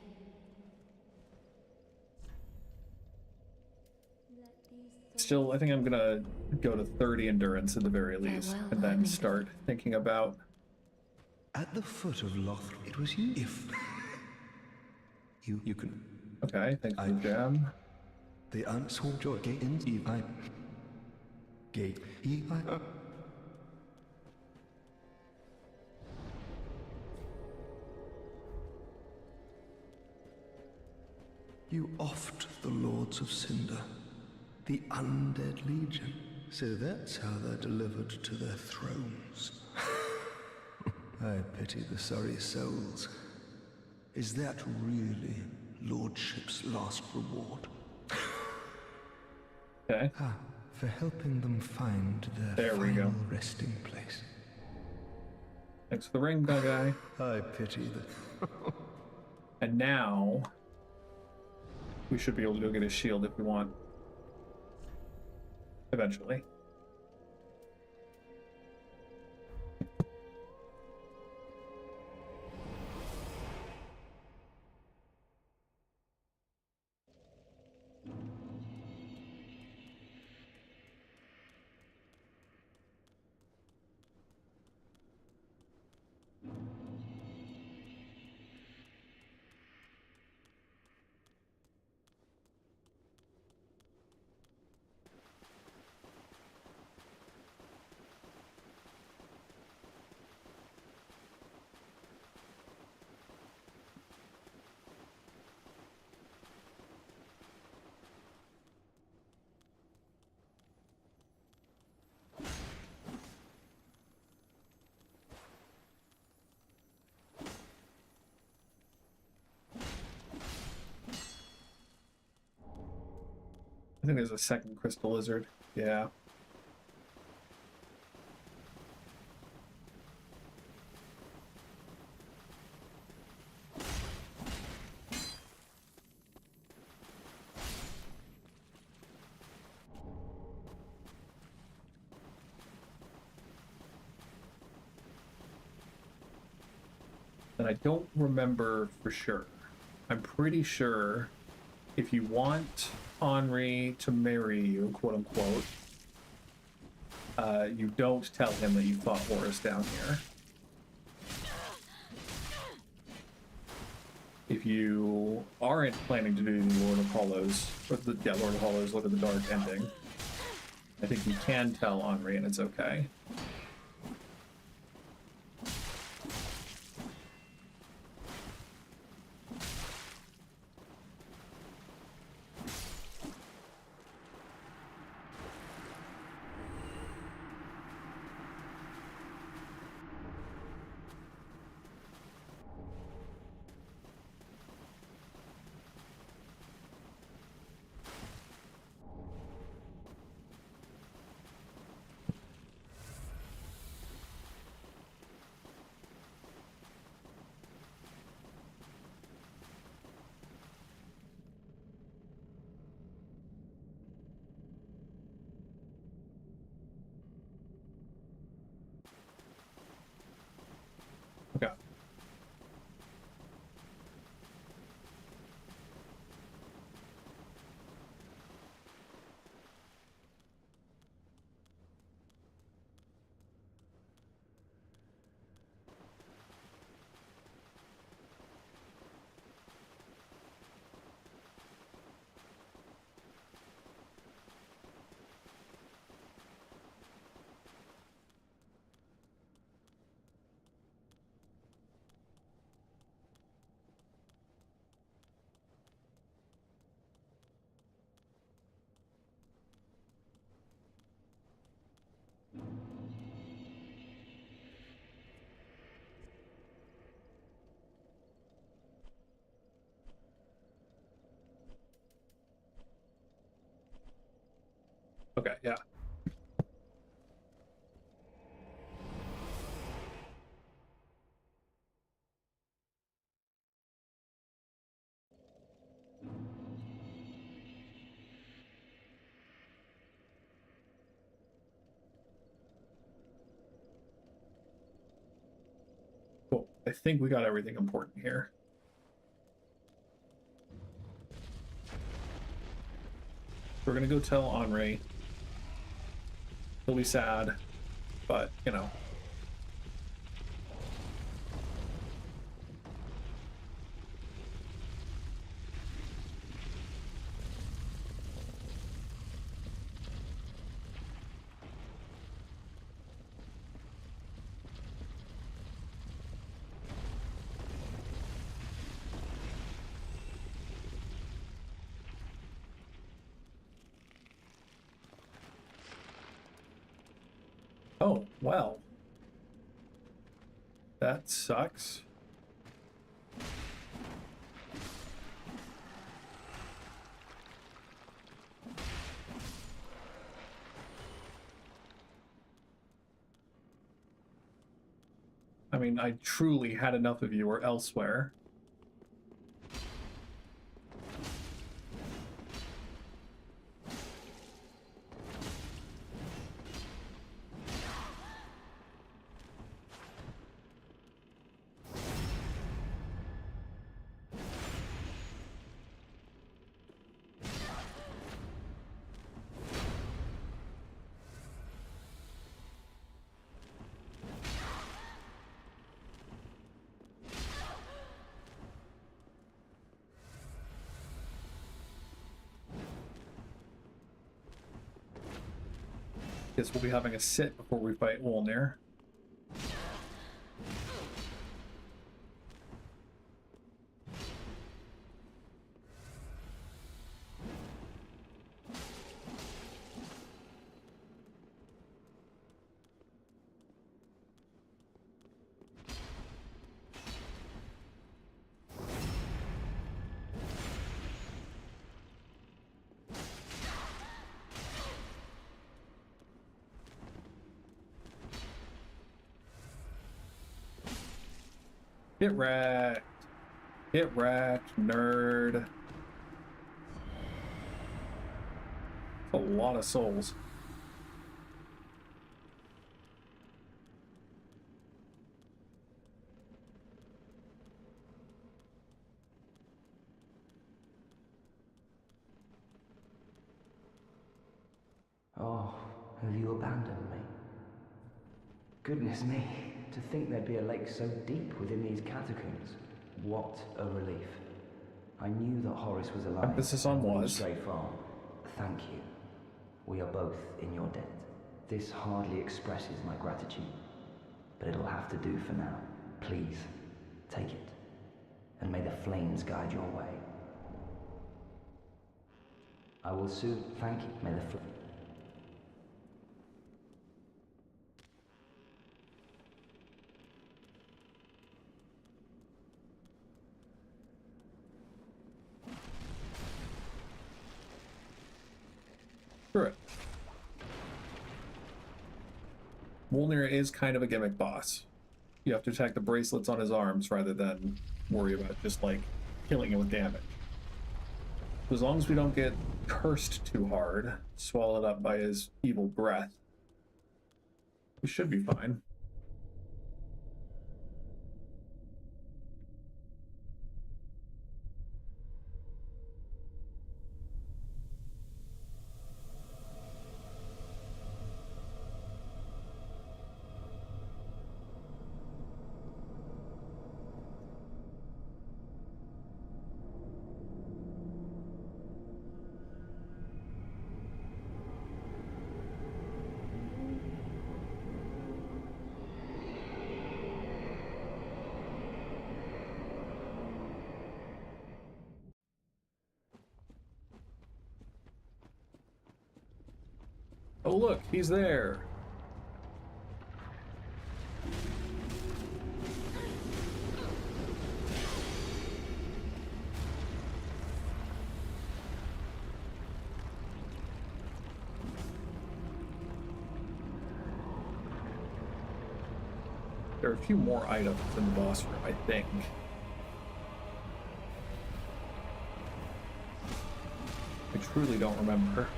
Still, I think I'm gonna go to 30 endurance at the very least, and then start thinking about... At the foot of Loth, it was you. If you can... Okay, thanks for the jam. The answer joy gate in I gate You oft the Lords of Cinder, the undead legion. So that's how they're delivered to their thrones. I pity the sorry souls. Is that really Lordship's last reward? Okay. For helping them find their final resting place. Thanks for the ring, bad guy. I pity the... And now... we should be able to go get his shield if we want. Eventually. I think there's a second crystal lizard. Yeah. And I don't remember for sure. I'm pretty sure if you want Henri to marry you, quote unquote, you don't tell him that you fought Horus down here. If you aren't planning to do the Lord of Hollows, or the Lord of Hollows, Look at the Dark ending, I think you can tell Henri and it's okay. Okay. Okay, yeah. Cool. I think we got everything important here. We're gonna go tell Henri. He'll be sad, but you know. Oh, well. That sucks. I mean, I truly had enough of you or elsewhere. Guess we'll be having a sit before we fight Wolnir. Get wrecked. Get wrecked, nerd. A lot of souls. Oh, have you abandoned me? Goodness me, to think there'd be a lake so deep within these catacombs. What a relief. I knew that Horace was alive. Emphasis on and wouldn't was. stray far. Thank you. We are both in your debt. This hardly expresses my gratitude, but it'll have to do for now. Please, take it, and may the flames guide your way. I will soon thank you. May the Screw it. Wolnir is kind of a gimmick boss. You have to attack the bracelets on his arms rather than worry about just, like, killing him with damage. As long as we don't get cursed too hard, swallowed up by his evil breath, we should be fine. Oh look, he's there! There are a few more items in the boss room, I think. I truly don't remember.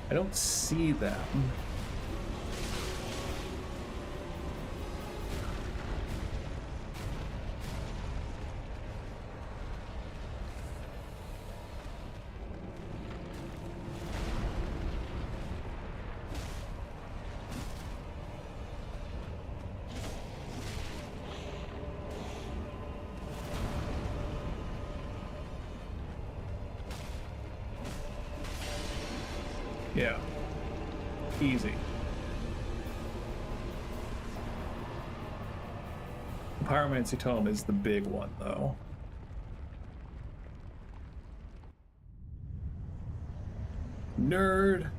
I don't see them. Yeah. Easy. Pyromancy Tome is the big one, though. Nerd!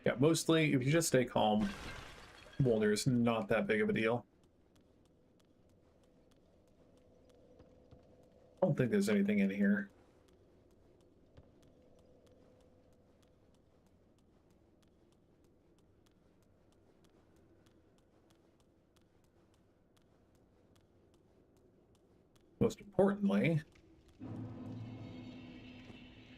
Yeah, mostly, if you just stay calm, Boulder is not that big of a deal. I don't think there's anything in here. Most importantly,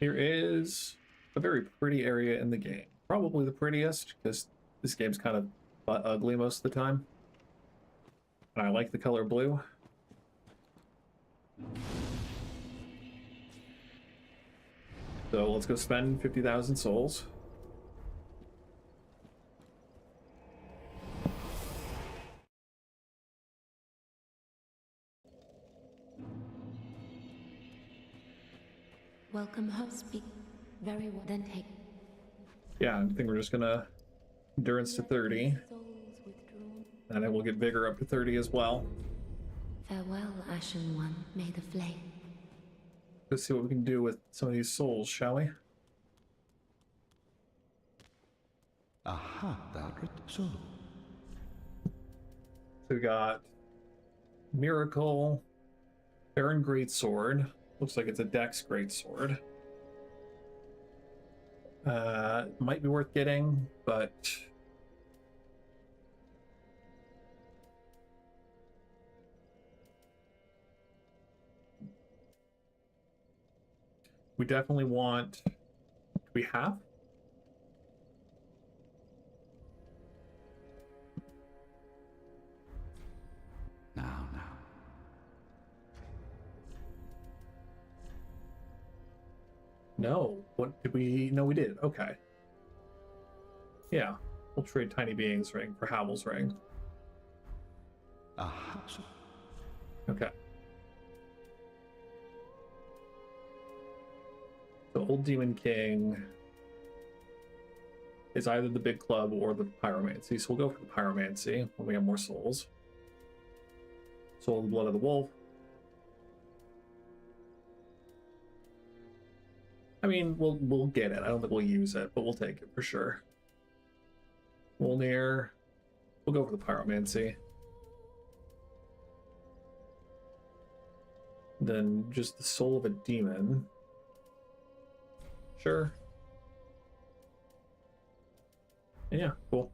Here is a very pretty area in the game. Probably the prettiest, because this game's kind of butt ugly most of the time. And I like the color blue. So let's go spend 50,000 souls. Welcome home. Speak very well. Then take. Yeah, I think we're just gonna endurance to 30, Souls withdrawn. and then we'll get vigor up to 30 as well. Farewell, Ashen One. May the flame. Let's see what we can do with some of these souls, shall we? Aha, that right. So, So we got Miracle, Baron Greatsword. Looks like it's a Dex Greatsword. Might be worth getting, but we definitely want. Do we have? now. No. What did we? No, we did. Okay. Yeah, we'll trade Tiny Being's ring for Havel's ring. Aha, so. Okay. So Old Demon King is either the big club or the pyromancy. So we'll go for the pyromancy when we have more souls. Soul of the Blood of the Wolf. I mean, we'll get it. I don't think we'll use it, but we'll take it for sure. Wolnir. We'll go for the pyromancy. Then just the soul of a demon. Sure. Yeah, cool.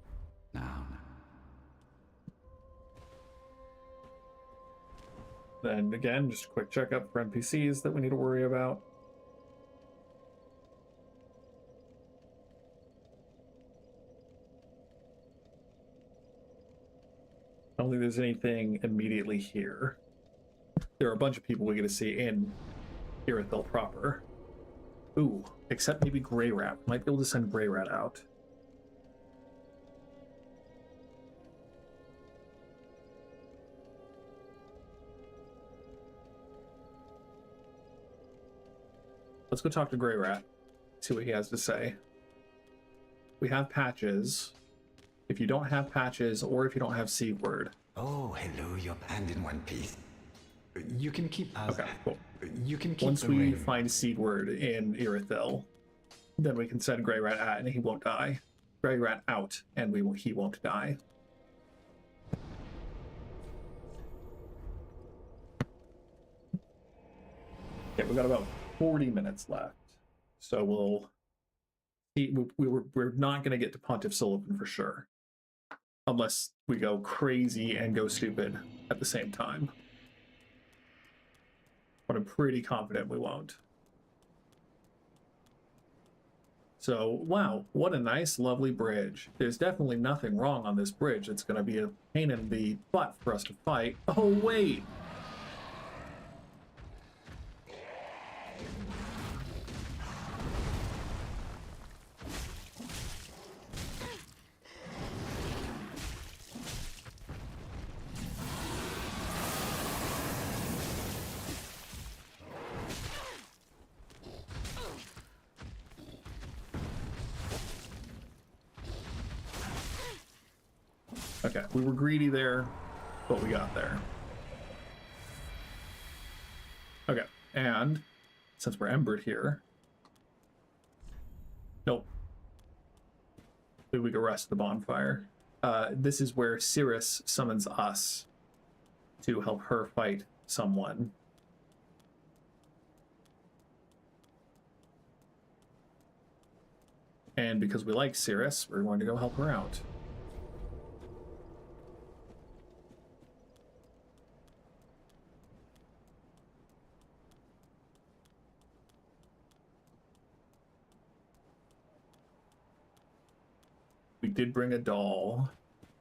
Now. Then again, just a quick checkup for NPCs that we need to worry about. I don't think there's anything immediately here. There are a bunch of people we get to see in Irithyll proper. Ooh, except maybe Grey Rat. Might be able to send Grey Rat out. Let's go talk to Grey Rat. See what he has to say. We have patches. If you don't have patches, or if you don't have Seed Word. Oh, hello, your hand in one piece. You can keep. Okay, cool. You can keep Once the we ring. find Seed Word in Irithyll, then we can send Grey Rat at and he won't die. Grey Rat out and he won't die. Okay, we've got about 40 minutes left. So we'll see. We're not going to get to Pontiff Sullivan for sure. Unless we go crazy and go stupid at the same time. But I'm pretty confident we won't. So, wow, what a nice, lovely bridge. There's definitely nothing wrong on this bridge. It's going to be a pain in the butt for us to fight. Oh, wait! Okay, we were greedy there, but we got there. Okay, and since we're embered here, nope. Maybe we go rest the bonfire. This is where Cirrus summons us to help her fight someone. And because we like Cirrus, we're going to go help her out. did bring a doll,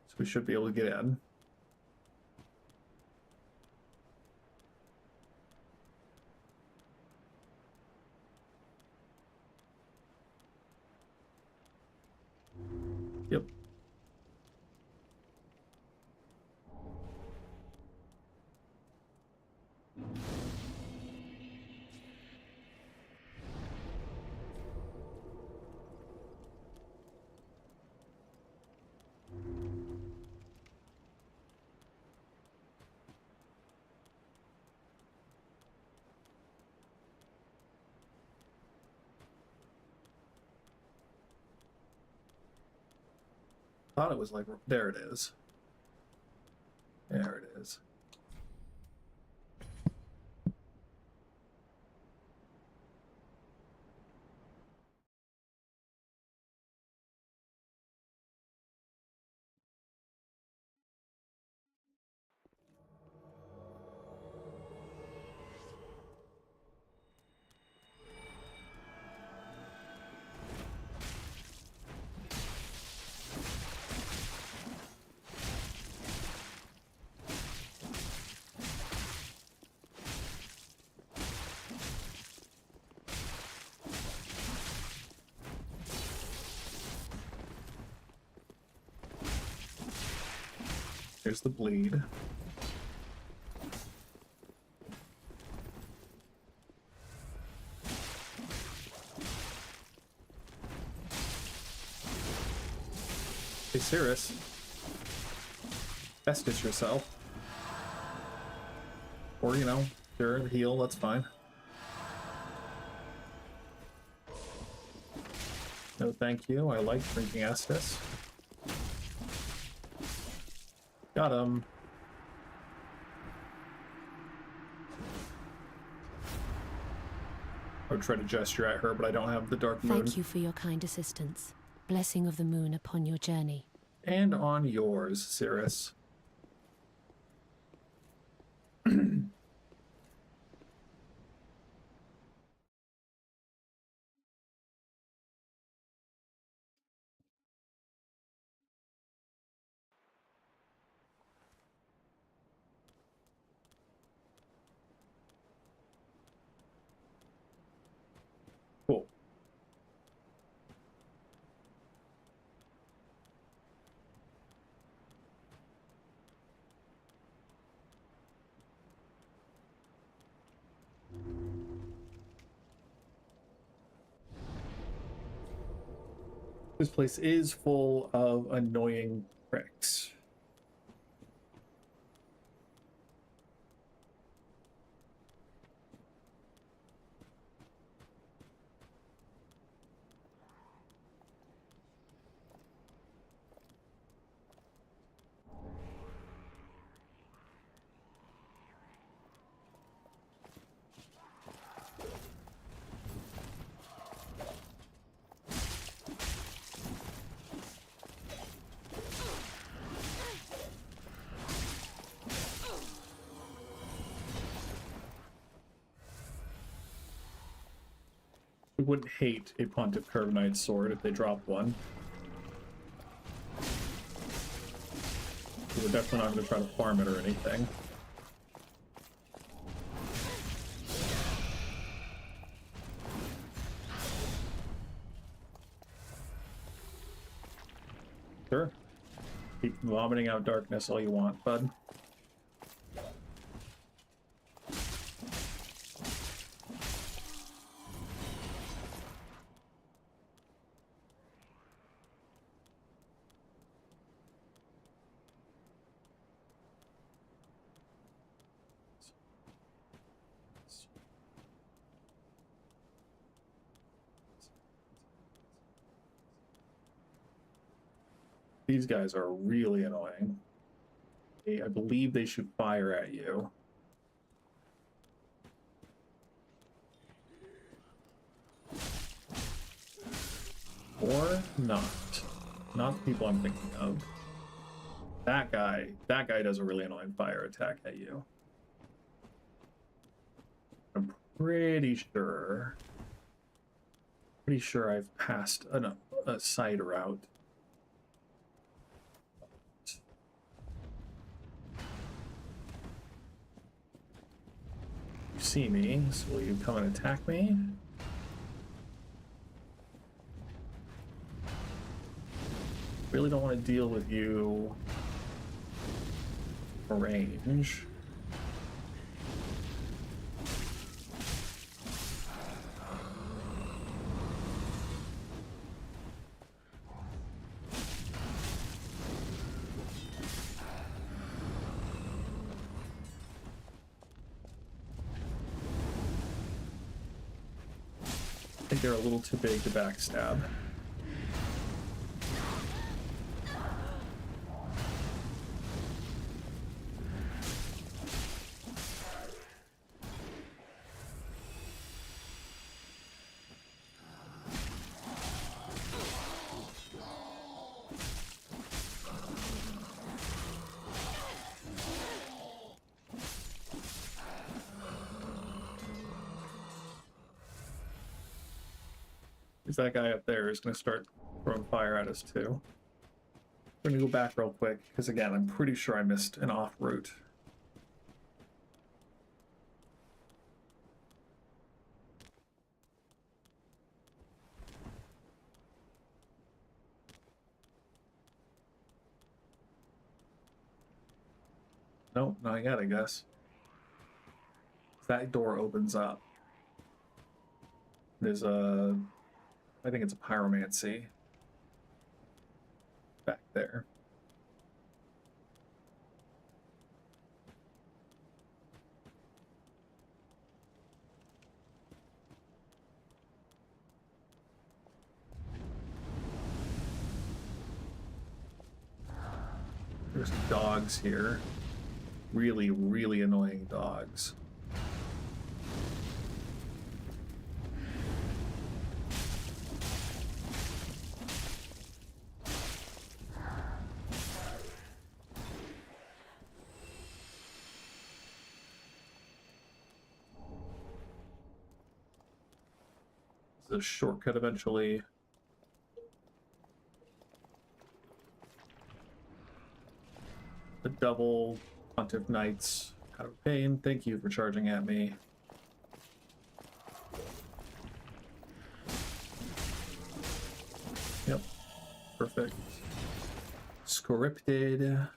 so we should be able to get in. Yep. Thought it was like, there it is. There it is. Here's the bleed. Hey, Cirrus. Estus yourself. Or, you know, sure, heal, that's fine. No thank you, I like drinking Estus. Got him. I would try to gesture at her, but I don't have the dark moon. Thank you for your kind assistance. Blessing of the moon upon your journey. And on yours, Cirrus. Cool. This place is full of annoying pricks. We wouldn't hate a Pontiff Carbonite sword if they dropped one. We're definitely not going to try to farm it or anything. Sure. Keep vomiting out darkness all you want, bud. These guys are really annoying. I believe they shoot fire at you. Or not. Not the people I'm thinking of. That guy does a really annoying fire attack at you. I'm pretty sure I've passed a side route. see me, so will you come and attack me? Really don't want to deal with you for range. I think they're a little too big to backstab. That guy up there is going to start throwing fire at us too. We're going to go back real quick, because again, I'm pretty sure I missed an off route. Nope, not yet, I guess. That door opens up. There's a... I think it's a pyromancy back there. There's dogs here. Really, really annoying dogs. A shortcut eventually. The double Pontiff Knights out of pain. Thank you for charging at me. Yep. Perfect. Scripted.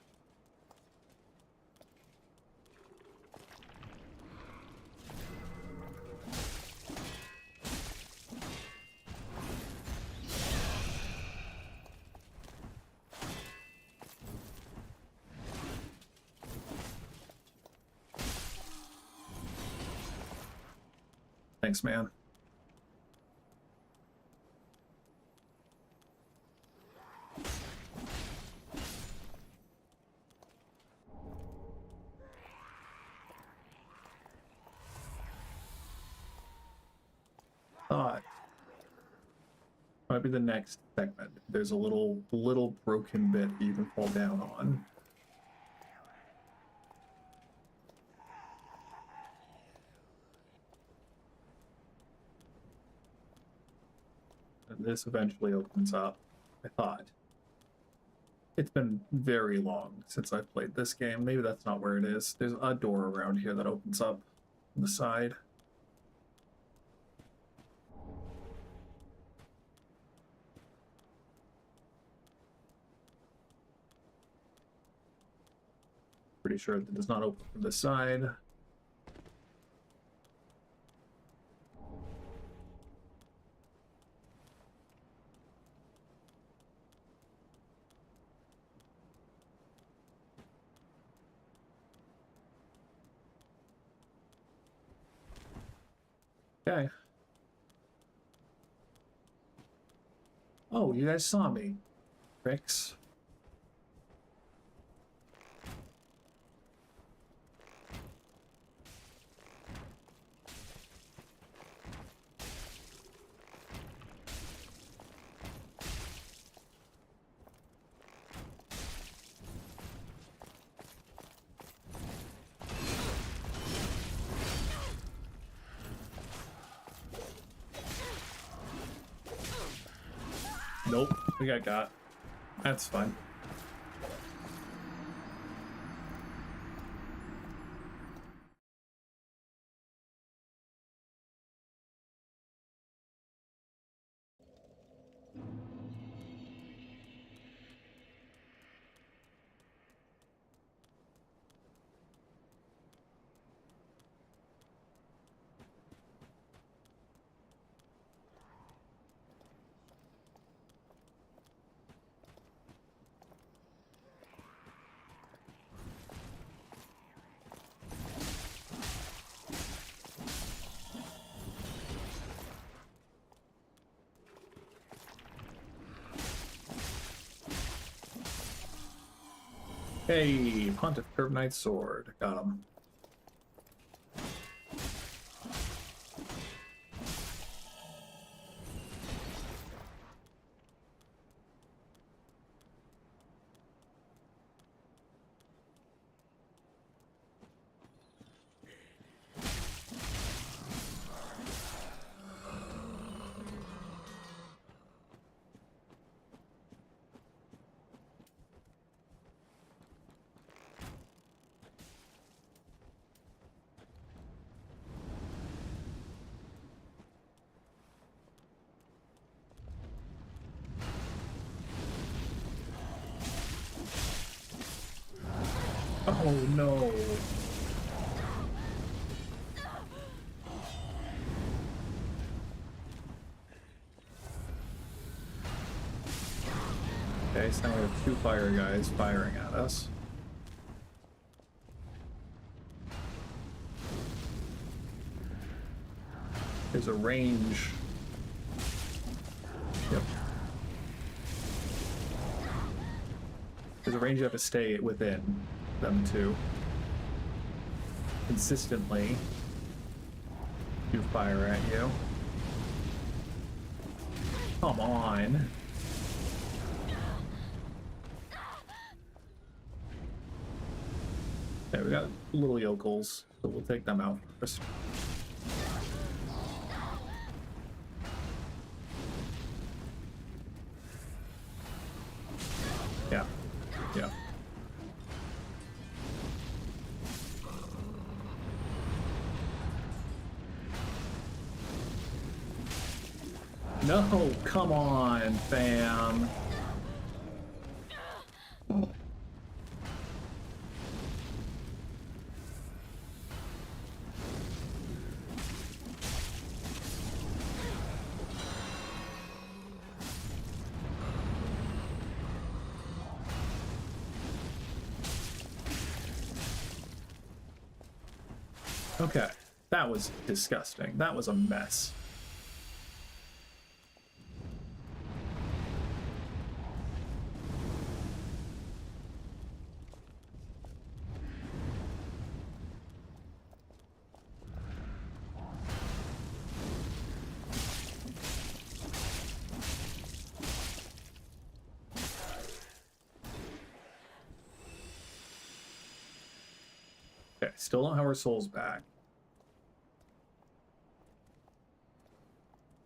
Thanks, man. Thought might be the next segment. There's a little broken bit that you can fall down on. And this eventually opens up, I thought. It's been very long since I've played this game. Maybe that's not where it is. There's a door around here that opens up on the side. Pretty sure that does not open from this side. Okay. Oh, you guys saw me. Tricks. Nope, we got. That's fine. Hey, Pontiff Curve Knight Sword. Got him. Oh no. Okay, so now we have two fire guys firing at us. There's a range. Yep. There's a range you have to stay within them to consistently do fire at you. Come on. Okay, we got little yokels, so we'll take them out first. Yeah. Yeah. No, come on, fam. Okay, that was disgusting. That was a mess. Okay, still don't have our souls back.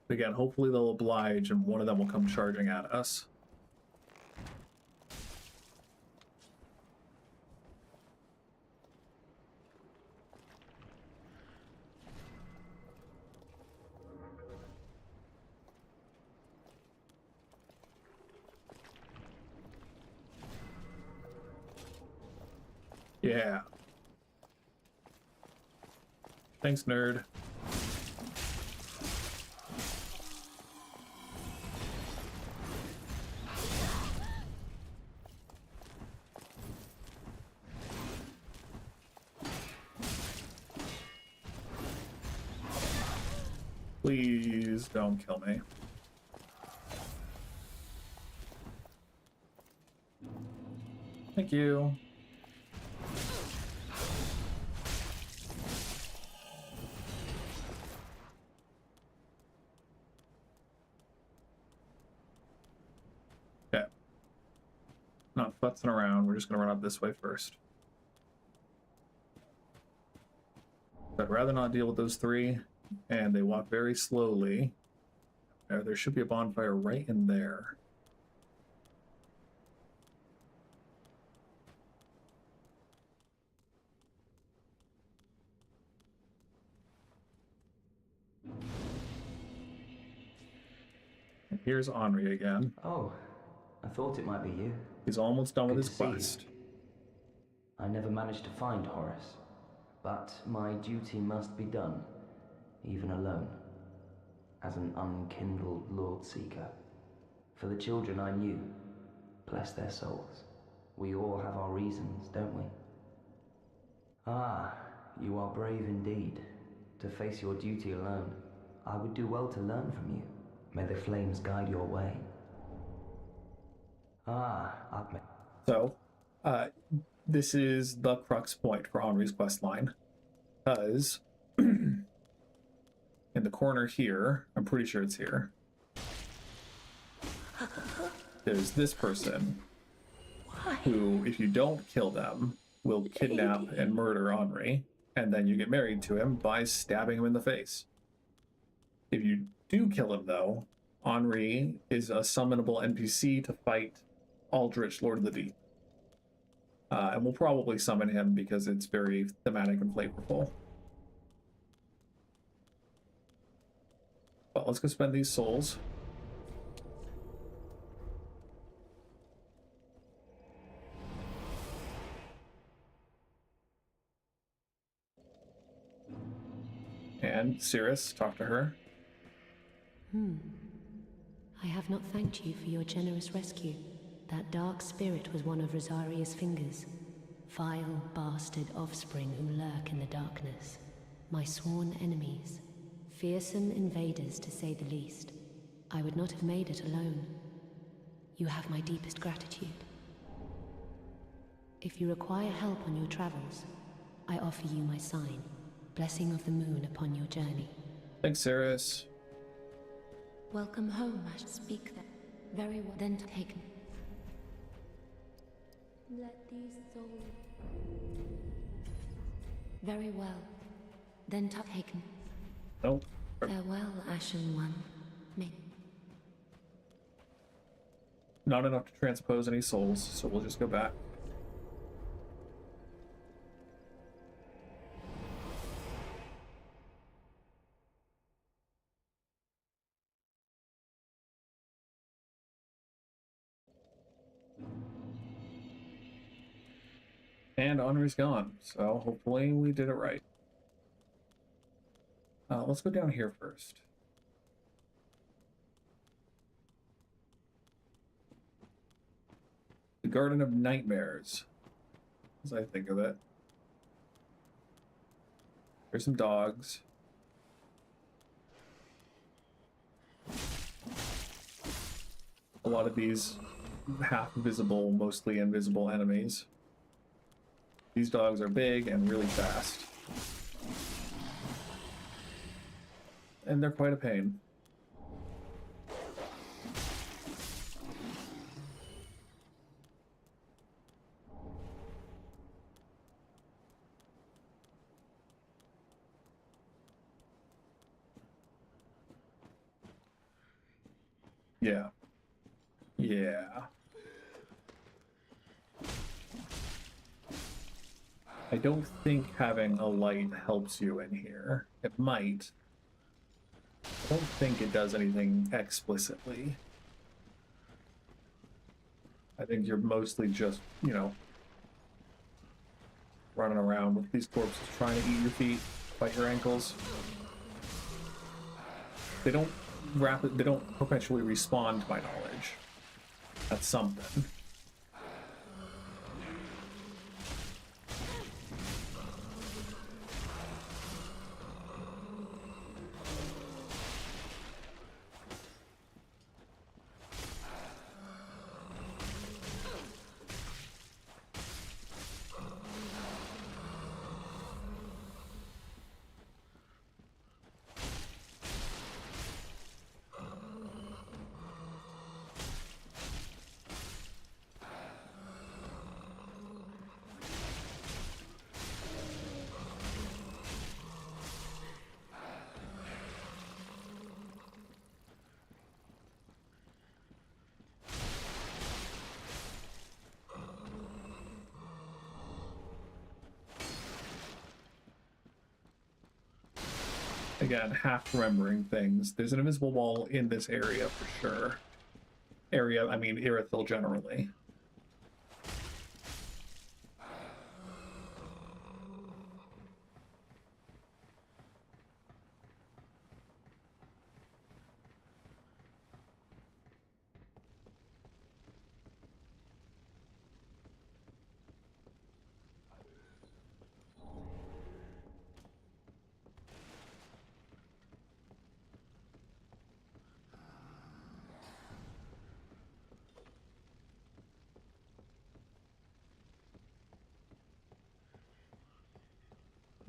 Again, hopefully they'll oblige and one of them will come charging at us. Yeah. Thanks, nerd. Please don't kill me. Thank you. Okay. Not futzing around. We're just going to run up this way first. I'd rather not deal with those three. And they walk very slowly. There should be a bonfire right in there. And here's Henri again. Oh, I thought it might be you. He's almost done with Good his to see you. quest. I never managed to find Horace, but my duty must be done, even alone, as an unkindled Lord Seeker. For the children I knew, bless their souls. We all have our reasons, don't we? Ah, you are brave indeed, to face your duty alone. I would do well to learn from you. May the flames guide your way. Ah, So, Uh, this is the crux point for Henri's quest line. Because in the corner here, I'm pretty sure it's here, there's this person who, if you don't kill them, will kidnap and murder Henri, and then you get married to him by stabbing him in the face. If you do kill him, though, Henri is a summonable NPC to fight Aldrich, Lord of the Deep. And we'll probably summon him because it's very thematic and flavorful. But let's go spend these souls. And Cirrus, talk to her. I have not thanked you for your generous rescue. That dark spirit was one of Rosaria's fingers. Vile bastard offspring who lurk in the darkness. My sworn enemies. Fearsome invaders, to say the least. I would not have made it alone. You have my deepest gratitude. If you require help on your travels, I offer you my sign. Blessing of the moon upon your journey. Thanks, Cirrus. Welcome home, I speak that. Very well, then take me. Let these souls... Very well. Then taken. Nope. Farewell, Ashen One. May... Not enough to transpose any souls, so we'll just go back. And Henri's gone, so hopefully we did it right. Let's go down here first. The Garden of Nightmares, as I think of it. There's some dogs. A lot of these half-visible, mostly invisible enemies. These dogs are big and really fast. And they're quite a pain. Yeah. Yeah. I don't think having a light helps you in here. It might. I don't think it does anything explicitly. I think you're mostly just, you know, running around with these corpses trying to eat your feet, bite your ankles. They don't perpetually respawn to my knowledge. That's something. Again, half remembering things. There's an invisible wall in this area for sure. Area, I mean Irithyll generally.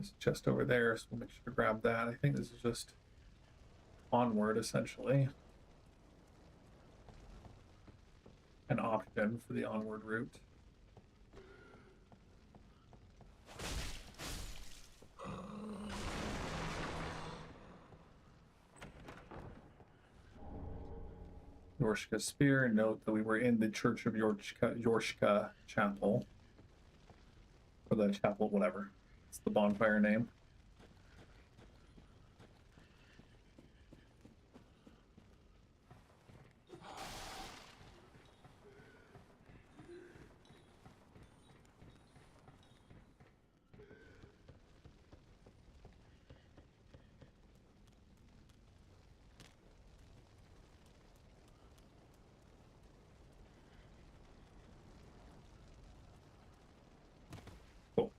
There's a chest over there, so we'll make sure to grab that. I think this is just onward, essentially. An option for the onward route. Yorshka Spear. Note that we were in the Church of Yorshka Chapel. Or the chapel, whatever. It's the bonfire name. Cool.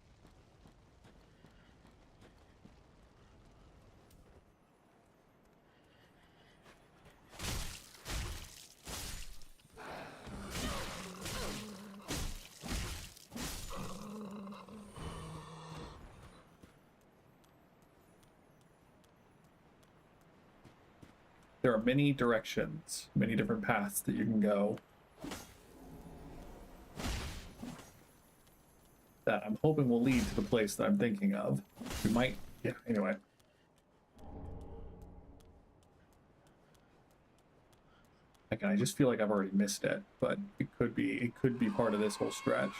There are many directions, many different paths that you can go. That I'm hoping will lead to the place that I'm thinking of. We might, yeah, anyway. Again, I just feel like I've already missed it, but it could be part of this whole stretch.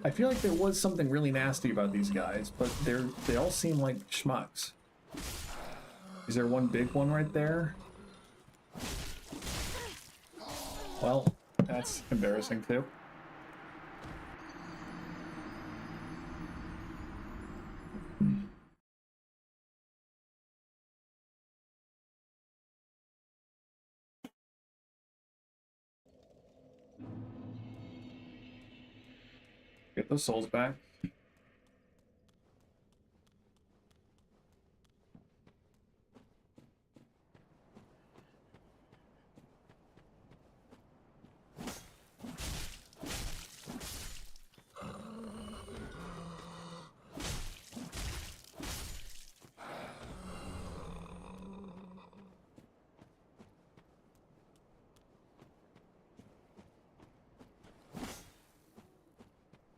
I feel like there was something really nasty about these guys, but they all seem like schmucks. Is there one big one right there? Well, that's embarrassing too. Get those souls back.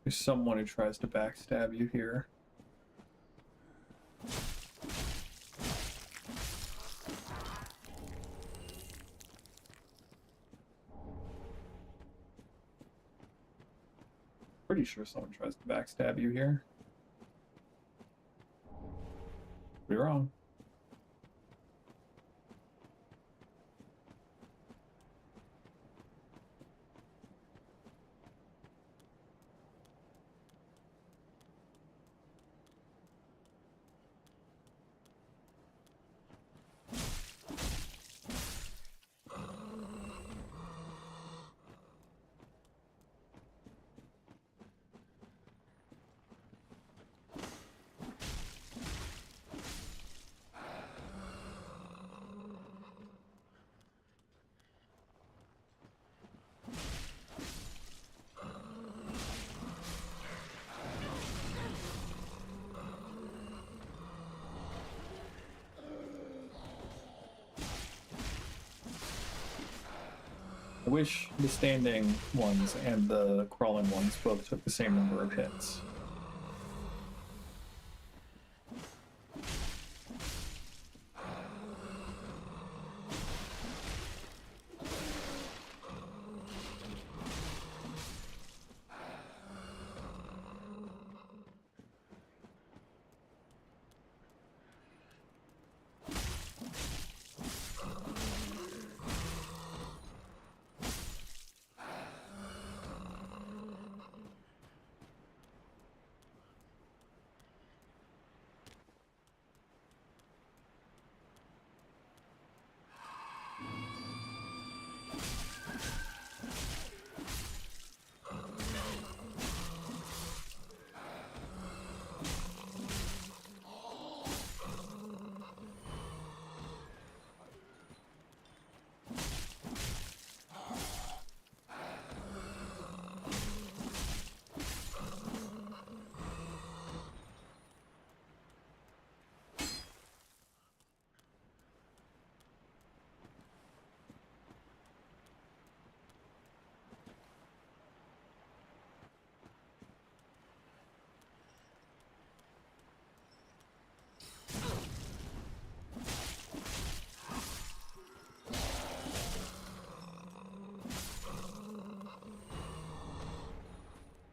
There's someone who tries to backstab you here. Pretty sure someone tries to backstab you here. Be wrong. I wish the standing ones and the crawling ones both took the same number of hits.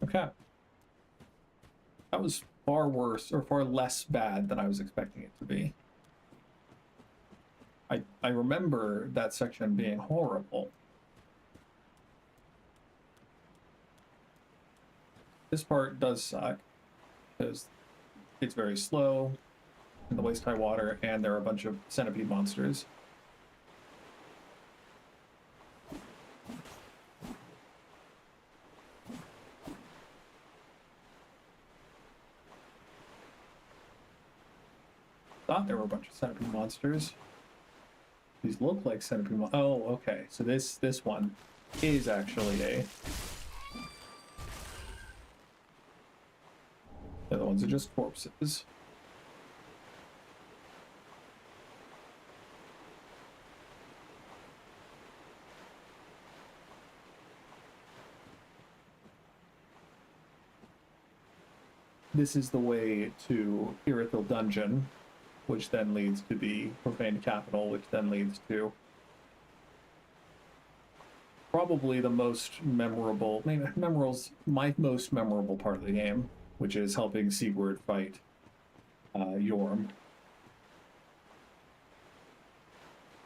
Okay. That was far worse, or far less bad than I was expecting it to be. I remember that section being horrible. This part does suck, because it's very slow in the waist-high water, and there are a bunch of centipede monsters. Thought there were a bunch of centipede monsters. These look like centipede oh, okay. So this one is actually a... The other ones are just corpses. This is the way to Irithil Dungeon, which then leads to the Profaned Capital, which then leads to probably the most memorable, maybe my most memorable part of the game, which is helping Sigurd fight Yorm.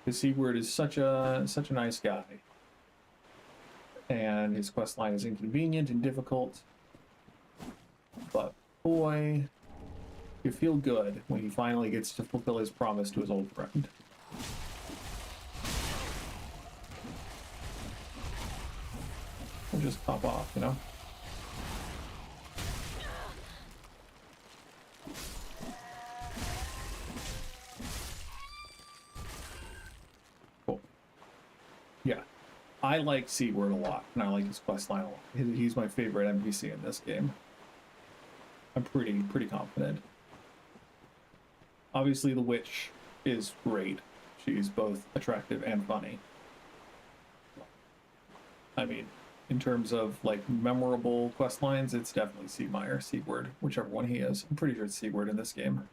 Because Sigurd is such a nice guy, and his quest line is inconvenient and difficult, but boy, you feel good when he finally gets to fulfill his promise to his old friend. We'll just pop off, you know? Cool. Yeah. I like Sigurd a lot, and I like his questline a lot. He's my favorite NPC in this game. I'm pretty confident. Obviously, the witch is great. She's both attractive and funny. I mean, in terms of, like, memorable quest lines, it's definitely Siegmeyer, Sigurd, whichever one he is. I'm pretty sure it's Sigurd in this game.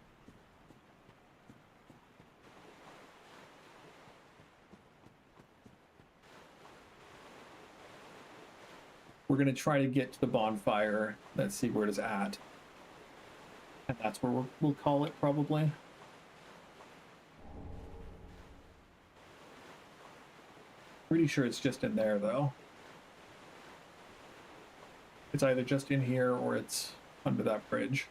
We're going to try to get to the bonfire that Sigurd is at. And that's where we'll call it, probably. Pretty sure it's just in there, though. It's either just in here or it's under that bridge.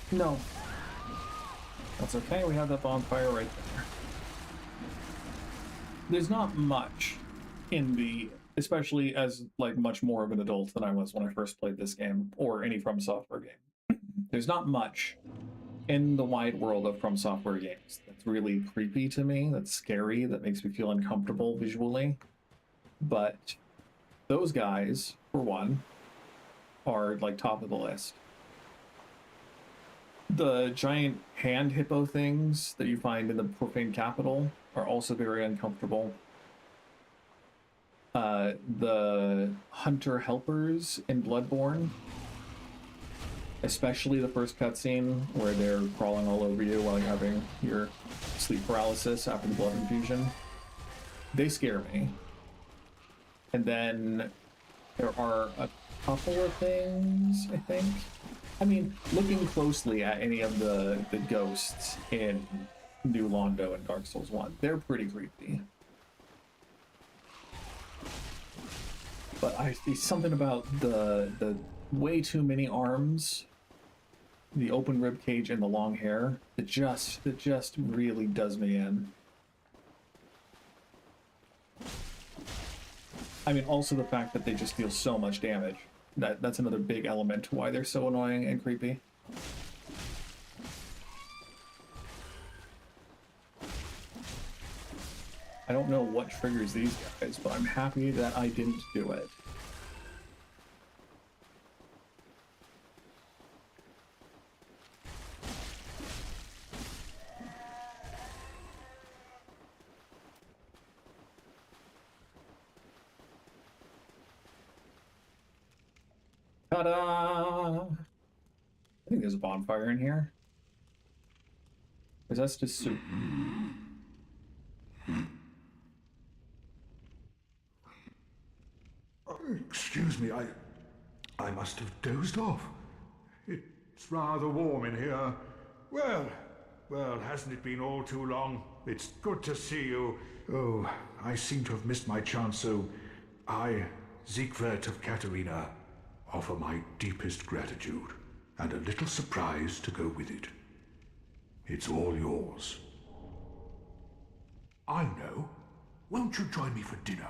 No. That's okay, we have that bonfire right there. There's not much in the, especially as, like, much more of an adult than I was when I first played this game, or any From Software game. There's not much in the wide world of From Software games that's really creepy to me, that's scary, that makes me feel uncomfortable visually. But those guys, for one, are, like, top of the list. The giant hand hippo things that you find in the Profane Capital are also very uncomfortable. The hunter helpers in Bloodborne, especially the first cutscene where they're crawling all over you while you're having your sleep paralysis after the blood infusion, they scare me. And then there are a couple of things, I think. I mean, looking closely at any of the ghosts in New Londo and Dark Souls 1, they're pretty creepy. But I see something about the way too many arms, the open rib cage, and the long hair that just really does me in. I mean, also the fact that they just deal so much damage. That's another big element to why they're so annoying and creepy. I don't know what triggers these guys, but I'm happy that I didn't do it. Ta-da! I think there's a bonfire in here. Because that's just soup. Excuse me, I must have dozed off. It's rather warm in here. Well, hasn't it been all too long? It's good to see you. Oh, I seem to have missed my chance, so I, Siegwart of Katarina, offer my deepest gratitude and a little surprise to go with it. It's all yours. I know. Won't you join me for dinner?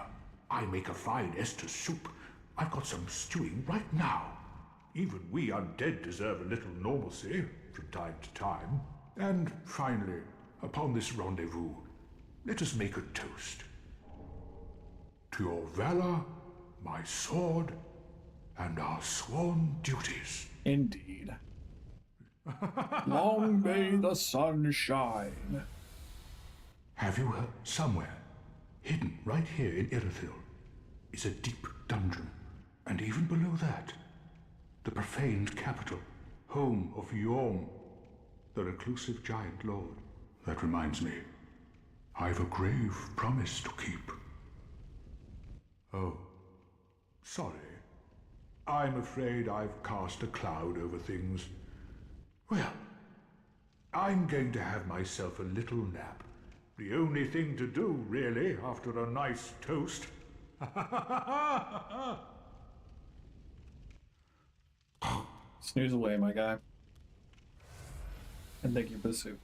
I make a fine Esther soup. I've got some stewing right now. Even we undead deserve a little normalcy from time to time. And finally, upon this rendezvous, let us make a toast. To your valor, my sword, and our sworn duties. Indeed. Long may the sun shine. Have you heard? Somewhere, hidden right here in Irithyll, is a deep dungeon. And even below that, the profaned capital, home of Yhorm, the reclusive giant lord. That reminds me, I've a grave promise to keep. Oh, sorry. I'm afraid I've cast a cloud over things. Well, I'm going to have myself a little nap. The only thing to do, really, after a nice toast. Snooze away, my guy. And thank you for the soup.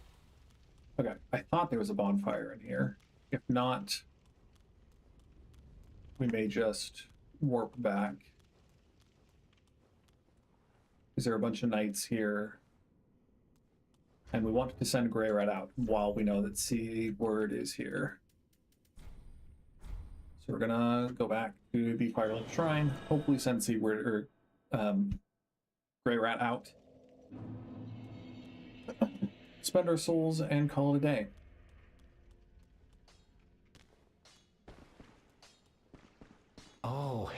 Okay, I thought there was a bonfire in here. If not, we may just warp back. Is there a bunch of knights here? And we want to send Grey Rat out while we know that Siegward is here. So we're gonna go back to the Firelink Shrine, hopefully send Siegward or Grey Rat out. Spend our souls and call it a day. Oh,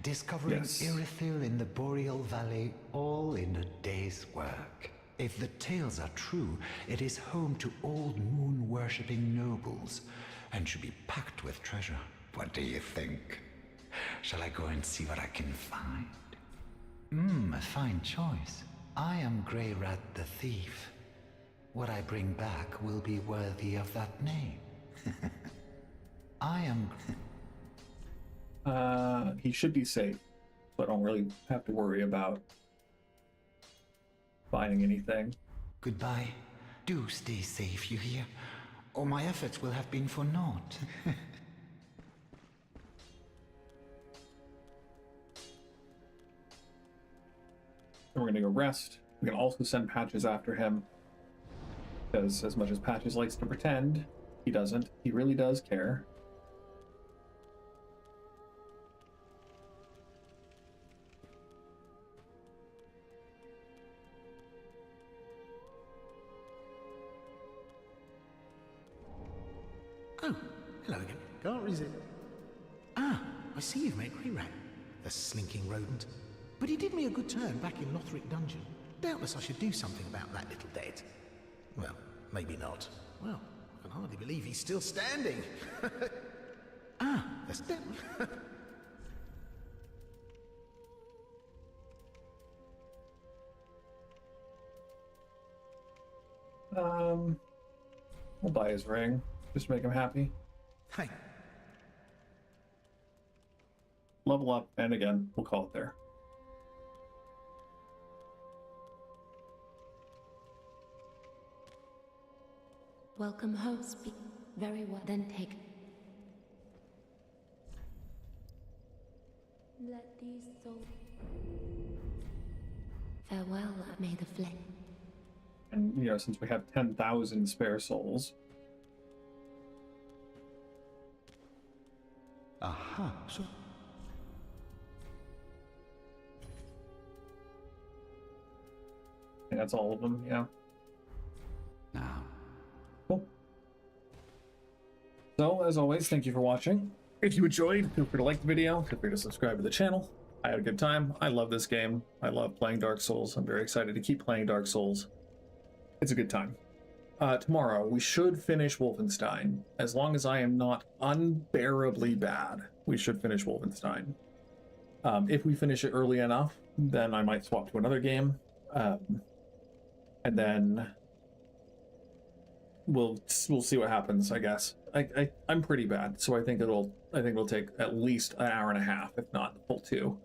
discovering Yes. Irithyll in the Boreal Valley, all in a day's work. If the tales are true, it is home to old moon-worshipping nobles, and should be packed with treasure. What do you think? Shall I go and see what I can find? A fine choice. I am Grey Rat the Thief. What I bring back will be worthy of that name. I am... He should be safe, so I don't really have to worry about finding anything. Goodbye. Do stay safe, you hear? Or my efforts will have been for naught. And we're gonna go rest. We can also send Patches after him, because as much as Patches likes to pretend, he doesn't. He really does care. Oh, hello again. Can't resist. Ah, I see you've met Grey Rat, the slinking rodent. But he did me a good turn back in Lothric Dungeon. Doubtless I should do something about that little dead. Well, maybe not. Well, I can hardly believe he's still standing. Ah, that's dead. We'll buy his ring. Just to make him happy. Hey, Level up, and again, we'll call it there. Welcome home. Speak very well. Then take. Let these souls. Farewell, may the flame. And, you know, since we have 10,000 spare souls. Aha, so I think that's all of them, yeah. Now, Cool. So, as always, thank you for watching. If you enjoyed, feel free to like the video, feel free to subscribe to the channel. I had a good time. I love this game. I love playing Dark Souls. I'm very excited to keep playing Dark Souls. It's a good time. Tomorrow, we should finish Wolfenstein. As long as I am not unbearably bad, we should finish Wolfenstein. If we finish it early enough, then I might swap to another game. And then we'll see what happens, I guess. I'm pretty bad, so I think it'll take at least an hour and a half, if not the full 2.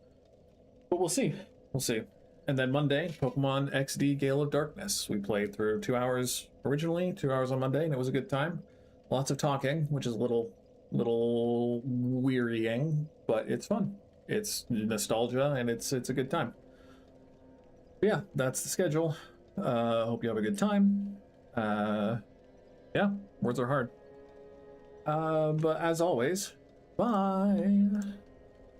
But we'll see. We'll see. And then Monday, Pokemon XD Gale of Darkness. We played through 2 hours originally, 2 hours on Monday, and it was a good time. Lots of talking, which is a little wearying, but it's fun. It's nostalgia, and it's a good time. But yeah, that's the schedule. Hope you have a good time. Yeah, words are hard. But as always, bye.